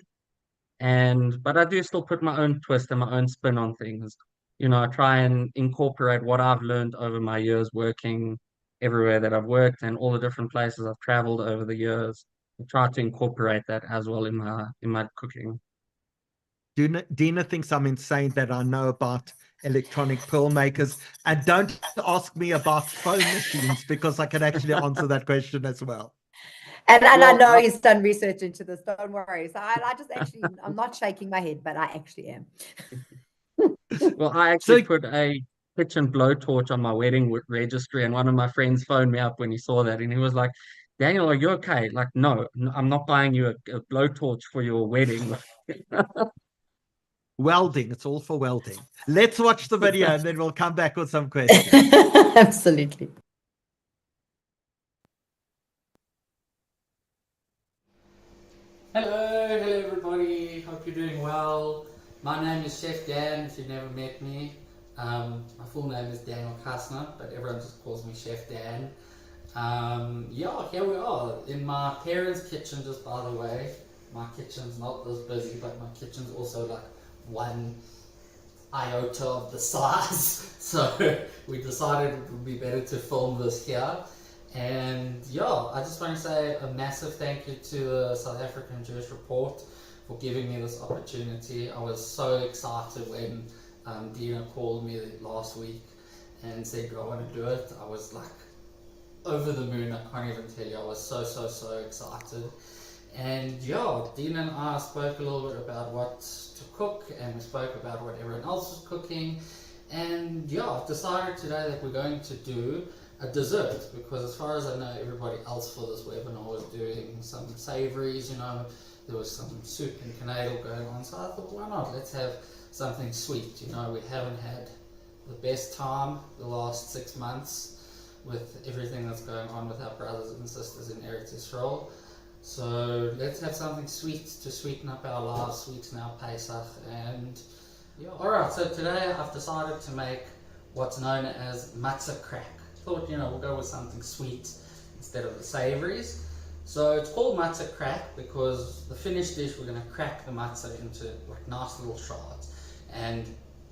But I do still put my own twist and my own spin on things. I try and incorporate what I've learned over my years working everywhere that I've worked and all the different places I've traveled over the years. I try to incorporate that as well in my cooking. Dina thinks I'm insane that I know about electronic pearl makers. And don't ask me about phone machines because I can actually answer that question as well. And I know he's done research into this, don't worry. So I just actually, I'm not shaking my head, but I actually am. Well, I actually put a kitchen blowtorch on my wedding registry, and one of my friends phoned me up when he saw that, and he was like, "Daniel, are you okay?" Like, no, I'm not buying you a blowtorch for your wedding. Welding, it's all for welding. Let's watch the video and then we'll come back with some questions. Absolutely. Hello everybody. Hope you're doing well. My name is Chef Dan, if you've never met me. My full name is Daniel Kusner, but everyone just calls me Chef Dan. Yeah, here we are in my parents' kitchen, just by the way. My kitchen's not this busy, but my kitchen's also like 1 iota of the size. So we decided it would be better to film this here. And yeah, I just want to say a massive thank you to the South African Jewish Report for giving me this opportunity. I was so excited when Dina called me last week and said, "Do I want to do it?" I was like over the moon. I can't even tell you. I was so excited. And yeah, Dina and I spoke a little bit about what to cook, and we spoke about what everyone else was cooking. And yeah, I've decided today that we're going to do a dessert, because as far as I know, everybody else for this webinar was doing some savories, there was some soup and canadel going on, so I thought, why not, let's have something sweet. We haven't had the best time the last 6 months with everything that's going on with our brothers and sisters in Eretz Israel, so let's have something sweet to sweeten up our lives, sweeten our Pesach. And yeah, alright, so today I've decided to make what's known as matzah crack. Thought, we'll go with something sweet instead of the savories. So it's called matzah crack because the finished dish, we're going to crack the matzah into like nice little shards. And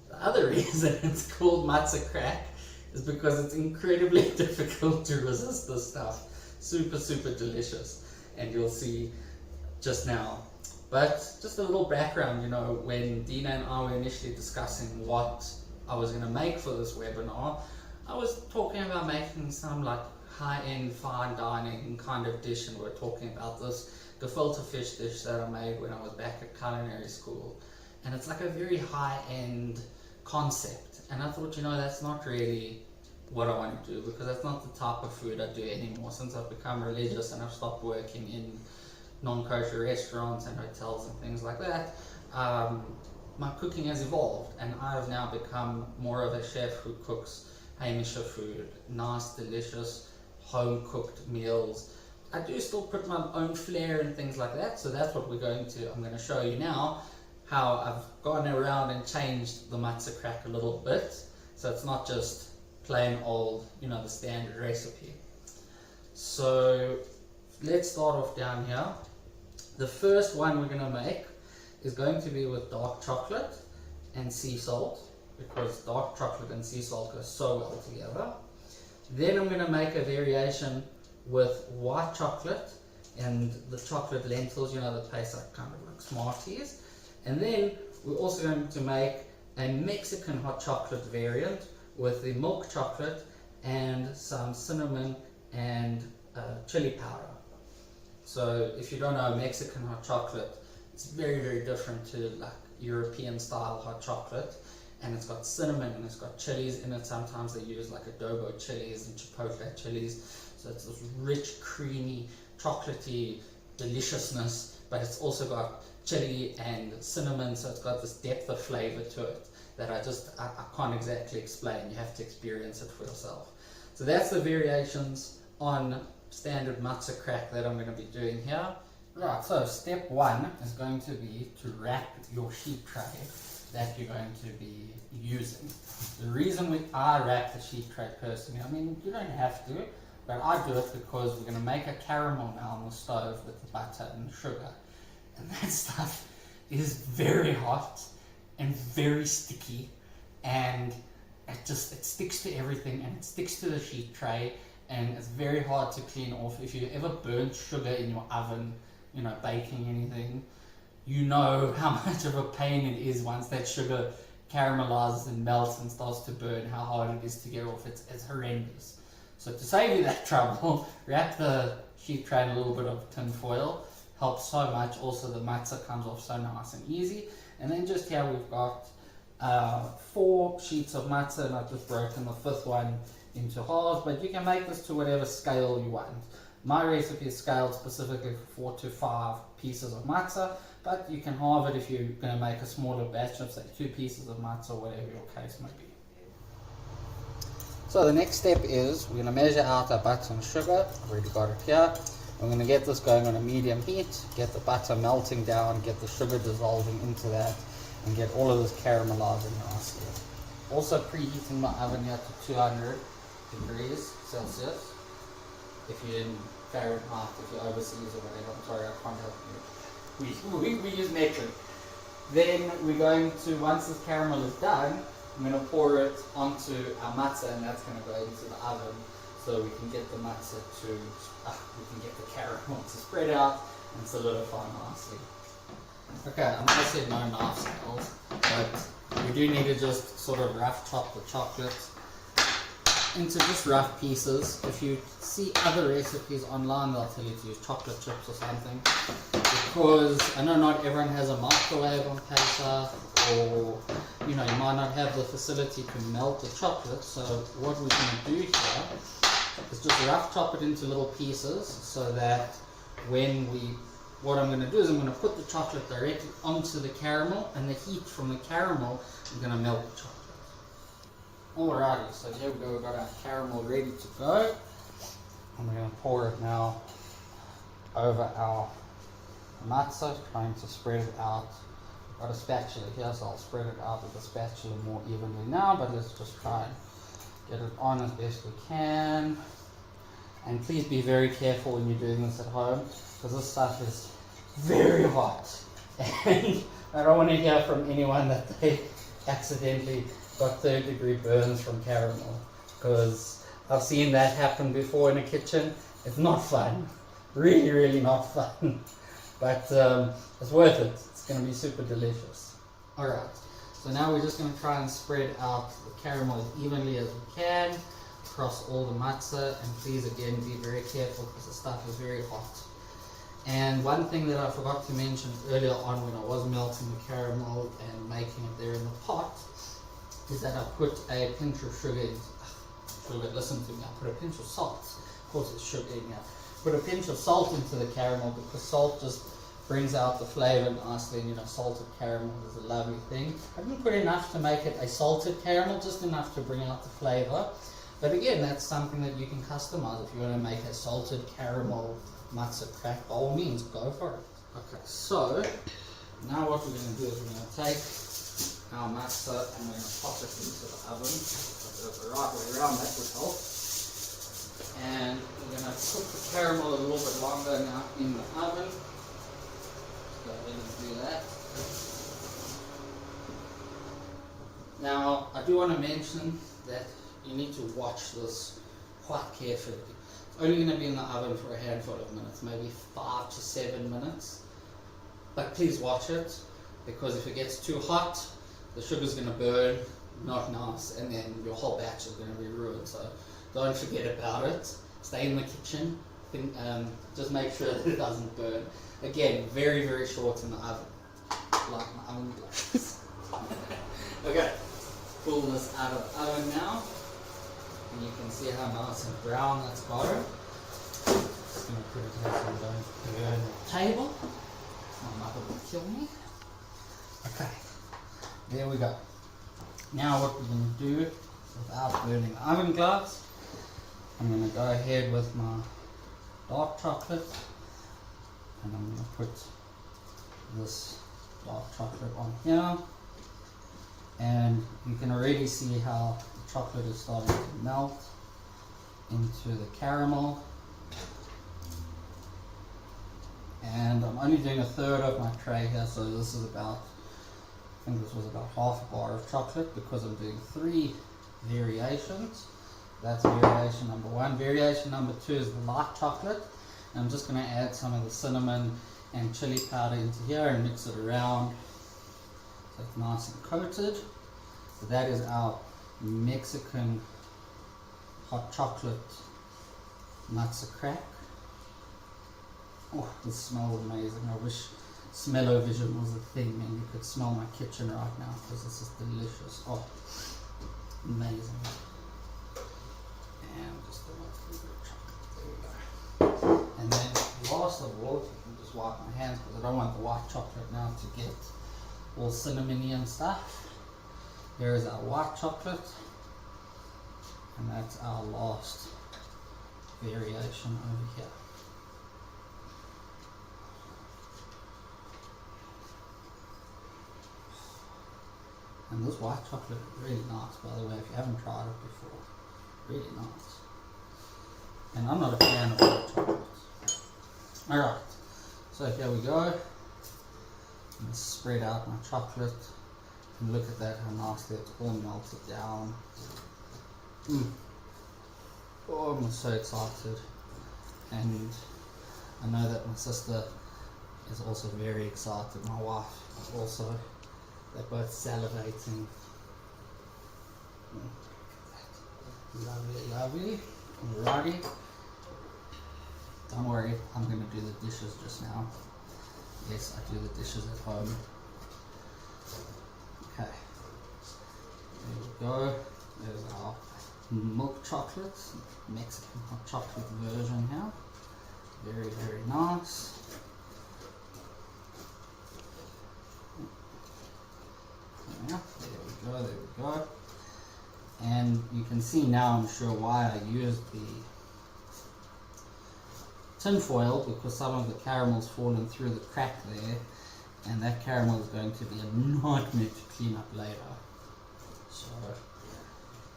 the other reason it's called matzah crack is because it's incredibly difficult to resist this stuff. Super, super delicious. And you'll see just now. But just a little background, when Dina and I were initially discussing what I was going to make for this webinar, I was talking about making some like high-end fine dining kind of dish, and we're talking about this gefilte fish dish that I made when I was back at culinary school. And it's like a very high-end concept. And I thought, that's not really what I want to do, because that's not the type of food I do anymore. Since I've become religious and I've stopped working in non-kosher restaurants and hotels and things like that, my cooking has evolved, and I have now become more of a chef who cooks Hamisha food, nice, delicious, home-cooked meals. I do still put my own flair and things like that, so that's what I'm going to show you now, how I've gone around and changed the matzah crack a little bit, so it's not just plain old, the standard recipe. So let's start off down here. The first one we're going to make is going to be with dark chocolate and sea salt, because dark chocolate and sea salt go so well together. Then I'm going to make a variation with white chocolate and the chocolate lentils, the Pesach kind of like Smarties. And then we're also going to make a Mexican hot chocolate variant with the milk chocolate and some cinnamon and chili powder. So if you don't know Mexican hot chocolate, it's very, very different to like European style hot chocolate. And it's got cinnamon and it's got chilies in it. Sometimes they use like adobo chilies and chipotle chilies. So it's this rich, creamy, chocolatey deliciousness, but it's also got chili and cinnamon, so it's got this depth of flavor to it that I can't exactly explain. You have to experience it for yourself. So that's the variations on standard matzah crack that I'm going to be doing here. Right, so step one is going to be to wrap your sheet tray that you're going to be using. The reason I wrap the sheet tray personally, you don't have to, but I do it because we're going to make a caramel now on the stove with the butter and the sugar. And that stuff is very hot and very sticky, and it sticks to everything, and it sticks to the sheet tray, and it's very hard to clean off. If you ever burnt sugar in your oven, baking anything, you know how much of a pain it is once that sugar caramelizes and melts and starts to burn, how hard it is to get off. It's horrendous. So to save you that trouble, wrap the sheet tray in a little bit of tin foil. Helps so much. Also the matzah comes off so nice and easy. And then just here we've got 4 sheets of matzah, and I've just broken the 5th one into halves, but you can make this to whatever scale you want. My recipe is scaled specifically for 4 to 5 pieces of matzah, but you can halve it if you're going to make a smaller batch of say 2 pieces of matzah, or whatever your case may be. So the next step is we're going to measure out our butter and sugar. I've already got it here. I'm going to get this going on a medium heat, get the butter melting down, get the sugar dissolving into that, and get all of this caramelizing nicely. Also preheating my oven here to 200 degrees Celsius. If you're in Fahrenheit, if you're overseas or whatever, I'm sorry, I can't help you. We use metric. Then we're going to, once this caramel is done, I'm going to pour it onto our matzah, and that's going to go into the oven, so we can get the matzah we can get the caramel to spread out and solidify nicely. Okay, I know I said no knife skills, but we do need to just sort of rough chop the chocolate into just rough pieces. If you see other recipes online, they'll tell you to use chocolate chips or something, because I know not everyone has a microwave on Pesach, or you might not have the facility to melt the chocolate. So what we're going to do here is just rough chop it into little pieces, so that what I'm going to do is I'm going to put the chocolate directly onto the caramel, and the heat from the caramel is going to melt the chocolate. Alrighty, so here we go, we've got our caramel ready to go. And we're going to pour it now over our matzah, trying to spread it out. I've got a spatula here, so I'll spread it out with the spatula more evenly now, but let's just try and Get it on as best we can. And please be very careful when you're doing this at home, because this stuff is very hot. And I don't want to hear from anyone that they accidentally got 3rd-degree burns from caramel, because I've seen that happen before in a kitchen. It's not fun. Really, really not fun. But it's worth it. It's going to be super delicious. Alright, so now we're just going to try and spread out the caramel as evenly as we can across all the matzah, and please again be very careful because the stuff is very hot. And one thing that I forgot to mention earlier on when I was melting the caramel and making it there in the pot is that I put a pinch of sugar in. Listen to me, I put a pinch of salt. Of course it's sugar in here. Put a pinch of salt into the caramel because salt just brings out the flavor nicely, and you know, salted caramel is a lovely thing. I didn't put enough to make it a salted caramel, just enough to bring out the flavor. But again, that's something that you can customize. If you want to make a salted caramel matzah crack, by all means, go for it. Okay, so now what we're going to do is we're going to take our matzah and we're going to pop it into the oven. The right way around, that would help. And we're going to cook the caramel a little bit longer now in the oven. Go ahead and do that. Now, I do want to mention that you need to watch this quite carefully. It's only going to be in the oven for a handful of minutes, maybe 5 to 7 minutes. But please watch it, because if it gets too hot, the sugar's going to burn, not nice, and then your whole batch is going to be ruined. So don't forget about it. Stay in the kitchen. Just make sure that it doesn't burn. Again, very, very short in the oven, like my oven gloves. Okay, pull this out of the oven now. And you can see how nice and brown that's got it. Just going to put it here so we don't burn the table. My mother will kill me. Okay, there we go. Now what we're going to do, without burning the oven gloves, I'm going to go ahead with my dark chocolate, and I'm going to put this dark chocolate on here. And you can already see how the chocolate is starting to melt into the caramel. And I'm only doing 1/3 of my tray here, so this is about, I think this was about half a bar of chocolate, because I'm doing 3 variations. That's variation number 1. Variation number 2 is the light chocolate. And I'm just going to add some of the cinnamon and chili powder into here and mix it around so it's nice and coated. So that is our Mexican hot chocolate matzah crack. Oh, this smells amazing. I wish smell-o-vision was a thing and you could smell my kitchen right now, because this is delicious. Oh, amazing. And just a little bit of chocolate. There we go. And then last of all, you can just wipe my hands, because I don't want the white chocolate now to get all cinnamony and stuff. Here is our white chocolate, and that's our last variation over here. And this white chocolate is really nice, by the way, if you haven't tried it before. Really nice. And I'm not a fan of white chocolate. Alright, so here we go. I'm going to spread out my chocolate. And look at that, how nicely it's all melted down. Oh, I'm so excited. And I know that my sister is also very excited. My wife also. They're both salivating. Lovely, lovely. Alrighty. Don't worry, I'm going to do the dishes just now. Yes, I do the dishes at home. Okay. There we go. There's our milk chocolate, Mexican hot chocolate version here. Very, very nice. Yeah, there we go, there we go. And you can see now, I'm sure, why I used the tin foil, because some of the caramel's fallen through the crack there, and that caramel is going to be a nightmare to clean up later. So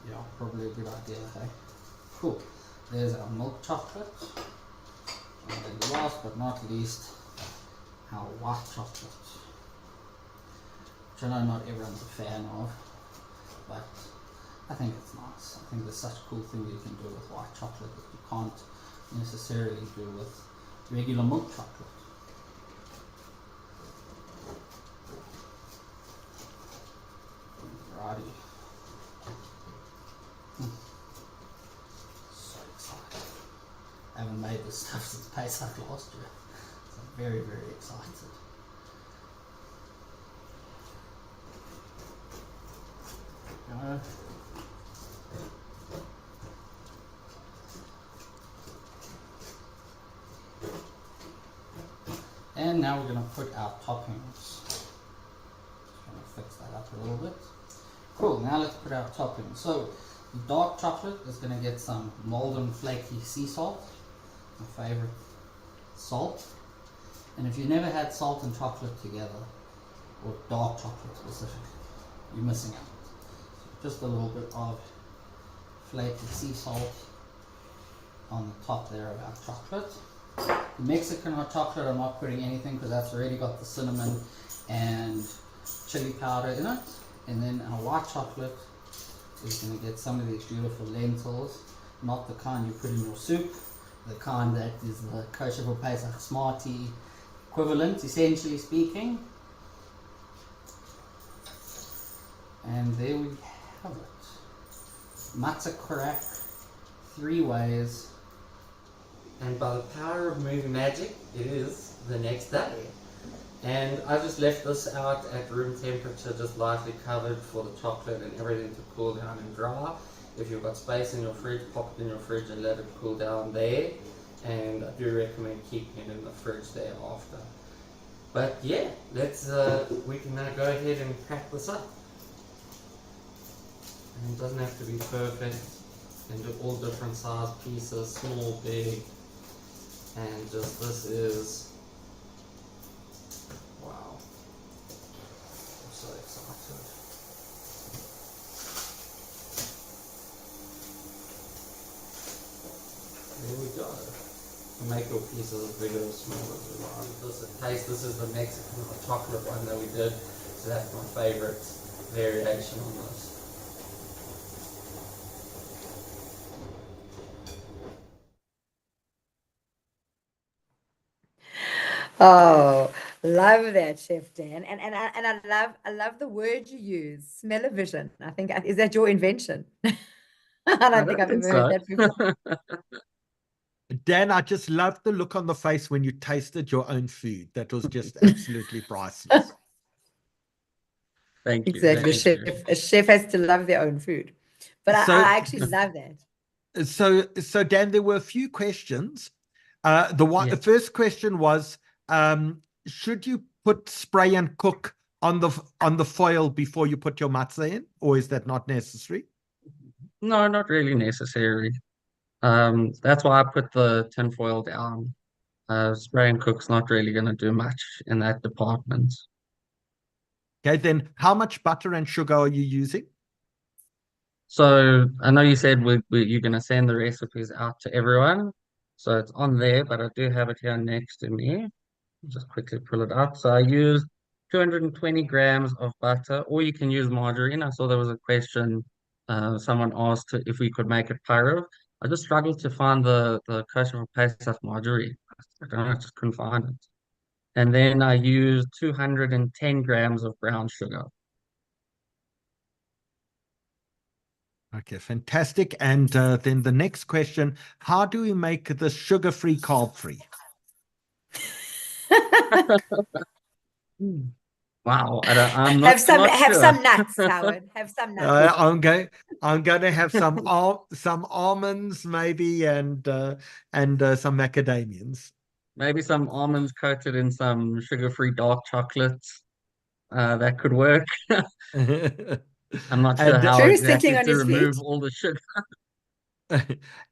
Yeah, probably a good idea, hey? Cool. There's our milk chocolate. And then last but not least, our white chocolate. Which I know not everyone's a fan of, but I think it's nice. I think there's such a cool thing you can do with white chocolate that you can't necessarily do with regular milk chocolate. Alrighty. So excited. I haven't made this stuff since Pesach last year. So I'm very, very excited. Go. And now we're going to put our toppings. Just going to fix that up a little bit. Cool, now let's put our toppings. So the dark chocolate is going to get some molten flaky sea salt, my favorite salt. And if you never had salt and chocolate together, or dark chocolate specifically, you're missing out. So just a little bit of flaky sea salt on the top there of our chocolate. The Mexican hot chocolate, I'm not putting anything because that's already got the cinnamon and chili powder in it. And then our white chocolate is going to get some of these beautiful lentils, not the kind you put in your soup, the kind that is the kosher for Pesach Smartie equivalent, essentially speaking. And there we have it. Matzah crack, 3 ways. And by the power of movie magic, it is the next day. And I just left this out at room temperature, just lightly covered for the chocolate and everything to cool down and dry. If you've got space in your fridge, pop it in your fridge and let it cool down there. And I do recommend keeping it in the fridge thereafter. But yeah, let's we can now go ahead and crack this up. And it doesn't have to be perfect. You can do all different size pieces, small, big. And just this is, wow, I'm so excited. There we go. You make your pieces as big or as small as you want. This is the Mexican hot chocolate one that we did, so that's my favorite variation on this. Oh, love that, Chef Dan. And I love the word you use, smell-o-vision. I think, is that your invention? I don't think I've ever heard that before. Dan, I just loved the look on the face when you tasted your own food. That was just absolutely priceless. Thank you. Exactly. Thank A chef has to love their own food. But I actually love that. So Dan, there were a few questions. The first question was, should you put spray and cook on the foil before you put your matzah in, or is that not necessary? No, not really necessary. That's why I put the tin foil down. Spray and cook's not really going to do much in that department. Okay, then how much butter and sugar are you using? So I know you said you're going to send the recipes out to everyone. So it's on there, but I do have it here next to me. Just quickly pull it out. So I used 220 grams of butter, or you can use margarine. I saw there was a question. Someone asked if we could make it pyro. I just struggled to find the kosher for Pesach margarine. I just couldn't find it. And then I used 210 grams of brown sugar. Okay, fantastic. And then the next question, how do we make this sugar-free, carb-free? Wow, I'm not Have some sure. nuts, Howard. Have some nuts. I'm going to have some almonds maybe, and some macadamians. Maybe some almonds coated in some sugar-free dark chocolate. That could work. I'm not sure how exactly to remove all the sugar.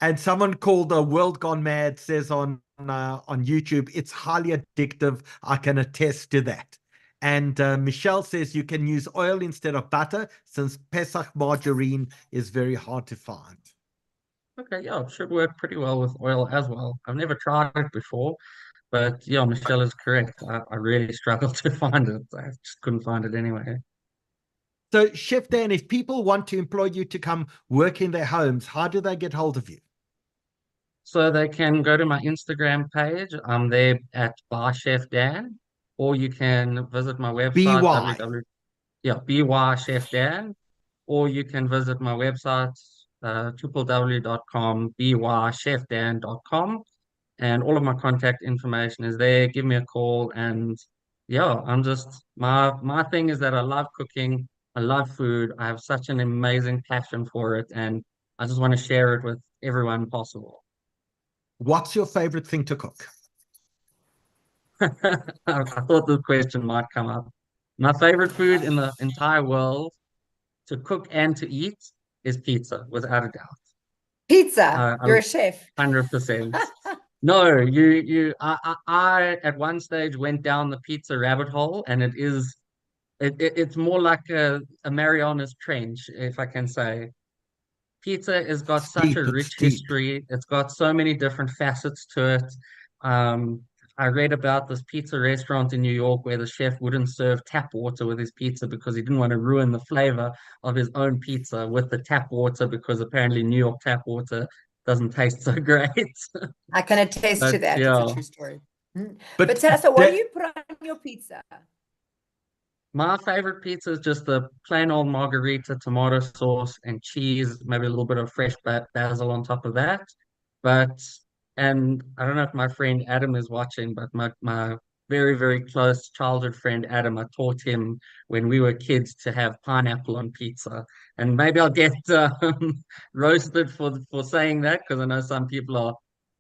And someone called World Gone Mad says on YouTube, it's highly addictive. I can attest to that. And Michelle says you can use oil instead of butter since Pesach margarine is very hard to find. Okay, yeah, it should work pretty well with oil as well. I've never tried it before, but yeah, Michelle is correct. I really struggled to find it. I just couldn't find it anyway. So, Chef Dan, if people want to employ you to come work in their homes, how do they get hold of you? So they can go to my Instagram page. I'm there at Bar Chef Dan, or you can visit my website, BY. BY Chef Dan, or you can visit my website, www.com, bychefdan.com, and all of my contact information is there. Give me a call, and yeah, I'm just my thing is that I love cooking, I love food, I have such an amazing passion for it, and I just want to share it with everyone possible. What's your favorite thing to cook? I thought this question might come up. My favorite food in the entire world to cook and to eat is pizza, without a doubt. Pizza. You're a chef. 100%. No, I at one stage went down the pizza rabbit hole, and it's more like a Mariana's Trench, if I can say. Pizza has got such a rich history. It's got so many different facets to it. I read about this pizza restaurant in New York where the chef wouldn't serve tap water with his pizza because he didn't want to ruin the flavor of his own pizza with the tap water, because apparently New York tap water doesn't taste so great. I can attest to that. Yeah. It's a true story. But tell us, so what do you put on your pizza? My favorite pizza is just the plain old margarita, tomato sauce and cheese, maybe a little bit of fresh basil on top of that. And I don't know if my friend Adam is watching, but my very, very close childhood friend Adam, I taught him when we were kids to have pineapple on pizza. And maybe I'll get roasted for saying that, because I know some people are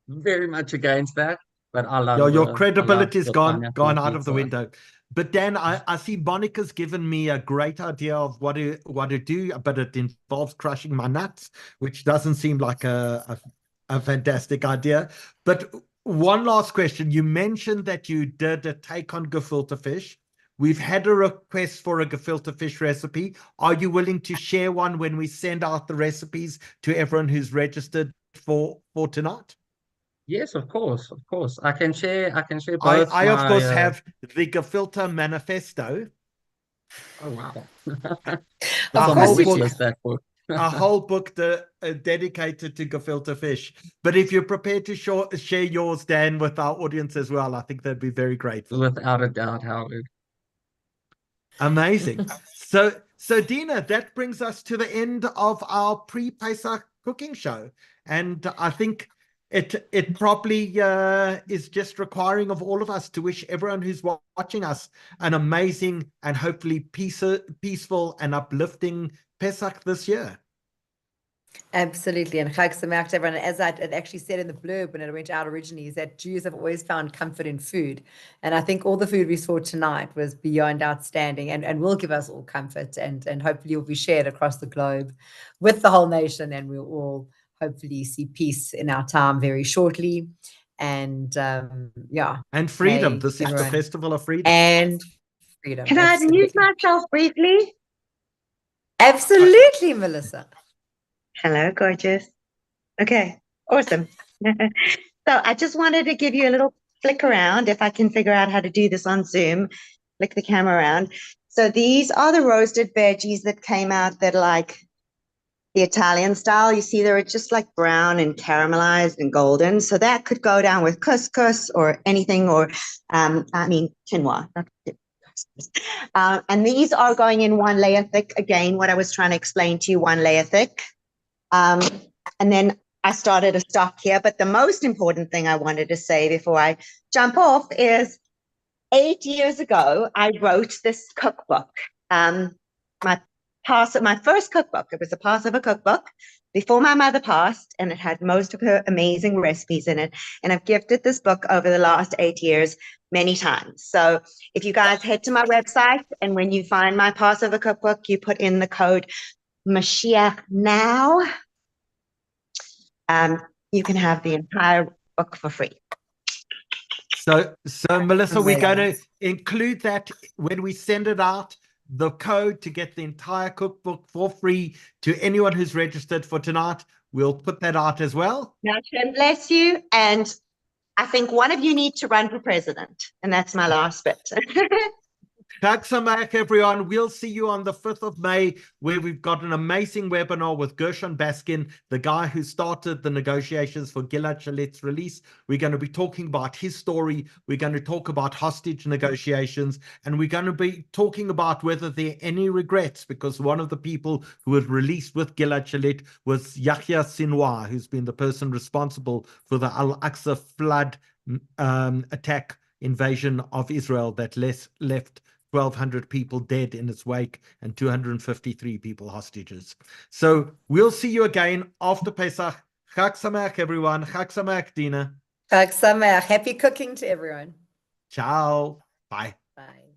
very much against that. But I love your credibility's gone out of the pizza. window. But Dan, I see Monica's given me a great idea of what to do, but it involves crushing my nuts, which doesn't seem like a fantastic idea. But one last question. You mentioned that you did a take on gefilte fish. We've had a request for a gefilte fish recipe. Are you willing to share one when we send out the recipes to everyone who's registered for tonight? Yes, of course. I can share both. I of course have the gefilte manifesto. Oh wow. A whole book dedicated to gefilte fish. But if you're prepared to share yours, Dan, with our audience as well, I think they'd be very grateful. Without a doubt, Howard. Amazing. So Dina, that brings us to the end of our pre-Pesach cooking show. And I think it probably is just requiring of all of us to wish everyone who's watching us an amazing and hopefully peaceful and uplifting Pesach this year. Absolutely. And Chag Sameach to everyone. As I actually said in the blurb when it went out originally, is that Jews have always found comfort in food. And I think all the food we saw tonight was beyond outstanding and will give us all comfort and hopefully will be shared across the globe with the whole nation, and we'll all hopefully see peace in our time very shortly. And and freedom. This is the festival of freedom. And freedom. Can I unmute myself briefly? Absolutely, Melissa. Hello, gorgeous. Okay, awesome. So I just wanted to give you a little flick around, if I can figure out how to do this on Zoom, flick the camera around. So these are the roasted veggies that came out that are like the Italian style. You see, they're just like brown and caramelized and golden. So that could go down with couscous or anything, or quinoa. And these are going in 1 layer thick. Again, what I was trying to explain to you, 1 layer thick. And then I started a stock here. But the most important thing I wanted to say before I jump off is 8 years ago, I wrote this cookbook. My first cookbook. It was a Passover cookbook before my mother passed, and it had most of her amazing recipes in it. And I've gifted this book over the last 8 years many times. So if you guys head to my website, and when you find my Passover cookbook, you put in the code Mashiach now, you can have the entire book for free. So Melissa, we're going to Amazing. include that when we send it out, the code to get the entire cookbook for free to anyone who's registered for tonight. We'll put that out as well. Now, Shem, bless you. And I think one of you need to run for president. And that's my last bit. Chag Sameach, everyone. We'll see you on the 5th of May, where we've got an amazing webinar with Gershon Baskin, the guy who started the negotiations for Gilad Shaalit's release. We're going to be talking about his story. We're going to talk about hostage negotiations, and we're going to be talking about whether there are any regrets, because one of the people who was released with Gilad Shalit was Yahya Sinwar, who's been the person responsible for the Al-Aqsa flood attack invasion of Israel that left 1,200 people dead in its wake and 253 people hostages. So we'll see you again after Pesach. Chag Sameach, everyone. Chag Sameach, Dina. Chag Sameach. Happy cooking to everyone. Ciao. Bye. Bye.